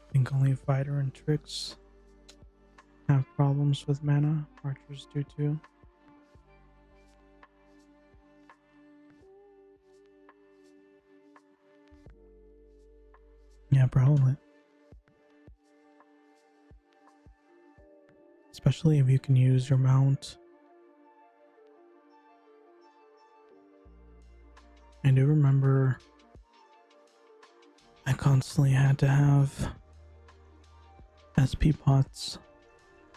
I think only fighter and tricks have problems with mana. Archers do too. Yeah, probably. Especially if you can use your mount. I do remember I constantly had to have SP pots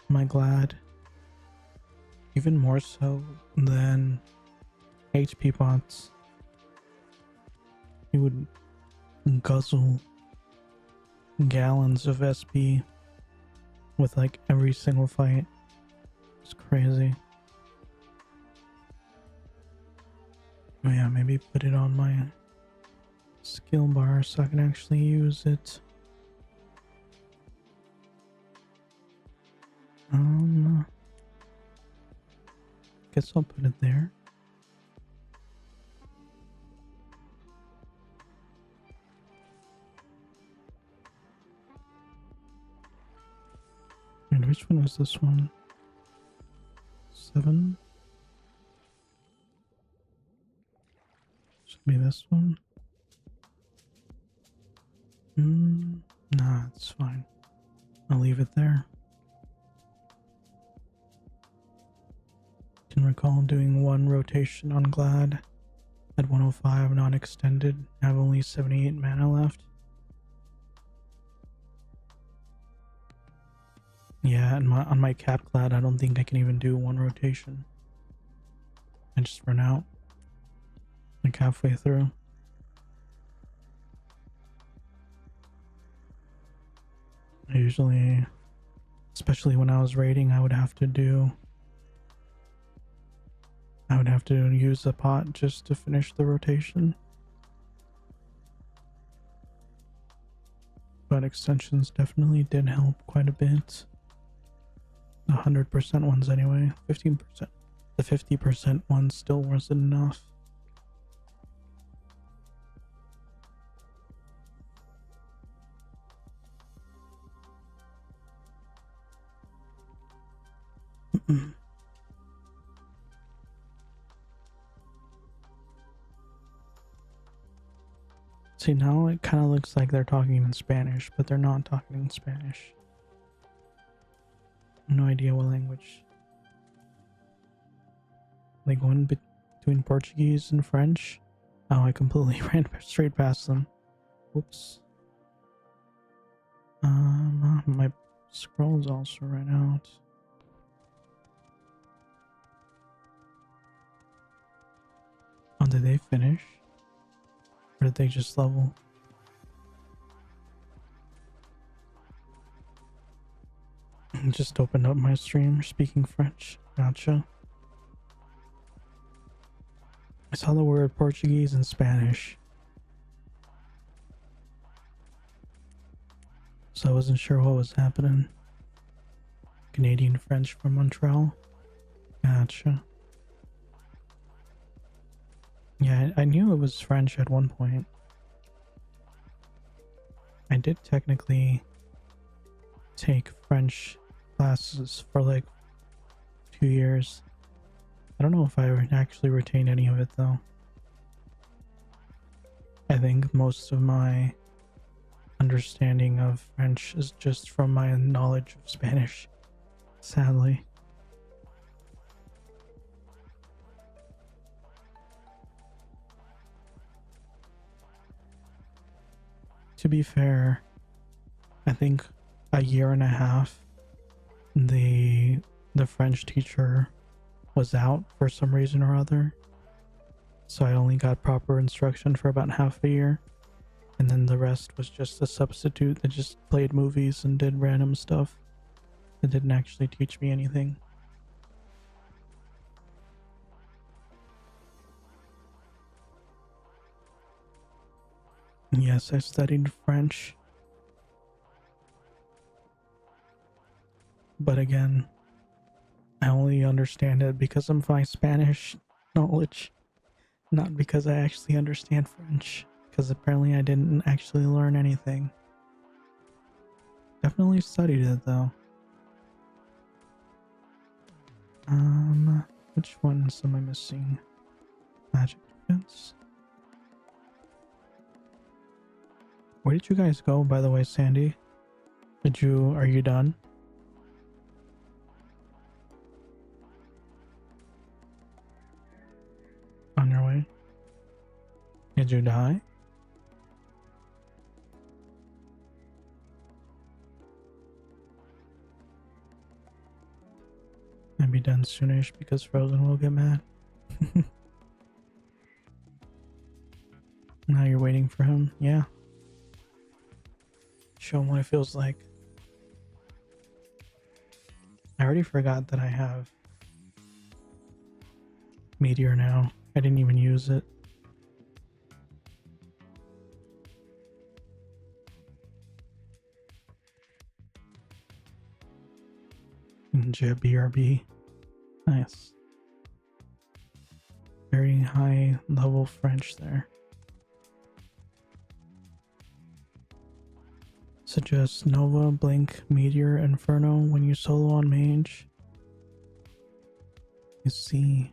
on my glad. Even more so than HP pots. He would guzzle gallons of SP with like every single fight. It's crazy. Oh yeah, maybe put it on my skill bar so I can actually use it. Guess I'll put it there. And which one is this one? 7? Should be this one. Nah, it's fine. I'll leave it there. Can recall doing one rotation on Glad at 105 non-extended. I have only 78 mana left. Yeah, and on my cap Glad, I don't think I can even do one rotation. I just run out like halfway through. Usually, especially when I was raiding, I would have to use a pot just to finish the rotation. But extensions definitely did help quite a bit. The 100% ones anyway, 15%. The 50% ones still wasn't enough. See, now it kind of looks like they're talking in Spanish, but they're not talking in Spanish. No idea what language. Like going between Portuguese and French. Oh, I completely ran straight past them. Whoops. My scrolls also ran out. Oh, did they finish? Or did they just level? Just opened up my stream speaking French. Gotcha. I saw the word Portuguese and Spanish, so I wasn't sure what was happening. Canadian French from Montreal. Gotcha. Yeah, I knew it was French at one point. I did technically take French classes for like 2 years. I don't know if I actually retained any of it though. I think most of my understanding of French is just from my knowledge of Spanish, sadly. To be fair, I think a year and a half the French teacher was out for some reason or other. So I only got proper instruction for about half a year. And then the rest was just a substitute that just played movies and did random stuff. It didn't actually teach me anything. Yes, I studied French. But again, I only understand it because of my Spanish knowledge, not because I actually understand French, because apparently I didn't actually learn anything. Definitely studied it though. Which ones am I missing? Magic defense. Where did you guys go, by the way, Sandy? Are you done? On your way? Did you die? I'll be done soonish because Frozen will get mad. Now you're waiting for him? Yeah. Show him what it feels like. I already forgot that I have Meteor now. I didn't even use it. Ninja BRB. Nice. Very high level French there. Suggest Nova, Blink, Meteor, Inferno when you solo on Mage. You see.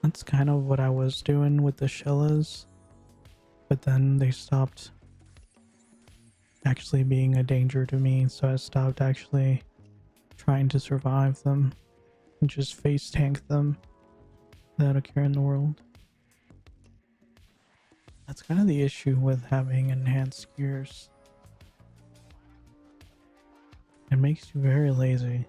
That's kind of what I was doing with the Shellas, but then they stopped actually being a danger to me, so I stopped actually trying to survive them and just face tank them without a care in the world. That's kind of the issue with having enhanced gears. It makes you very lazy.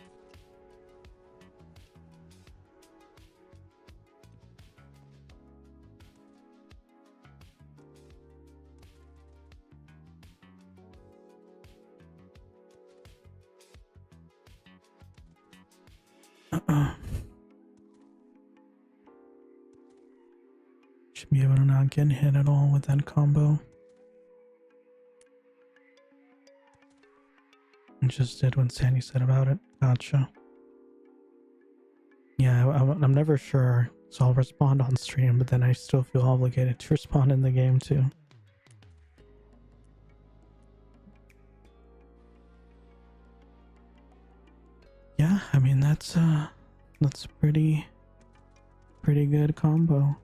Should be able to not get hit at all with that combo. I just did what Sandy said about it. Gotcha. Yeah, I'm never sure, so I'll respond on stream, but then I still feel obligated to respond in the game too. Yeah, I mean that's a pretty good combo.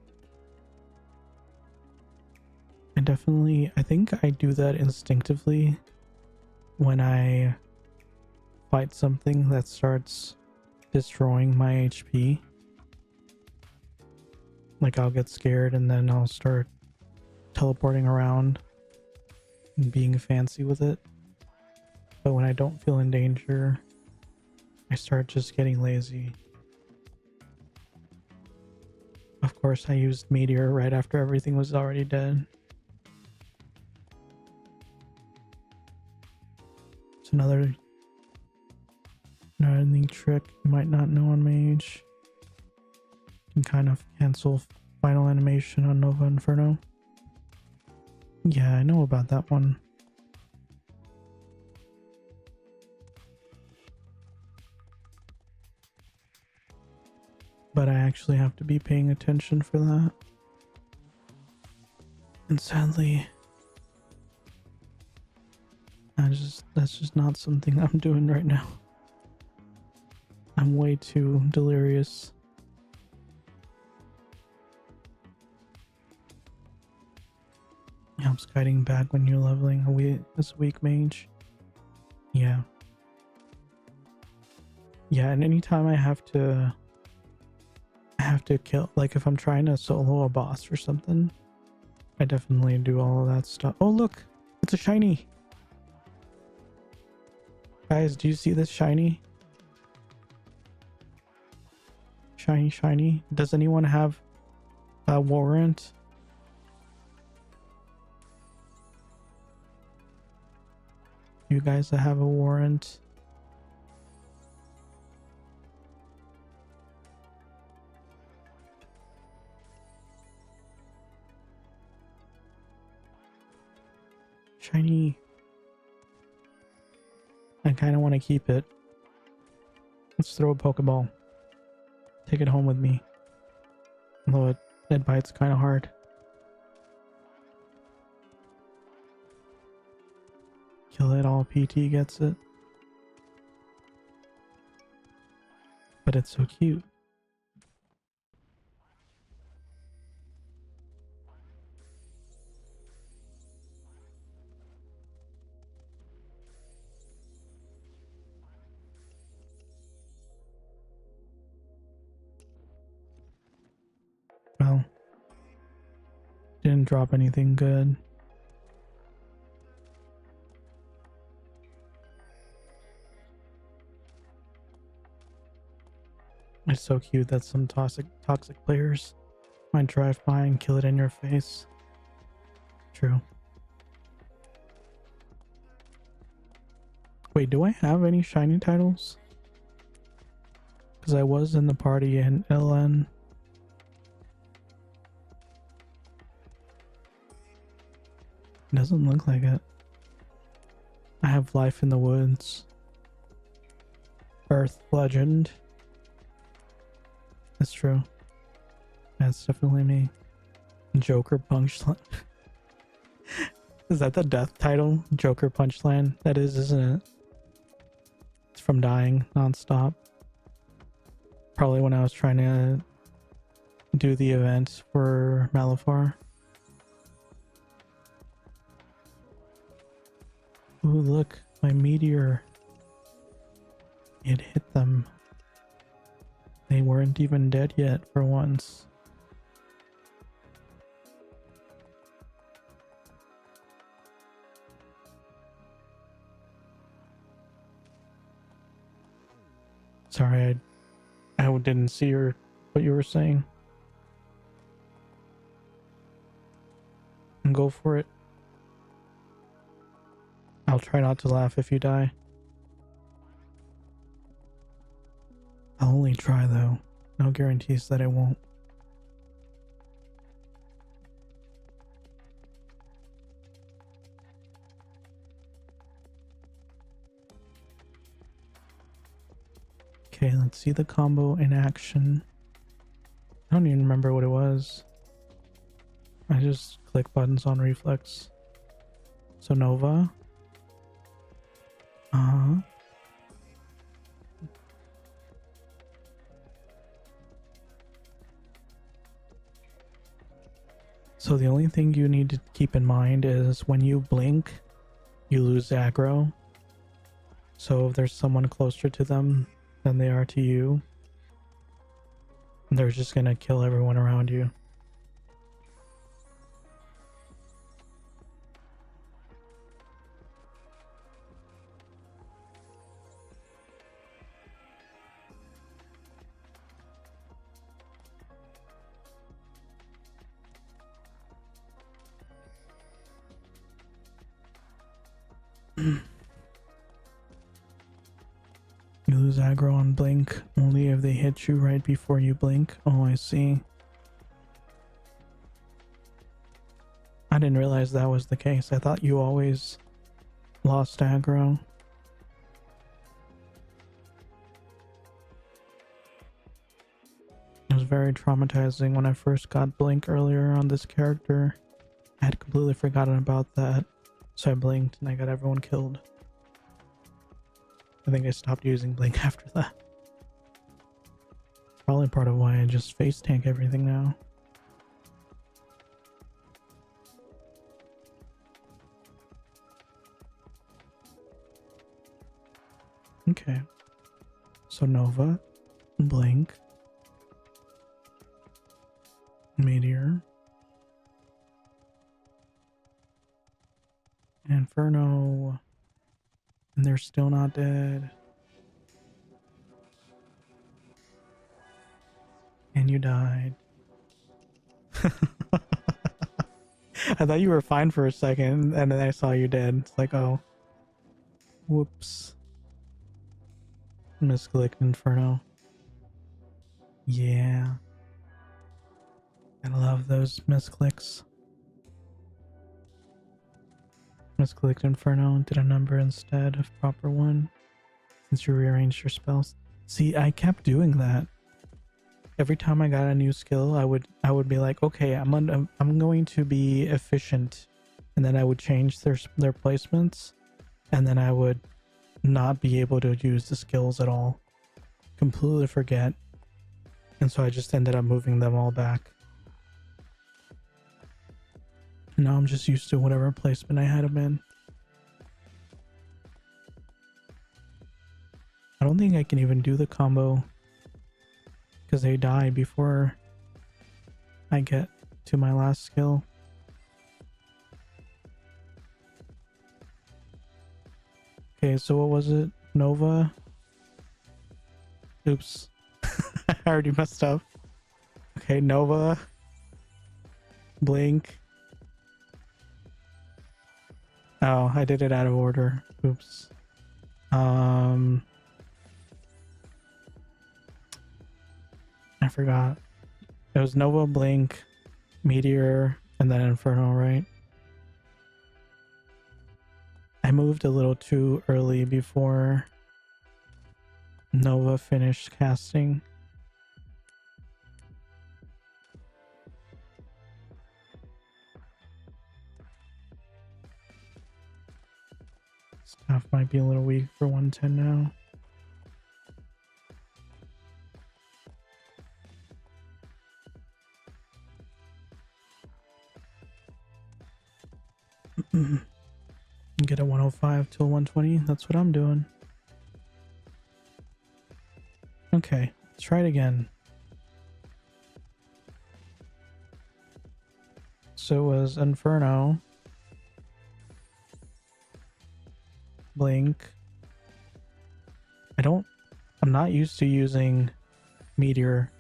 I think I do that instinctively when I fight something that starts destroying my HP. Like I'll get scared and then I'll start teleporting around and being fancy with it. But when I don't feel in danger, I start just getting lazy. Of course, I used Meteor right after everything was already dead. It's another neat trick you might not know on Mage. You can kind of cancel final animation on Nova Inferno. Yeah, I know about that one. But I actually have to be paying attention for that. And sadly, that's just not something I'm doing right now. I'm way too delirious. Helps guiding back when you're leveling as a weak mage. Yeah. Yeah, and anytime I have to kill, like if I'm trying to solo a boss or something, I definitely do all of that stuff. Oh look, it's a shiny. Guys, do you see this shiny? Shiny, shiny. Does anyone have a warrant? You guys that have a warrant? Shiny. I kind of want to keep it. Let's throw a Pokeball. Take it home with me. Although it bites kind of hard. Kill it, all PT gets it. But it's so cute. Well, didn't drop anything good. It's so cute that some toxic players might drive by and kill it in your face. True. Wait, do I have any shiny titles? Because I was in the party in LN. Doesn't look like it. I have Life in the Woods. Earth Legend. That's true. That's definitely me. Joker Punchline. Is that the death title? Joker Punchline? That is, isn't it? It's from Dying nonstop. Probably when I was trying to do the event for Malifar. Ooh, look, my meteor. It hit them. They weren't even dead yet for once. Sorry, I didn't see what you were saying. And go for it. I'll try not to laugh if you die. I'll only try though. No guarantees that I won't. Okay, let's see the combo in action. I don't even remember what it was. I just click buttons on reflex. So Nova. So the only thing you need to keep in mind is when you blink, you lose aggro. So if there's someone closer to them than they are to you, they're just gonna kill everyone around you. You lose aggro on blink only if they hit you right before you blink. Oh, I see. I didn't realize that was the case. I thought you always lost aggro. It was very traumatizing when I first got Blink earlier on this character. I had completely forgotten about that, so I blinked and I got everyone killed. I think I stopped using Blink after that. Probably part of why I just face tank everything now. Okay, so Nova, Blink, Meteor, Inferno, and they're still not dead. And you died. I thought you were fine for a second, and then I saw you dead. It's like, oh. Whoops. Misclicked Inferno. Yeah. I love those misclicks. Misclicked Inferno, did a number instead of proper one. Since you rearranged your spells. See, I kept doing that. Every time I got a new skill, I would be like, okay, I'm going to be efficient, and then I would change their placements, and then I would not be able to use the skills at all, completely forget, and so I just ended up moving them all back. And now I'm just used to whatever placement I had them in. I don't think I can even do the combo, because they die before I get to my last skill. Okay, so what was it? Nova? Oops. I already messed up. Okay, Nova. Blink. Oh, I did it out of order. Oops. I forgot. It was Nova, Blink, Meteor, and then Inferno, right? I moved a little too early before Nova finished casting. Staff might be a little weak for 110 now. Get a 105 to a 120. That's what I'm doing. Okay, let's try it again. So it was Inferno, Blink. I'm not used to using Meteor.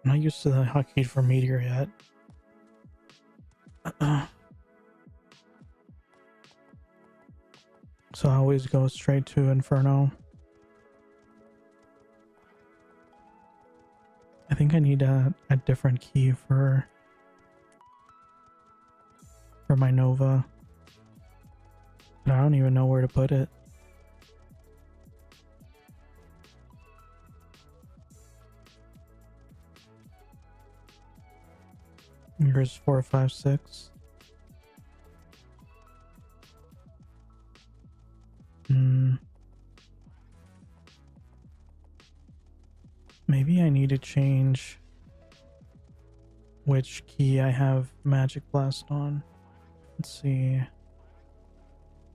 I'm not used to the hotkey for Meteor yet. So I always go straight to Inferno. I think I need a different key for my Nova. But I don't even know where to put it. Here's 4, 5, 6. Maybe I need to change which key I have Magic Blast on. Let's see.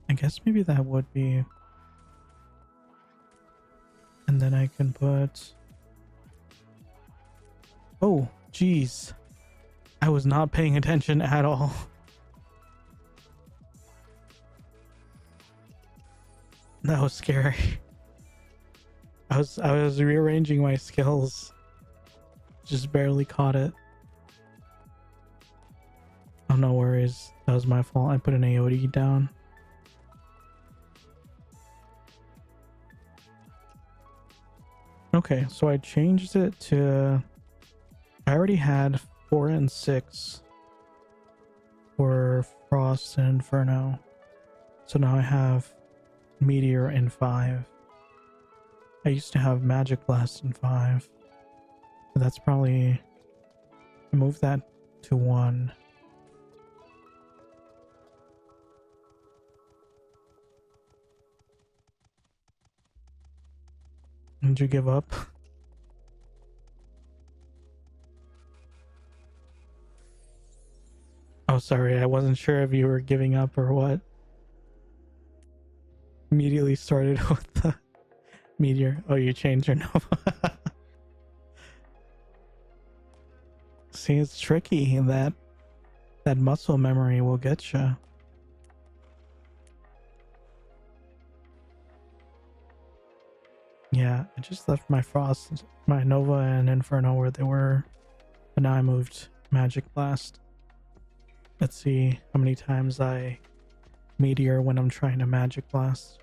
I guess maybe that would be. And then I can put. Oh, geez. I was not paying attention at all. That was scary. I was rearranging my skills. Just barely caught it. Oh, no worries. That was my fault. I put an AOD down. Okay, so I changed it to... I already had 4 and 6 for Frost and Inferno. So now I have Meteor in 5. I used to have Magic Blast in 5. So that's probably... I moved that to 1. Did you give up? Oh, sorry. I wasn't sure if you were giving up or what. Immediately started with the Meteor. Oh, you changed your Nova. See, it's tricky. That muscle memory will get you. Yeah, I just left my Frost, my Nova and Inferno where they were. And now I moved Magic Blast. Let's see how many times I Meteor when I'm trying to Magic Blast.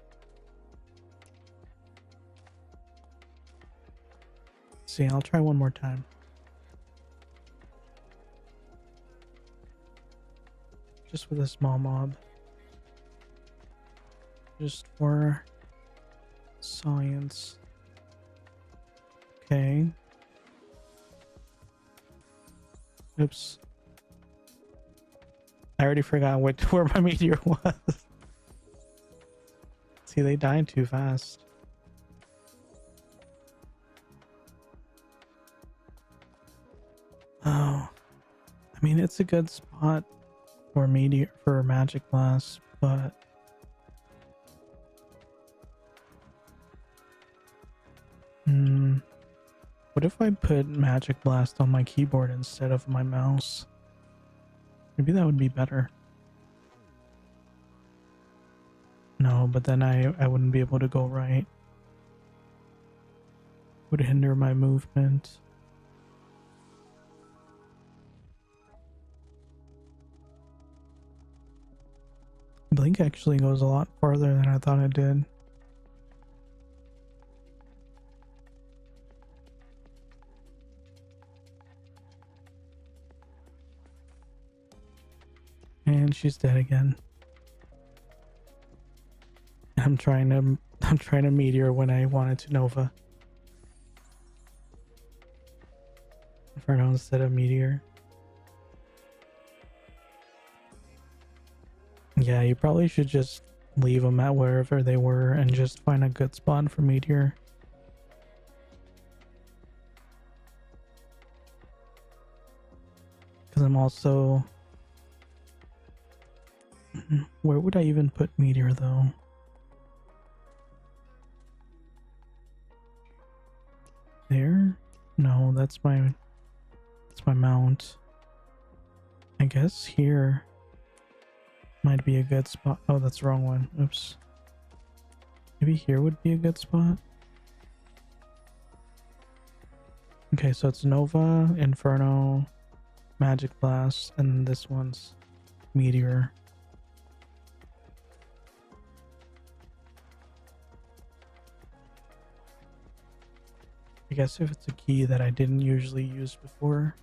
Let's see, I'll try one more time. Just with a small mob. Just for science. Okay. Oops. I already forgot where my meteor was. See, they died too fast. Oh. I mean, it's a good spot for meteor for Magic Blast, but what if I put Magic Blast on my keyboard instead of my mouse? Maybe that would be better. No, but then I wouldn't be able to go right. Would hinder my movement. Blink actually goes a lot farther than I thought it did. And she's dead again. I'm trying to meteor when I wanted to Nova. Inferno instead of meteor. Yeah, you probably should just leave them at wherever they were and just find a good spot for meteor. Because I'm also... Where would I even put meteor though? There? No, that's my mount. I guess here might be a good spot. Oh, that's the wrong one. Oops. Maybe here would be a good spot. Okay, so it's Nova, Inferno, Magic Blast, and this one's Meteor. I guess if it's a key that I didn't usually use before,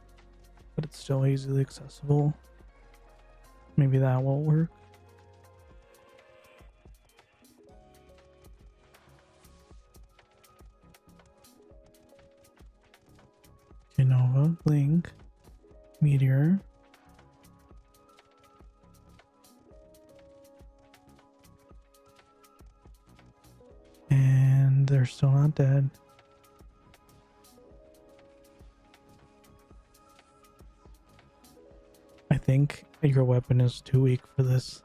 but it's still easily accessible, maybe that won't work. Okay, Nova, Blink, Meteor. And they're still not dead. I think your weapon is too weak for this.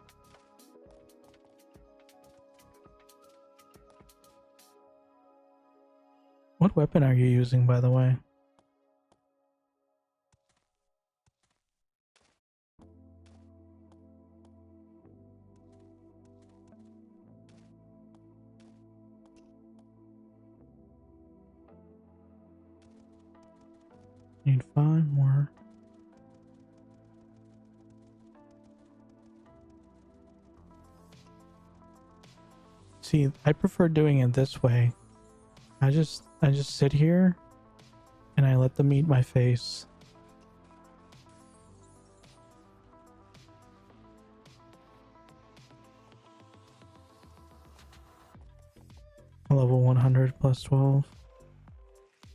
What weapon are you using, by the way? Need 5 more. See, I prefer doing it this way. I just sit here and I let them eat my face. Level 100 plus 12.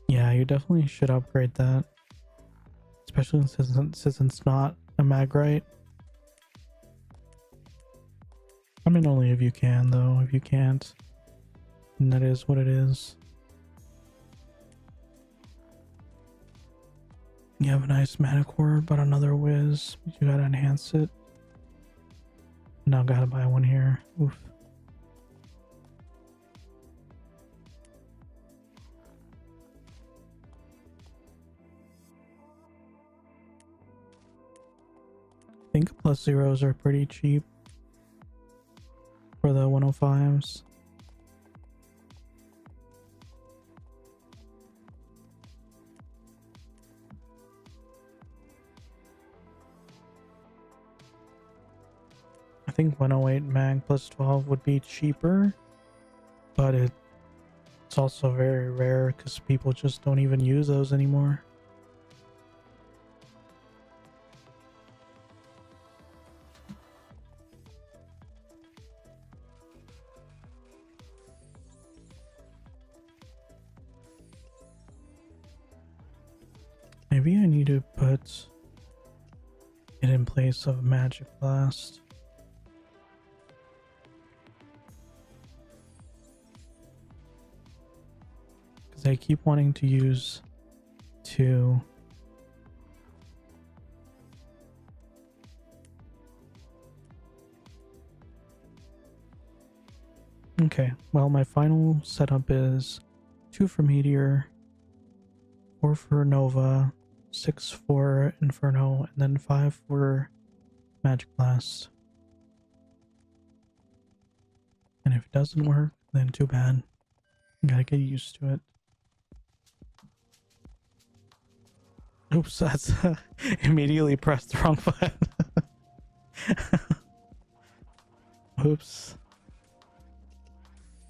Yeah, you definitely should upgrade that. Especially since it's not a Magrite. I mean, only if you can, though. If you can't, then that is what it is. You have a nice mana core, but another whiz. You gotta enhance it. Now gotta buy one here. Oof. I think plus zeros are pretty cheap for the 105s. I think 108 mag plus 12 would be cheaper, but it's also very rare because people just don't even use those anymore. Maybe I need to put it in place of Magic Blast. Because I keep wanting to use 2. Okay, well, my final setup is 2 for Meteor, 4 for Nova, 6 for Inferno, and then 5 for Magic Blast. And if it doesn't work, then too bad. You gotta get used to it. Oops, that's immediately pressed the wrong button. Oops.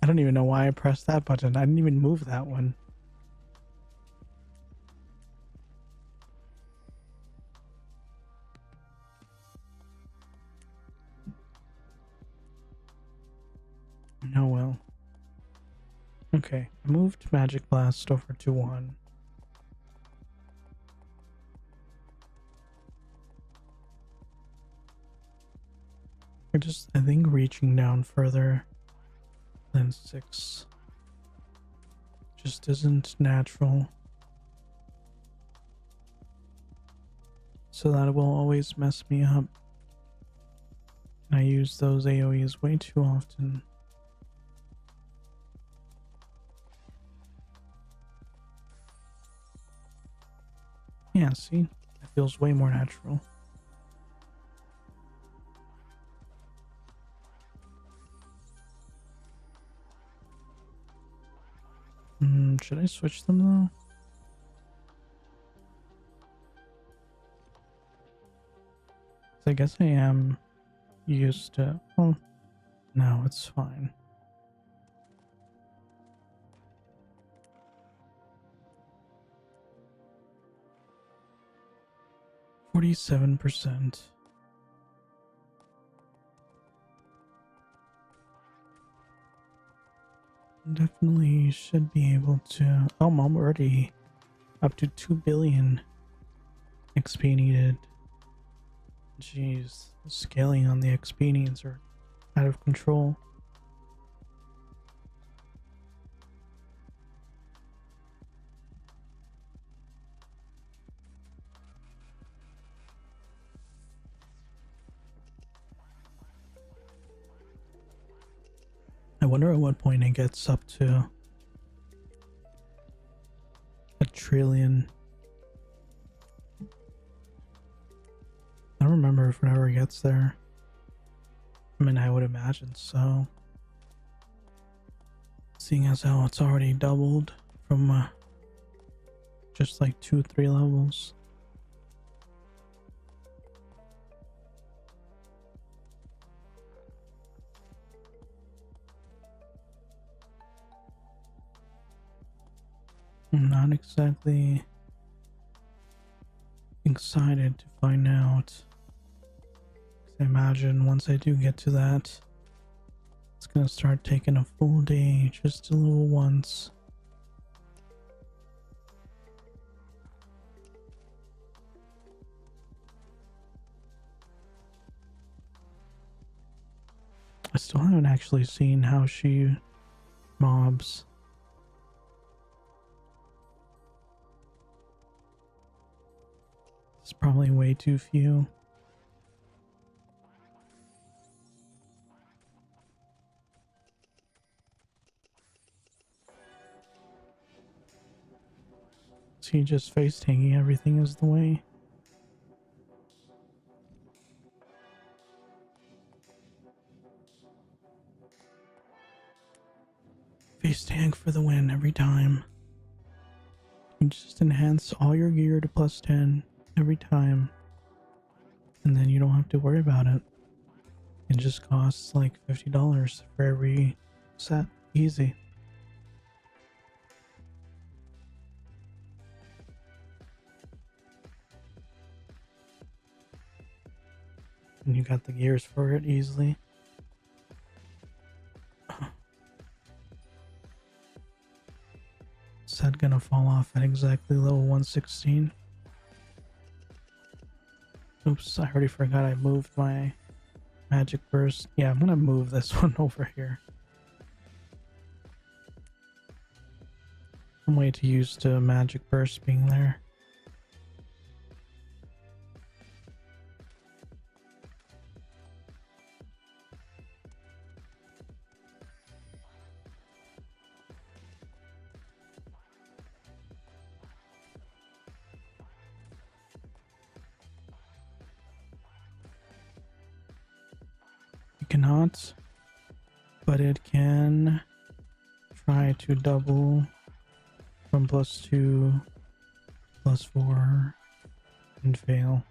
I don't even know why I pressed that button. I didn't even move that one. Oh well. Okay, I moved Magic Blast over to 1. I think reaching down further than 6 just isn't natural. So that will always mess me up. And I use those AoEs way too often. Yeah, see? It feels way more natural. Should I switch them though? I guess I am used to... Oh, no, it's fine. %. Definitely should be able to... Oh, I'm already up to 2 billion XP needed. Jeez, the scaling on the XP needs are out of control. I wonder at what point it gets up to 1 trillion. I don't remember if it ever gets there. I mean, I would imagine so. Seeing as how it's already doubled from just like 2-3 levels. I'm not exactly excited to find out. 'Cause I imagine once I do get to that, it's gonna start taking a full day just to level once. I still haven't actually seen how she mobs. It's probably way too few. So you just face tanking everything is the way. Face tank for the win every time. You just enhance all your gear to +10 every time. And then you don't have to worry about it. It just costs like $50 for every set. Easy. And you got the gears for it easily. Set gonna fall off at exactly level 116. Oops, I already forgot I moved my magic burst. Yeah, I'm gonna move this one over here. I'm way too used to magic burst being there. You cannot, but it can try to double from +2 to +4 and fail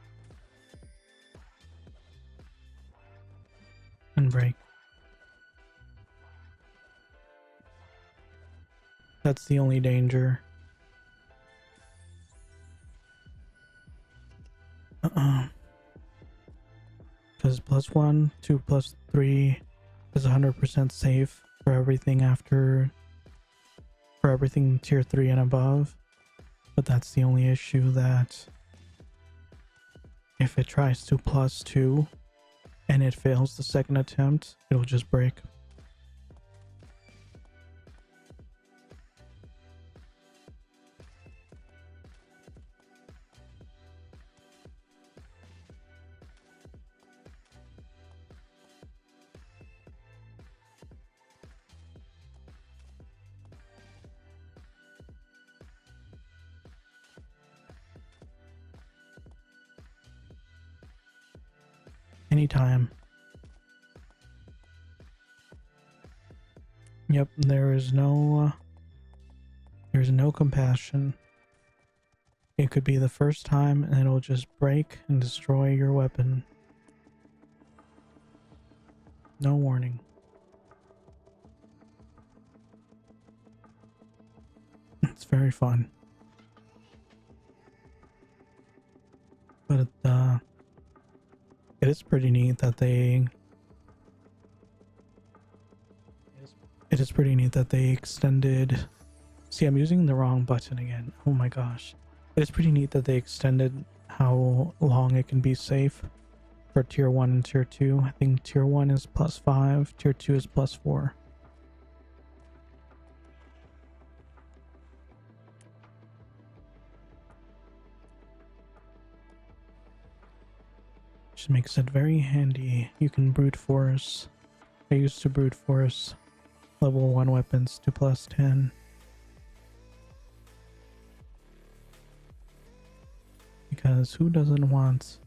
and break. That's the only danger. Because +1 to +3 is 100% safe for everything for everything tier 3 and above. But that's the only issue, that if it tries to +2 and it fails the second attempt, it'll just break. Anytime. Yep, there's no compassion. It could be the first time and it'll just break and destroy your weapon. No warning. It's very fun. But it is pretty neat that they extended. See, I'm using the wrong button again. Oh my gosh. It's pretty neat that they extended how long it can be safe for tier 1 and tier 2. I think tier 1 is +5, tier 2 is +4. Which makes it very handy. You can brute force. I used to brute force level 1 weapons to +10. Because who doesn't want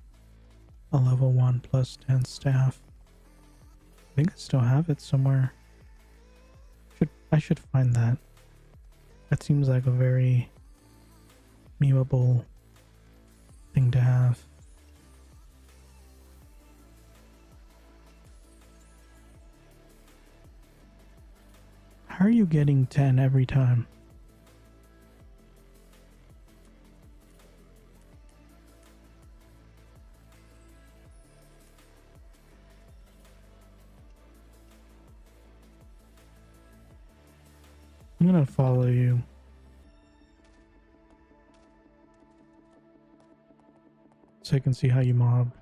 a level 1 +10 staff? I think I still have it somewhere. I should find that. That seems like a very memeable thing to have. How are you getting 10 every time? I'm gonna follow you. So I can see how you mob.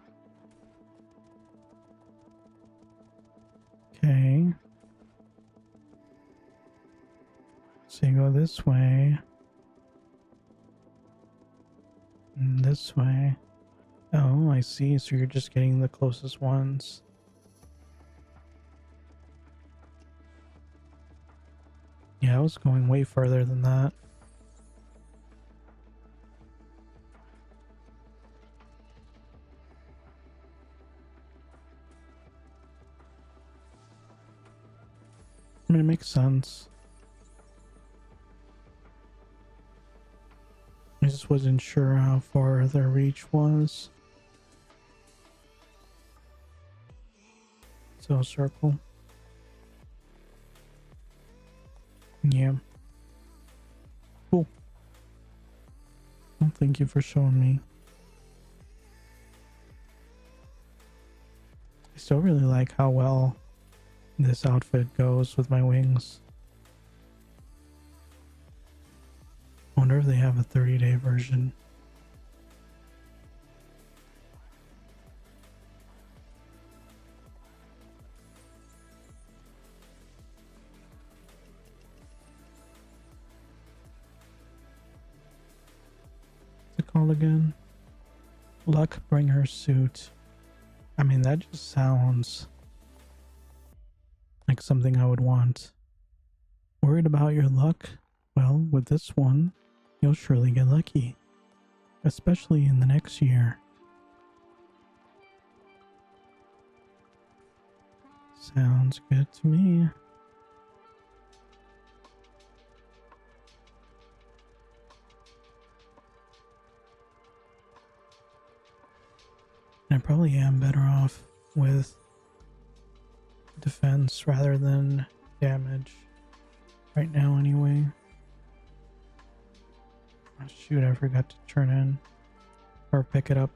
Okay. So you go this way. And this way. Oh, I see. So you're just getting the closest ones. Yeah, I was going way further than that. I mean, it makes sense. I just wasn't sure how far their reach was. So circle. Yeah. Cool. Well, thank you for showing me. I still really like how well this outfit goes with my wings. I wonder if they have a 30-day version. What's it called again? Luckbringer suit. I mean, that just sounds like something I would want. Worried about your luck? Well, with this one, you'll surely get lucky. Especially in the next year. Sounds good to me. I probably am better off with defense rather than damage right now anyway. Oh, shoot, I forgot to turn in or pick it up.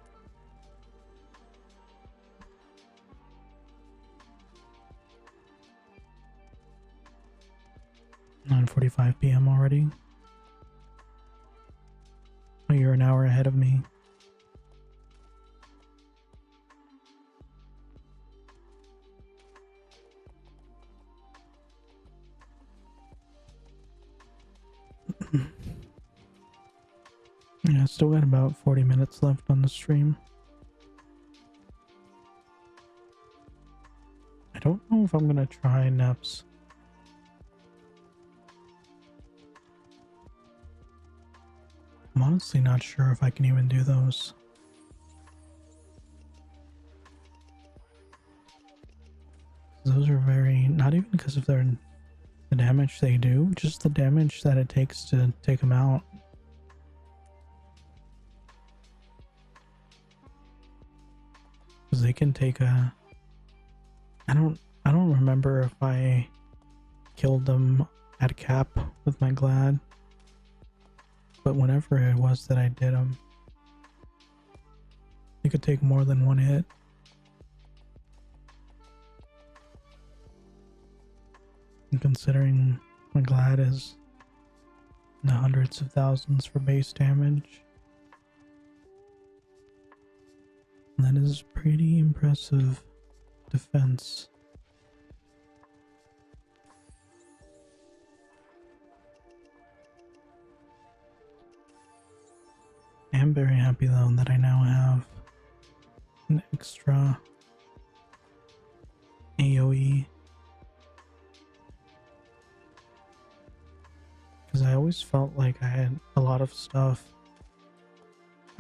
9:45 p.m. already. Oh, you're an hour ahead of me. Yeah, still got about 40 minutes left on the stream. I don't know if I'm gonna try naps. I'm honestly not sure if I can even do those. Those are very, not even because of the damage they do, just the damage that it takes to take them out. Because they can take a, I don't remember if I killed them at cap with my glad, but whenever it was that I did them, they could take more than one hit. And considering my glad is in the hundreds of thousands for base damage, that is pretty impressive defense. I am very happy though that I now have an extra AoE, because I always felt like I had a lot of stuff.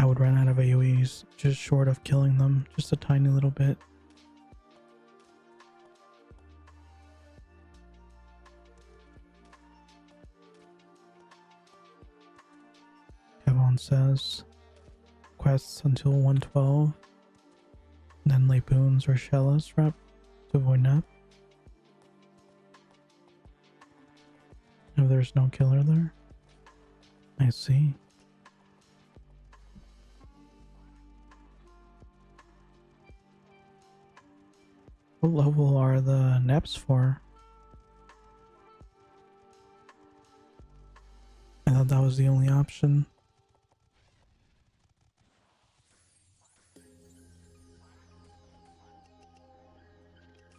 I would run out of AoEs just short of killing them, just a tiny little bit. Have on one says quests until 112, then lay boons or shellas rep to avoid nap. If there's no killer there. I see. What level are the neps for? I thought that was the only option.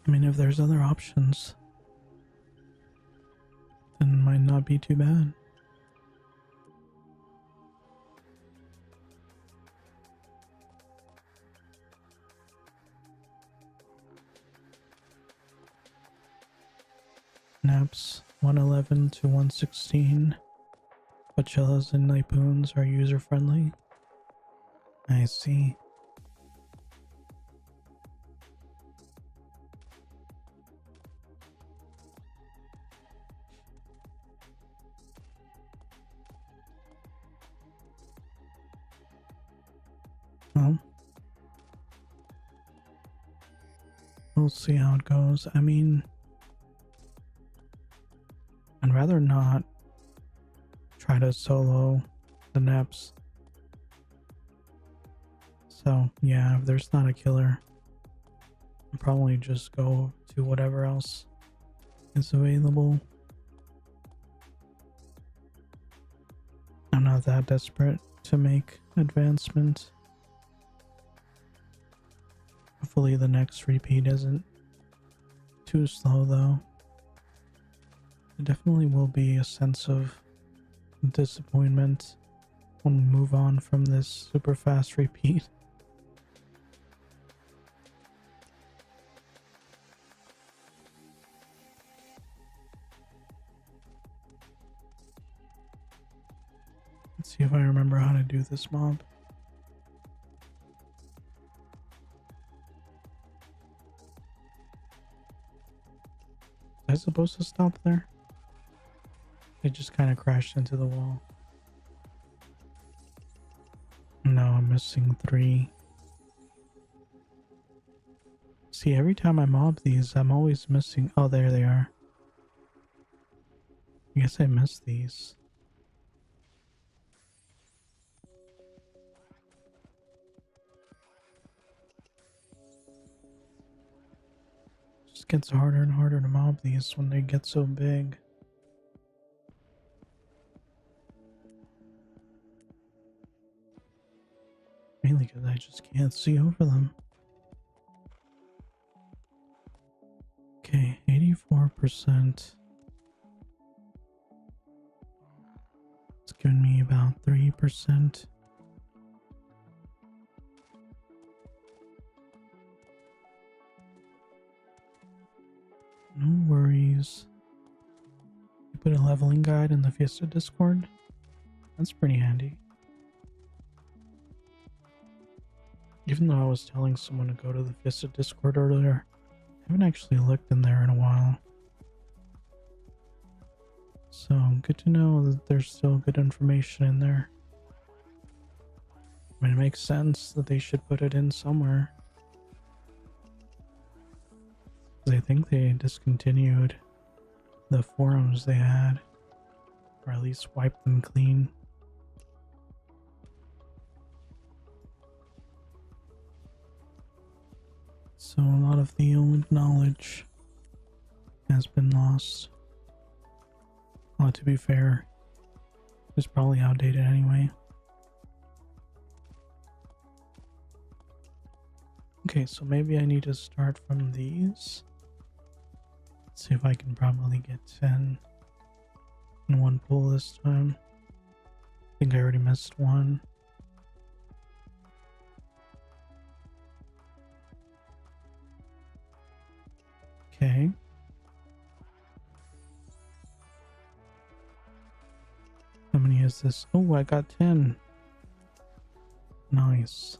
I mean, if there's other options, then it might not be too bad. Naps 111 to 116. ForgetLX and night boons are user friendly. I see. Well, we'll see how it goes. I mean, I'd rather not try to solo the naps. So, yeah, if there's not a killer, I'll probably just go to whatever else is available. I'm not that desperate to make advancement. Hopefully the next repeat isn't too slow though. There definitely will be a sense of disappointment when we move on from this super fast repeat. Let's see if I remember how to do this mob. Was I supposed to stop there? It just kind of crashed into the wall. No, I'm missing 3. See, every time I mob these, I'm always missing... Oh, there they are. I guess I missed these. Just gets harder and harder to mob these when they get so big. Mainly because I just can't see over them. Okay, 84%. It's giving me about 3%. No worries. You put a leveling guide in the Fiesta Discord? That's pretty handy. Even though I was telling someone to go to the Fiesta Discord earlier, I haven't actually looked in there in a while. So, good to know that there's still good information in there. I mean, it makes sense that they should put it in somewhere. I think they discontinued the forums they had, or at least wiped them clean. So a lot of the old knowledge has been lost. Well, to be fair, it's probably outdated anyway. Okay, so maybe I need to start from these. Let's see if I can probably get 10 in one pull this time. I think I already missed one. Okay. How many is this? Oh, I got 10. Nice.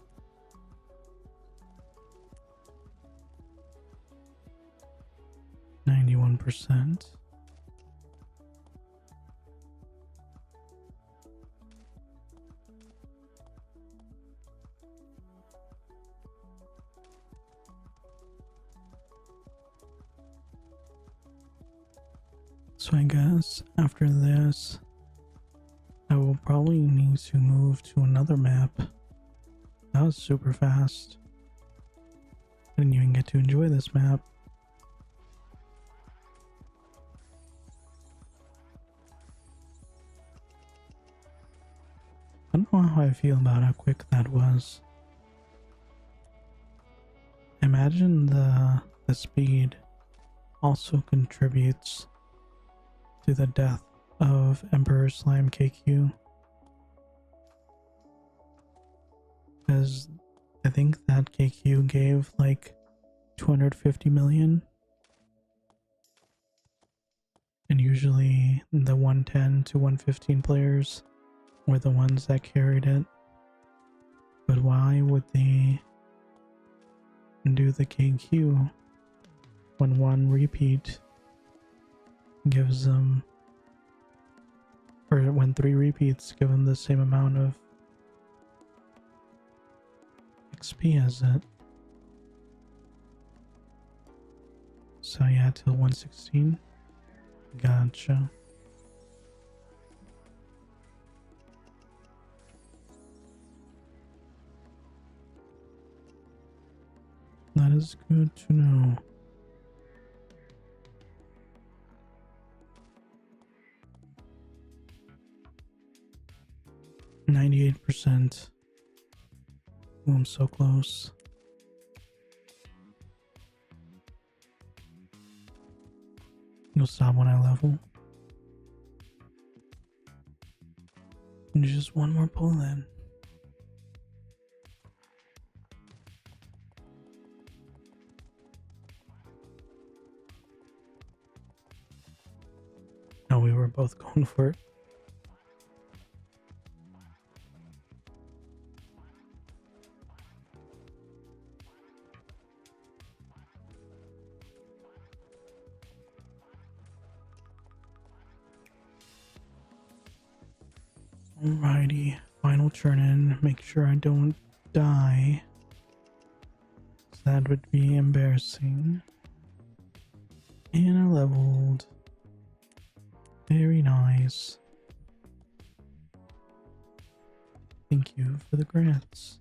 %. So I guess after this, I will probably need to move to another map. That was super fast. I didn't even get to enjoy this map. I don't know how I feel about how quick that was. Imagine the speed also contributes to the death of Emperor Slime KQ. Because I think that KQ gave like 250 million. And usually the 110 to 115 players were the ones that carried it. But why would they do the KQ when one repeat gives them, or when 3 repeats give them the same amount of XP as it? So yeah, till 116. Gotcha. That is good to know. %. Oh, I'm so close. You'll stop when I level. And just one more pull then. No, we were both going for it. Alrighty, final turn in. Make sure I don't die. That would be embarrassing. And I leveled. Very nice. Thank you for the grants.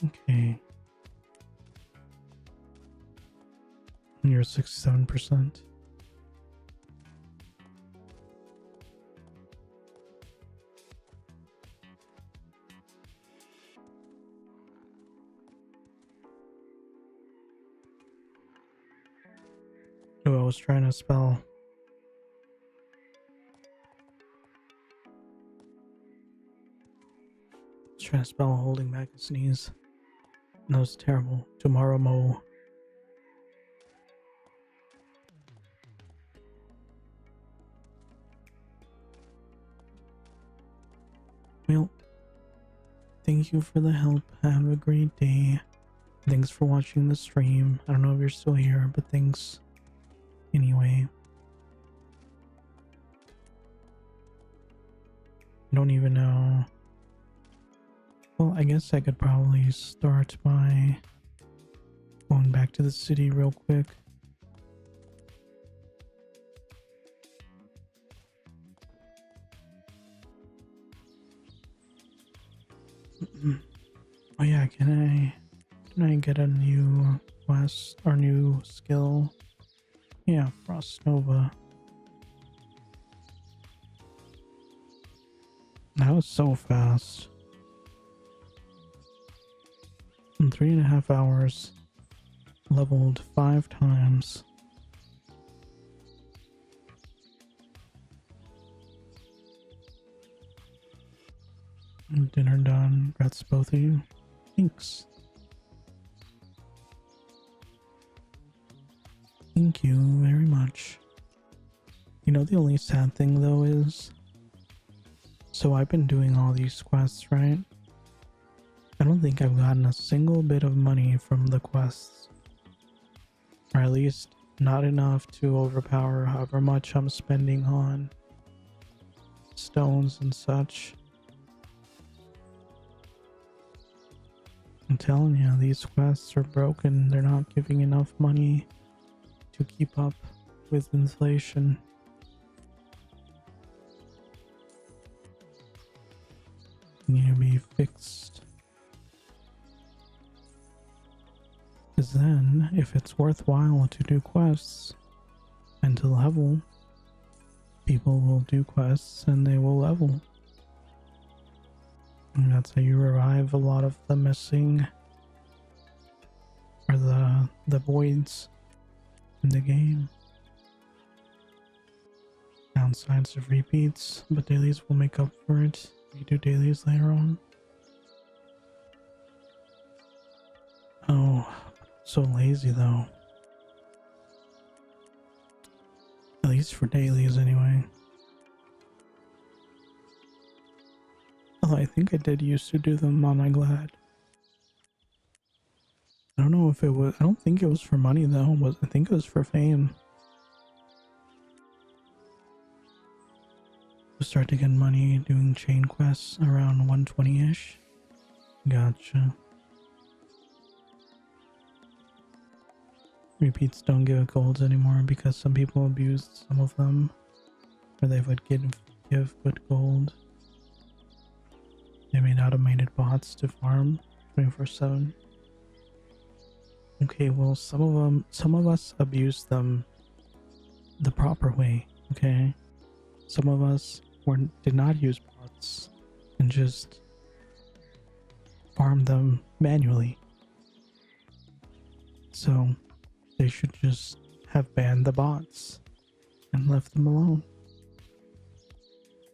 Okay. You're 67%. Oh, I was trying to spell. Trying to spell holding back a sneeze. That was terrible. Tomorrow Mo. Well, thank you for the help. Have a great day. Thanks for watching the stream. I don't know if you're still here, but thanks anyway. I don't even know. Well, I guess I could probably start by going back to the city real quick. Oh yeah, can I get a new quest or new skill? Yeah, Frost Nova. That was so fast. In 3.5 hours, leveled 5 times. Dinner done. Congrats both of you. Thanks. Thank you very much. You know, the only sad thing though is, so I've been doing all these quests, right? I don't think I've gotten a single bit of money from the quests. Or at least not enough to overpower however much I'm spending on stones and such. telling you, these quests are broken. They're not giving enough money to keep up with inflation. They need to be fixed. Because then, if it's worthwhile to do quests and to level, people will do quests and they will level. And that's how you revive a lot of the missing, or the voids in the game. Downsides of repeats, but dailies will make up for it. You do dailies later on. Oh, so lazy though. At least for dailies anyway. Oh, I think I did used to do them on my Glad. I don't know if it was, I don't think it was for money though. I think it was for fame. To start to get money doing chain quests around 120-ish. Gotcha. Repeats don't give golds anymore because some people abused some of them, or they would give good gold. They made automated bots to farm 24/7. Okay, well, some of us abused them the proper way. Okay, some of us did not use bots and just farmed them manually. So they should just have banned the bots and left them alone.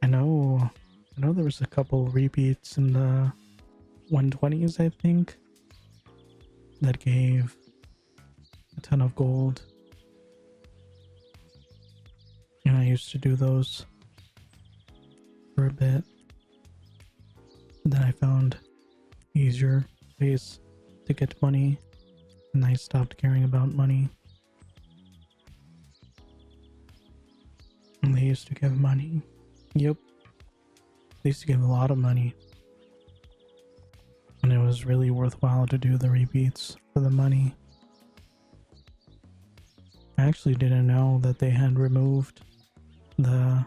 I know there was a couple repeats in the 120s, I think, that gave a ton of gold. And I used to do those for a bit. And then I found easier ways to get money, and I stopped caring about money. And they used to give money. Yep. They used to give a lot of money. And it was really worthwhile to do the repeats for the money. I actually didn't know that they had removed the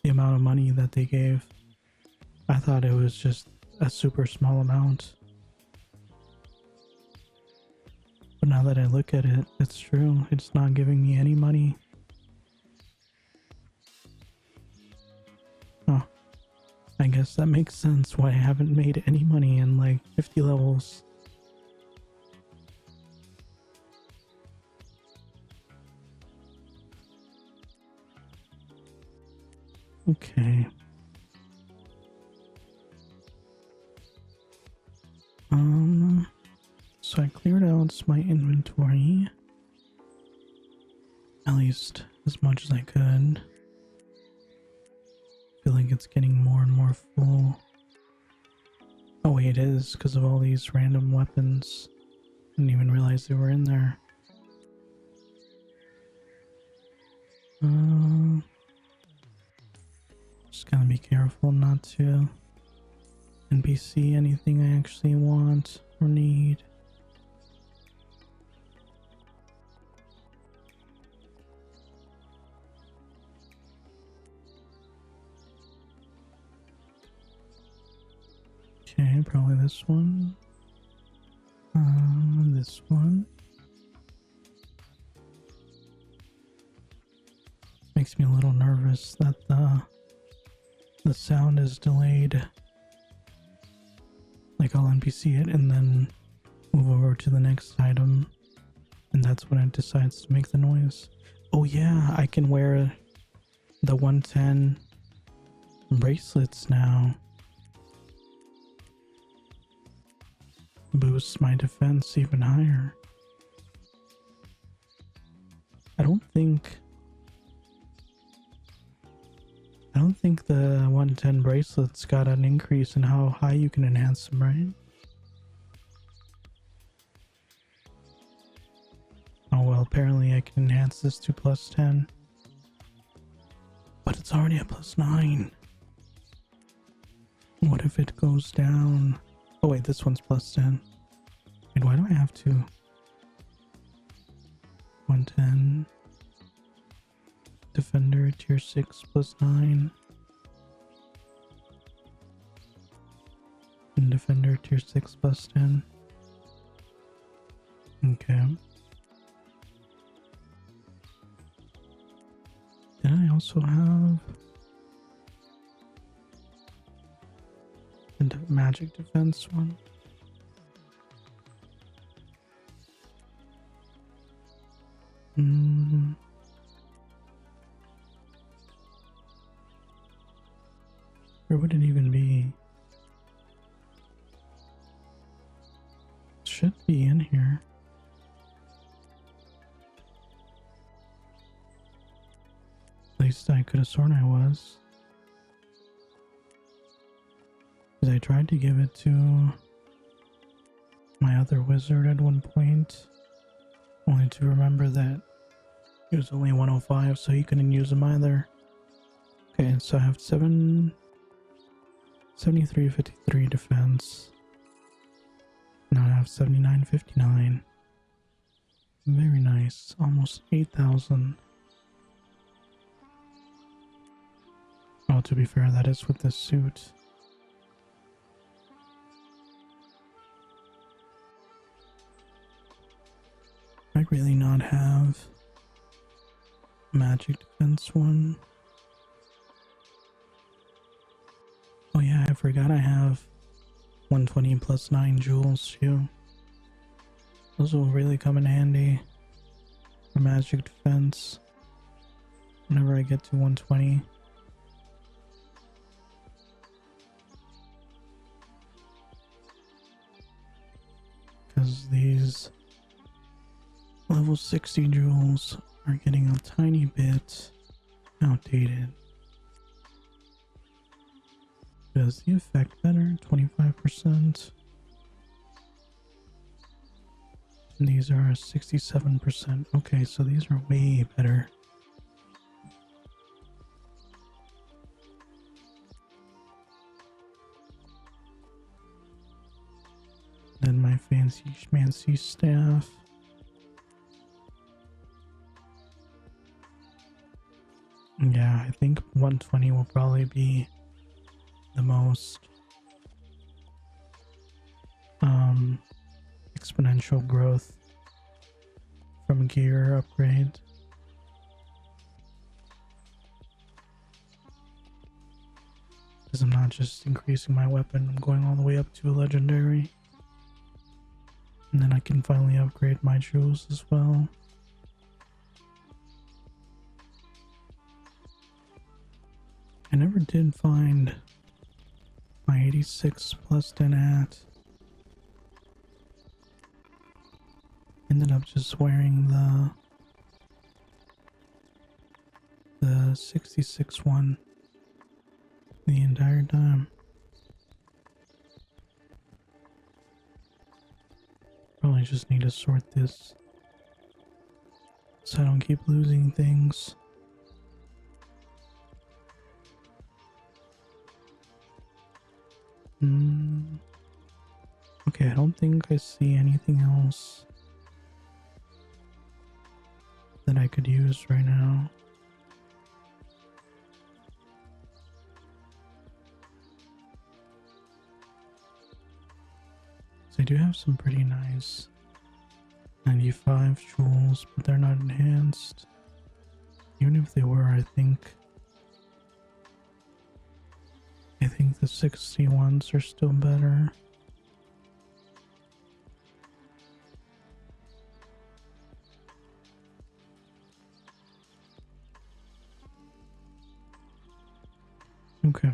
amount of money that they gave. I thought it was just a super small amount. But now that I look at it, it's true. It's not giving me any money. Oh, I guess that makes sense why I haven't made any money in like 50 levels. Okay. So I cleared out my inventory, at least as much as I could. I feel like it's getting more and more full. Oh wait, it is because of all these random weapons. Didn't even realize they were in there. Just gotta be careful not to NPC anything I actually want or need. Okay, probably this one. This one. Makes me a little nervous that the sound is delayed. Like I'll NPC it and then move over to the next item, and that's when it decides to make the noise. Oh yeah, I can wear the 110 bracelets now. Boosts my defense even higher. I don't think the 110 bracelets got an increase in how high you can enhance them, right? Oh well, apparently I can enhance this to +10. But it's already at +9. What if it goes down? Oh wait, this one's plus 10. Wait, why do I have to? 110. Defender tier 6 plus 9. And defender tier 6 plus 10. Okay. Then I also have the magic defense one. Where would it even be? It should be in here. At least I could have sworn I was. Because I tried to give it to my other wizard at one point. Only to remember that it was only 105, so he couldn't use them either. Okay, so I have 73.53 defense. Now I have 79.59. Very nice. Almost 8,000. Oh, to be fair, that is with the suit. I really not have magic defense one. Oh yeah, I forgot I have 120 plus 9 jewels too. Those will really come in handy for magic defense whenever I get to 120. Because these level 60 jewels are getting a tiny bit outdated. Does the effect better? 25%. And these are 67%. Okay, so these are way better. Then my fancy schmancy staff. Yeah, I think 120 will probably be the most exponential growth from gear upgrade. Because I'm not just increasing my weapon, I'm going all the way up to a legendary. And then I can finally upgrade my jewels as well. I never did find my 86 plus 10 at. Ended up just wearing the 66 one the entire time. Probably just need to sort this so I don't keep losing things. Okay, I don't think I see anything else that I could use right now. So I do have some pretty nice 95 jewels, but they're not enhanced. Even if they were, I think the 60 ones are still better. Okay.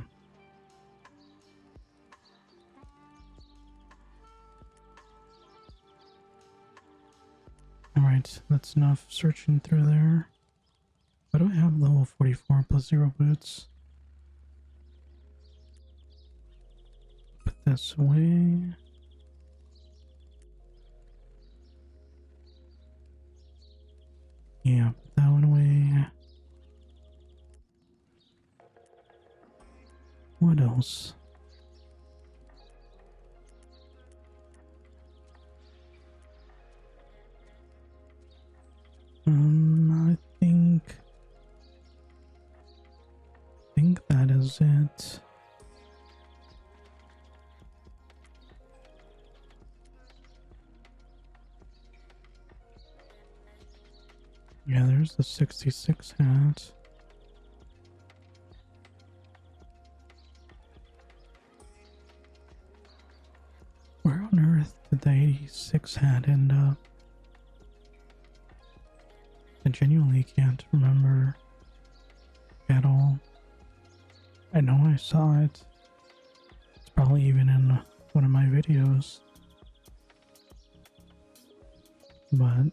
Alright, that's enough searching through there. Why do I have level 44 plus 0 boots? Put this away. Yeah, put that one away. What else? that. Yeah, there's the 66 hat. Where on earth did the 86 hat end up? I genuinely can't remember at all. I know I saw it. It's probably even in one of my videos. But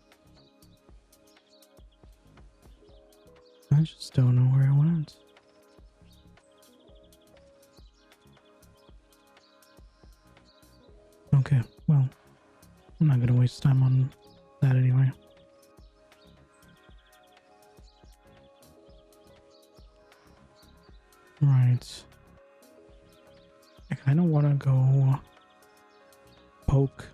I just don't know where it went. Okay, well, I'm not gonna waste time on that anyway. Right. I kind of want to go poke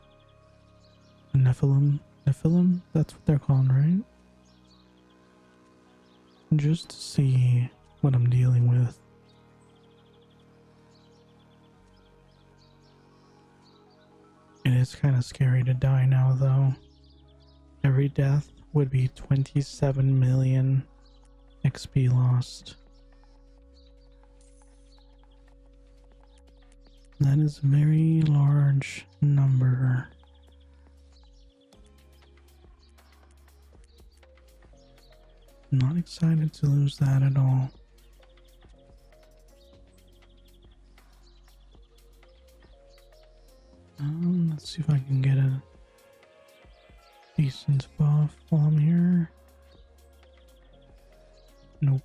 a Nephilim. Nephilim? That's what they're called, right? Just to see what I'm dealing with. It is kind of scary to die now, though. Every death would be 27 million XP lost. That is a very large number. I'm not excited to lose that at all. Let's see if I can get a decent buff while I'm here. Nope.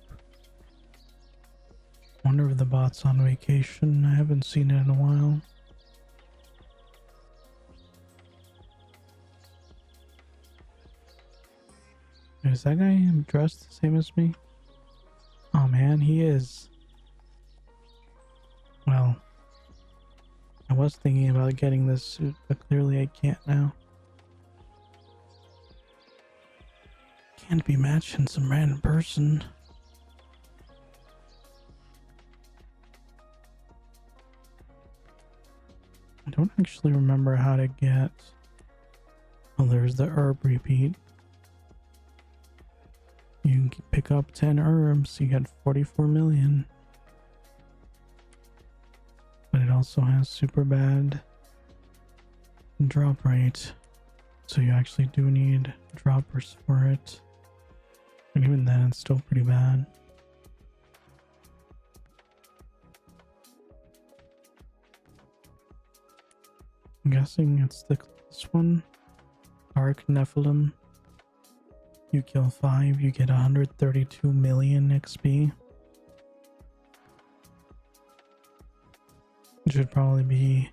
Wonder if the bot's on vacation. I haven't seen it in a while. Is that guy dressed the same as me? Oh man, he is. Well, I was thinking about getting this suit, but clearly I can't now. Can't be matching some random person. I don't actually remember how to get... Oh, there's the herb repeat. You can pick up 10 herbs, you get 44 million. But it also has super bad drop rate. So you actually do need droppers for it. And even then, it's still pretty bad. I'm guessing it's this one. Dark Nephilim. You kill 5, you get 132 million XP. It should probably be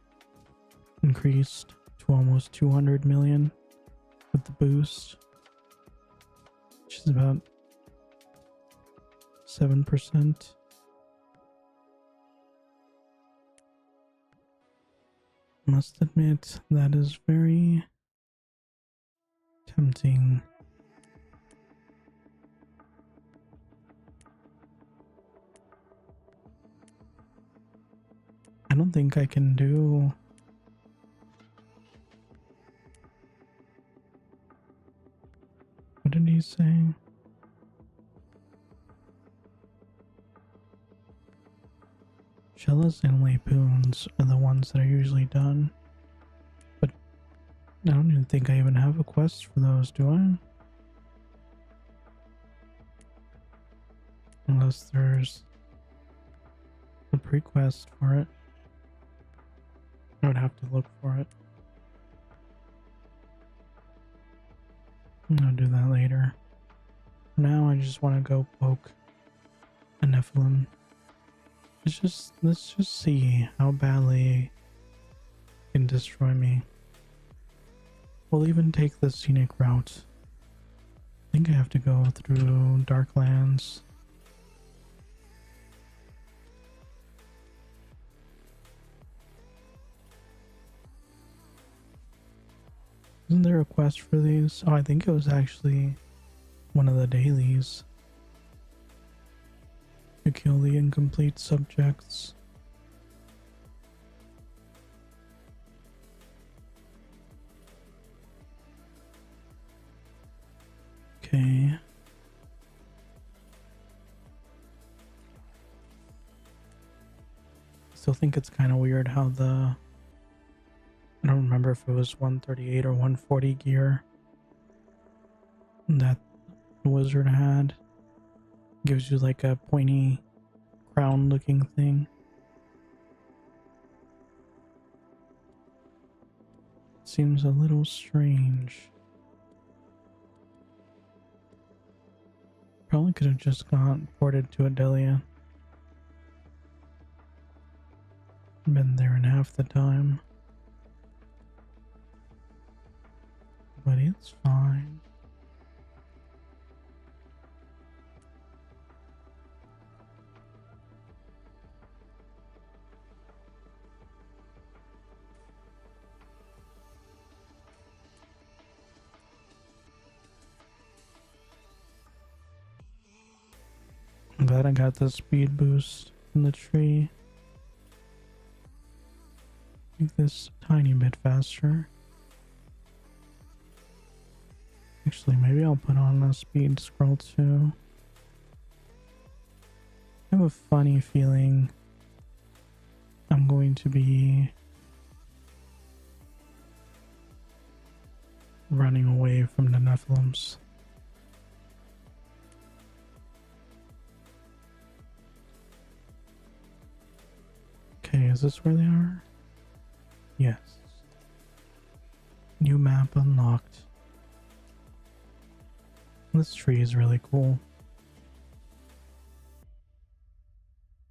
increased to almost 200 million with the boost, which is about 7%. Must admit, that is very tempting. I don't think I can do... What did he say? Shellas and Lapoons are the ones that are usually done. But I don't even think I even have a quest for those, do I? Unless there's a pre-quest for it. I would have to look for it. I'll do that later. For now, I just want to go poke a Nephilim. Let's just see how badly it can destroy me. We'll even take the scenic route. I think I have to go through Darklands. Isn't there a quest for these? Oh, I think it was actually one of the dailies. to kill the incomplete subjects. Okay. Still think it's kind of weird how I don't remember if it was 138 or 140 gear that the wizard had. Gives you like a pointy crown looking thing. Seems a little strange. Probably could have just gone ported to Adelia. Been there in half the time. But it's fine. I'm glad I got the speed boost in the tree. Make this a tiny bit faster. Actually, maybe I'll put on a speed scroll too. I have a funny feeling I'm going to be running away from the Nephilims. Okay, is this where they are? Yes. New map unlocked. This tree is really cool.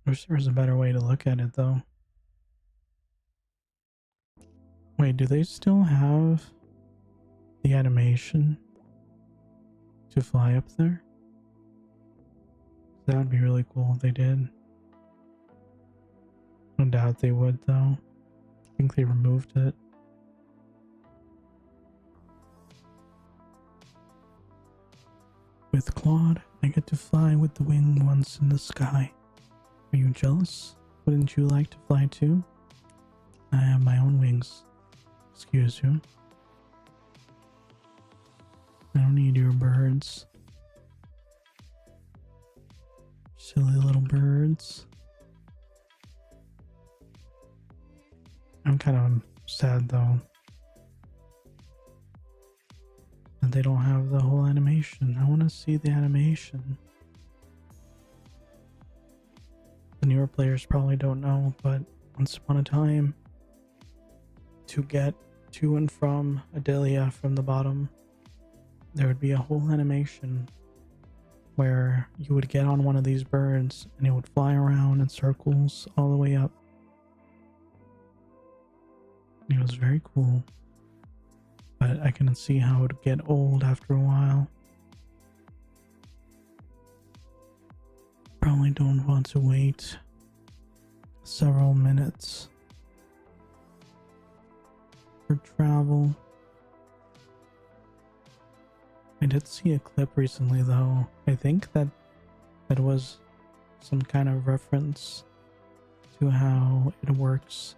I wish there was a better way to look at it though. Wait, do they still have the animation to fly up there? That would be really cool if they did. No doubt they would though. I think they removed it. With Claude, I get to fly with the winged ones in the sky. Are you jealous? Wouldn't you like to fly too? I have my own wings. Excuse you. I don't need your birds. Silly little birds. I'm kind of sad though that they don't have the whole animation. I want to see the animation. The newer players probably don't know, but once upon a time, to get to and from Adelia from the bottom, there would be a whole animation where you would get on one of these birds and it would fly around in circles all the way up. It was very cool, but I can see how it would get old after a while. Probably don't want to wait several minutes for travel. I did see a clip recently though. I think that was some kind of reference to how it works,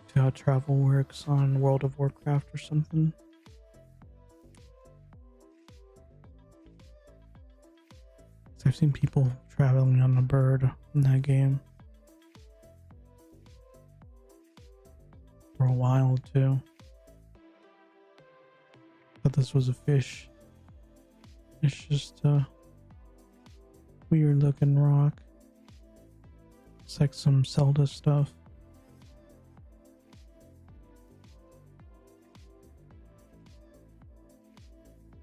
to how travel works on World of Warcraft or something. So I've seen people traveling on a bird in that game for a while too. But this was a fish. It's just a weird looking rock. It's like some Zelda stuff.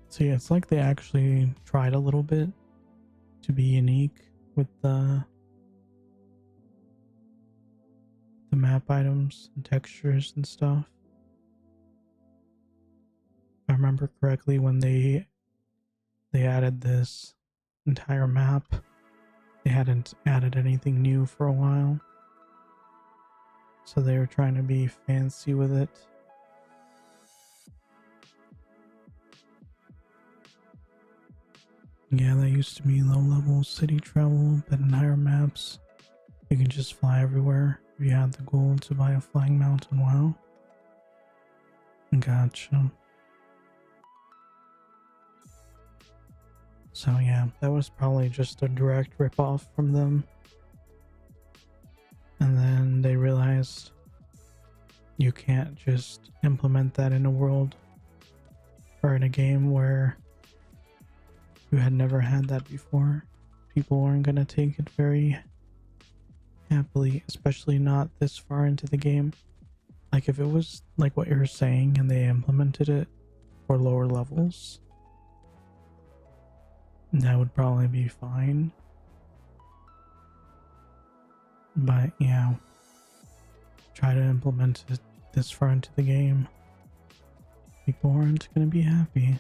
So yeah, it's like they actually tried a little bit to be unique with the map items and textures and stuff. If I remember correctly, when they added this entire map, they hadn't added anything new for a while. So they were trying to be fancy with it. Yeah, that used to be low level city travel, but in higher maps, you can just fly everywhere if you had the gold to buy a flying mountain. Wow. Gotcha. So yeah, that was probably just a direct ripoff from them. And then they realized you can't just implement that in a world or in a game where you had never had that before. People aren't gonna take it very happily, especially not this far into the game. Like if it was like what you're saying and they implemented it for lower levels, that would probably be fine. But yeah, try to implement it this far into the game. People aren't gonna be happy.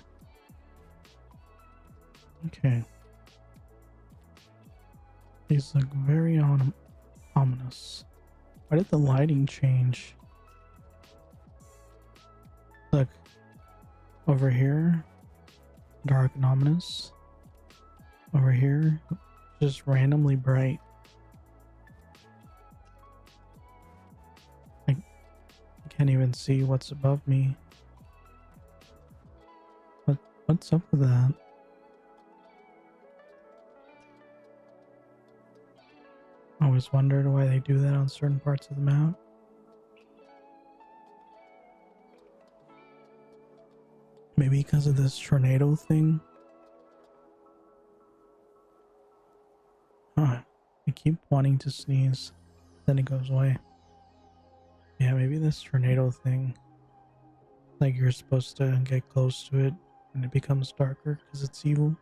Okay. These look very ominous. Why did the lighting change? Look, over here, dark and ominous. Over here, just randomly bright. I can't even see what's above me. What's up with that? I always wondered why they do that on certain parts of the map. Maybe because of this tornado thing? Huh. I keep wanting to sneeze, then it goes away. Yeah, maybe this tornado thing. Like you're supposed to get close to it and it becomes darker because it's evil.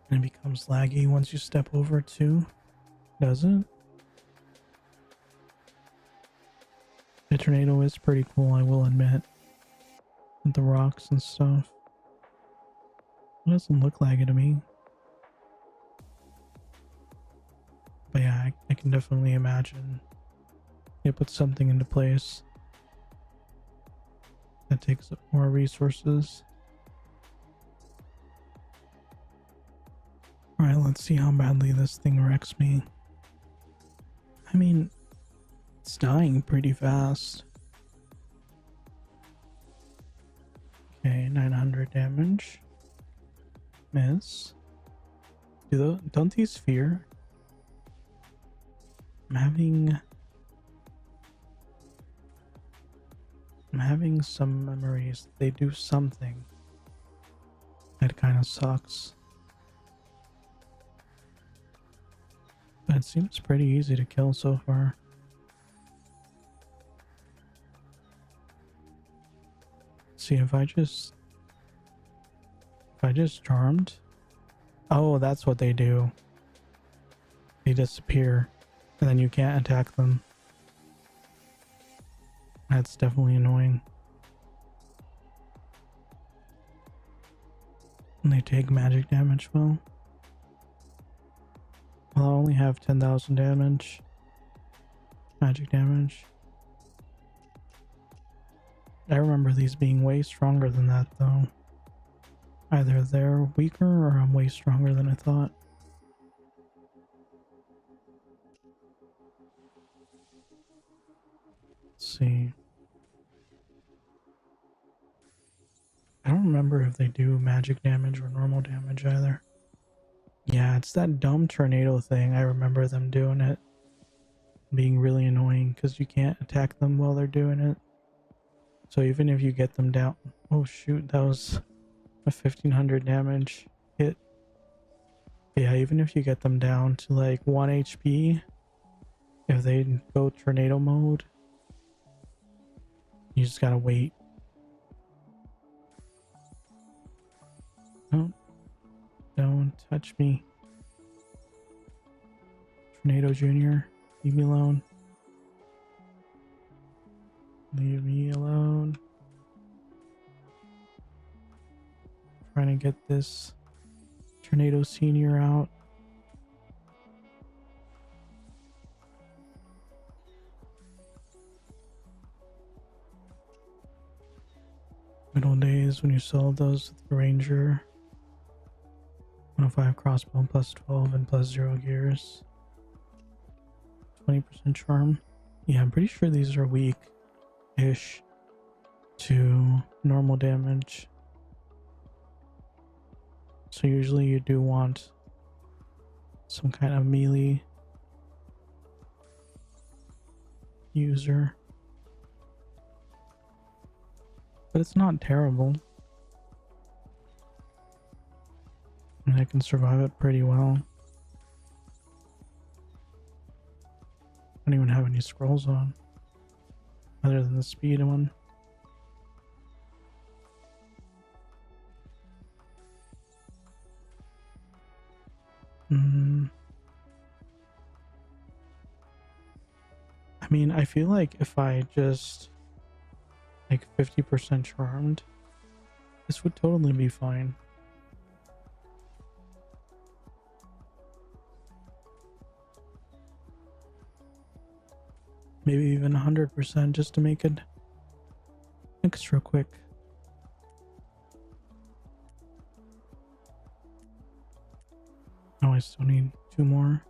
And it becomes laggy once you step over it too. Does it? The tornado is pretty cool, I will admit. With the rocks and stuff. It doesn't look like it to me. But yeah, I can definitely imagine they put something into place that takes up more resources. Alright, let's see how badly this thing wrecks me. I mean, it's dying pretty fast. Okay, 900 damage. Miss. Don't these fear? I'm having some memories. They do something that kind of sucks. But it seems pretty easy to kill so far. See if I just charmed. Oh, that's what they do. They disappear and then you can't attack them. That's definitely annoying. And they take magic damage. Well, I only have 10,000 damage. Magic damage. I remember these being way stronger than that though. Either they're weaker or I'm way stronger than I thought. Let's see. I don't remember if they do magic damage or normal damage either. Yeah, it's that dumb tornado thing. I remember them doing it. Being really annoying because you can't attack them while they're doing it. So even if you get them down... Oh shoot, that was a 1500 damage hit. Yeah, even if you get them down to like 1 HP, if they go tornado mode, you just gotta wait. Oh, don't touch me. Tornado Jr., leave me alone. Leave me alone. Trying to get this Tornado Senior out. Middle days when you sell those with the Ranger. 105 crossbow plus 12 and plus 0 gears. 20% charm. Yeah, I'm pretty sure these are weak-ish to normal damage. So usually you do want some kind of melee user. But it's not terrible. I mean, I can survive it pretty well. I don't even have any scrolls on, other than the speed one. I mean, I feel like if I just like 50% charmed, this would totally be fine. Maybe even 100% just to make it extra quick. Oh, I still need 2 more.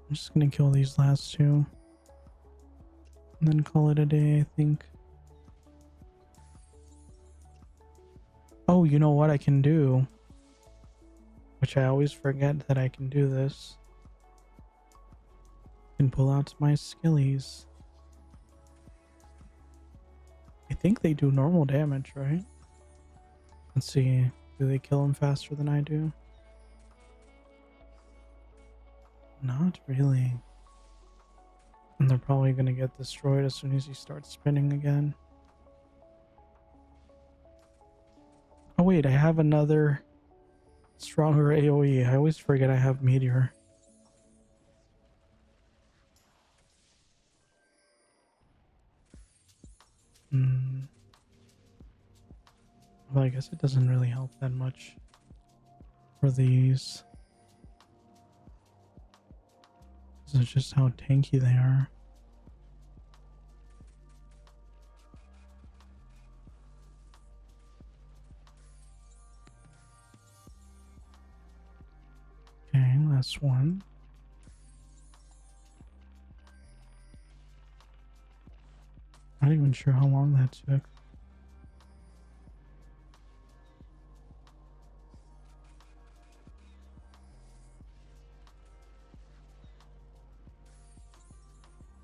I'm just gonna kill these last 2 and then call it a day, I think. Oh, you know what I can do? Which I always forget that I can do this. I can pull out my skillies. I think they do normal damage, right? Let's see. Do they kill him faster than I do? Not really. And they're probably gonna get destroyed as soon as he starts spinning again. Oh wait, I have another stronger AoE. I always forget I have Meteor. Well, I guess it doesn't really help that much for these. This is just how tanky they are. Okay, last one. Not even sure how long that took.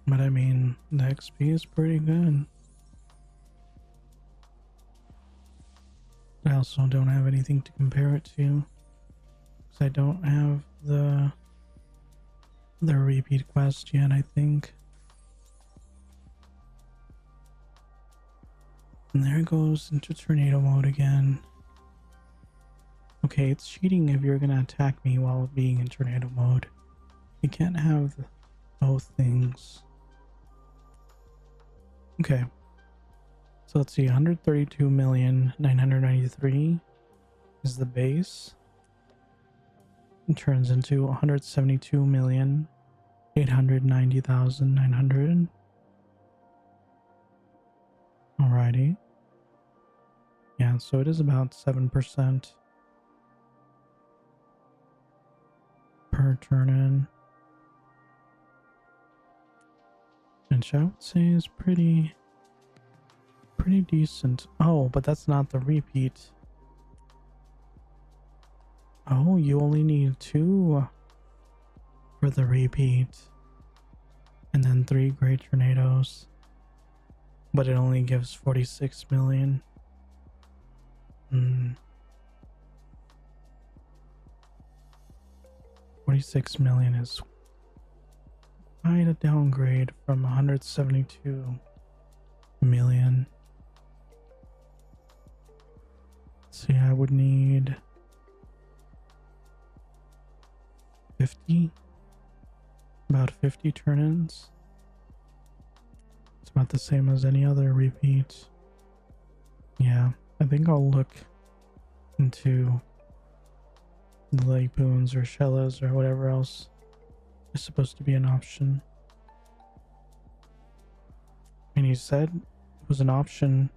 But I mean, the XP is pretty good. I also don't have anything to compare it to, because I don't have the repeat quest yet, I think. And there it goes into tornado mode again. Okay, it's cheating if you're gonna attack me while being in tornado mode. You can't have both things. Okay. So let's see, 132,993 is the base. It turns into 172,890,900. Alrighty. Yeah, so it is about 7% per turn in. Which I would say is pretty decent. Oh, but that's not the repeat. Oh, you only need 2 for the repeat. And then 3 great tornadoes. But it only gives 46 million. 46 million is quite a downgrade from 172 million. See, I would need 50, about 50 turn-ins. It's about the same as any other repeat. Yeah, I think I'll look into the Laypoons or Shellas or whatever else is supposed to be an option. I mean, he said was an option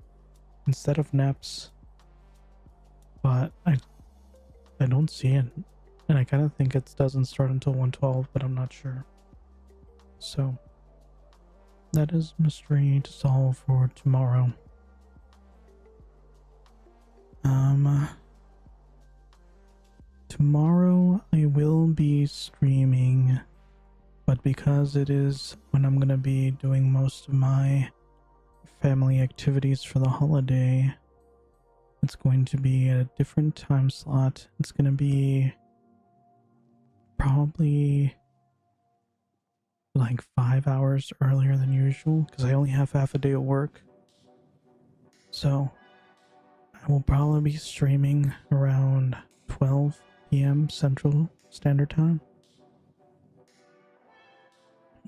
instead of NEPs, but I don't see it, and I kind of think it doesn't start until 112, but I'm not sure. So that is a mystery to solve for tomorrow. Tomorrow I will be streaming, but because it is when I'm gonna be doing most of my family activities for the holiday, it's going to be at a different time slot. It's gonna be probably like 5 hours earlier than usual because I only have half a day of work. So I will probably be streaming around 12 p.m. Central Standard Time.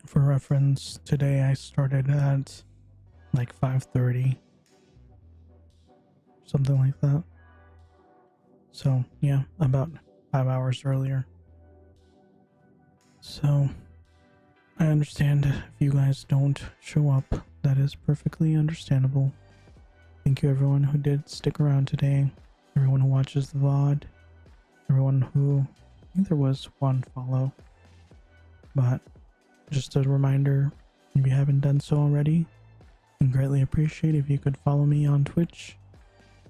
For reference, today I started at like 5:30, something like that. So yeah, about 5 hours earlier. So I understand if you guys don't show up. That is perfectly understandable. Thank you everyone who did stick around today, everyone who watches the VOD, everyone who, I think there was one follow, but just a reminder, if you haven't done so already, I'd greatly appreciate if you could follow me on Twitch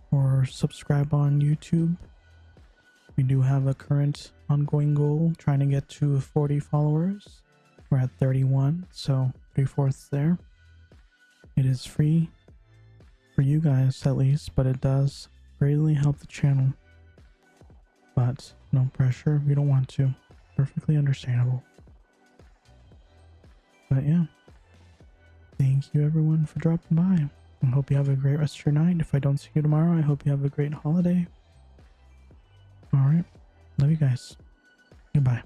or subscribe on YouTube. We do have a current ongoing goal trying to get to 40 followers. We're at 31, so 3/4 there. It is free for you guys at least, but it does greatly help the channel. But no pressure if you don't want to. Perfectly understandable. But yeah, thank you everyone for dropping by. I hope you have a great rest of your night. If I don't see you tomorrow, I hope you have a great holiday. Alright, love you guys. Goodbye.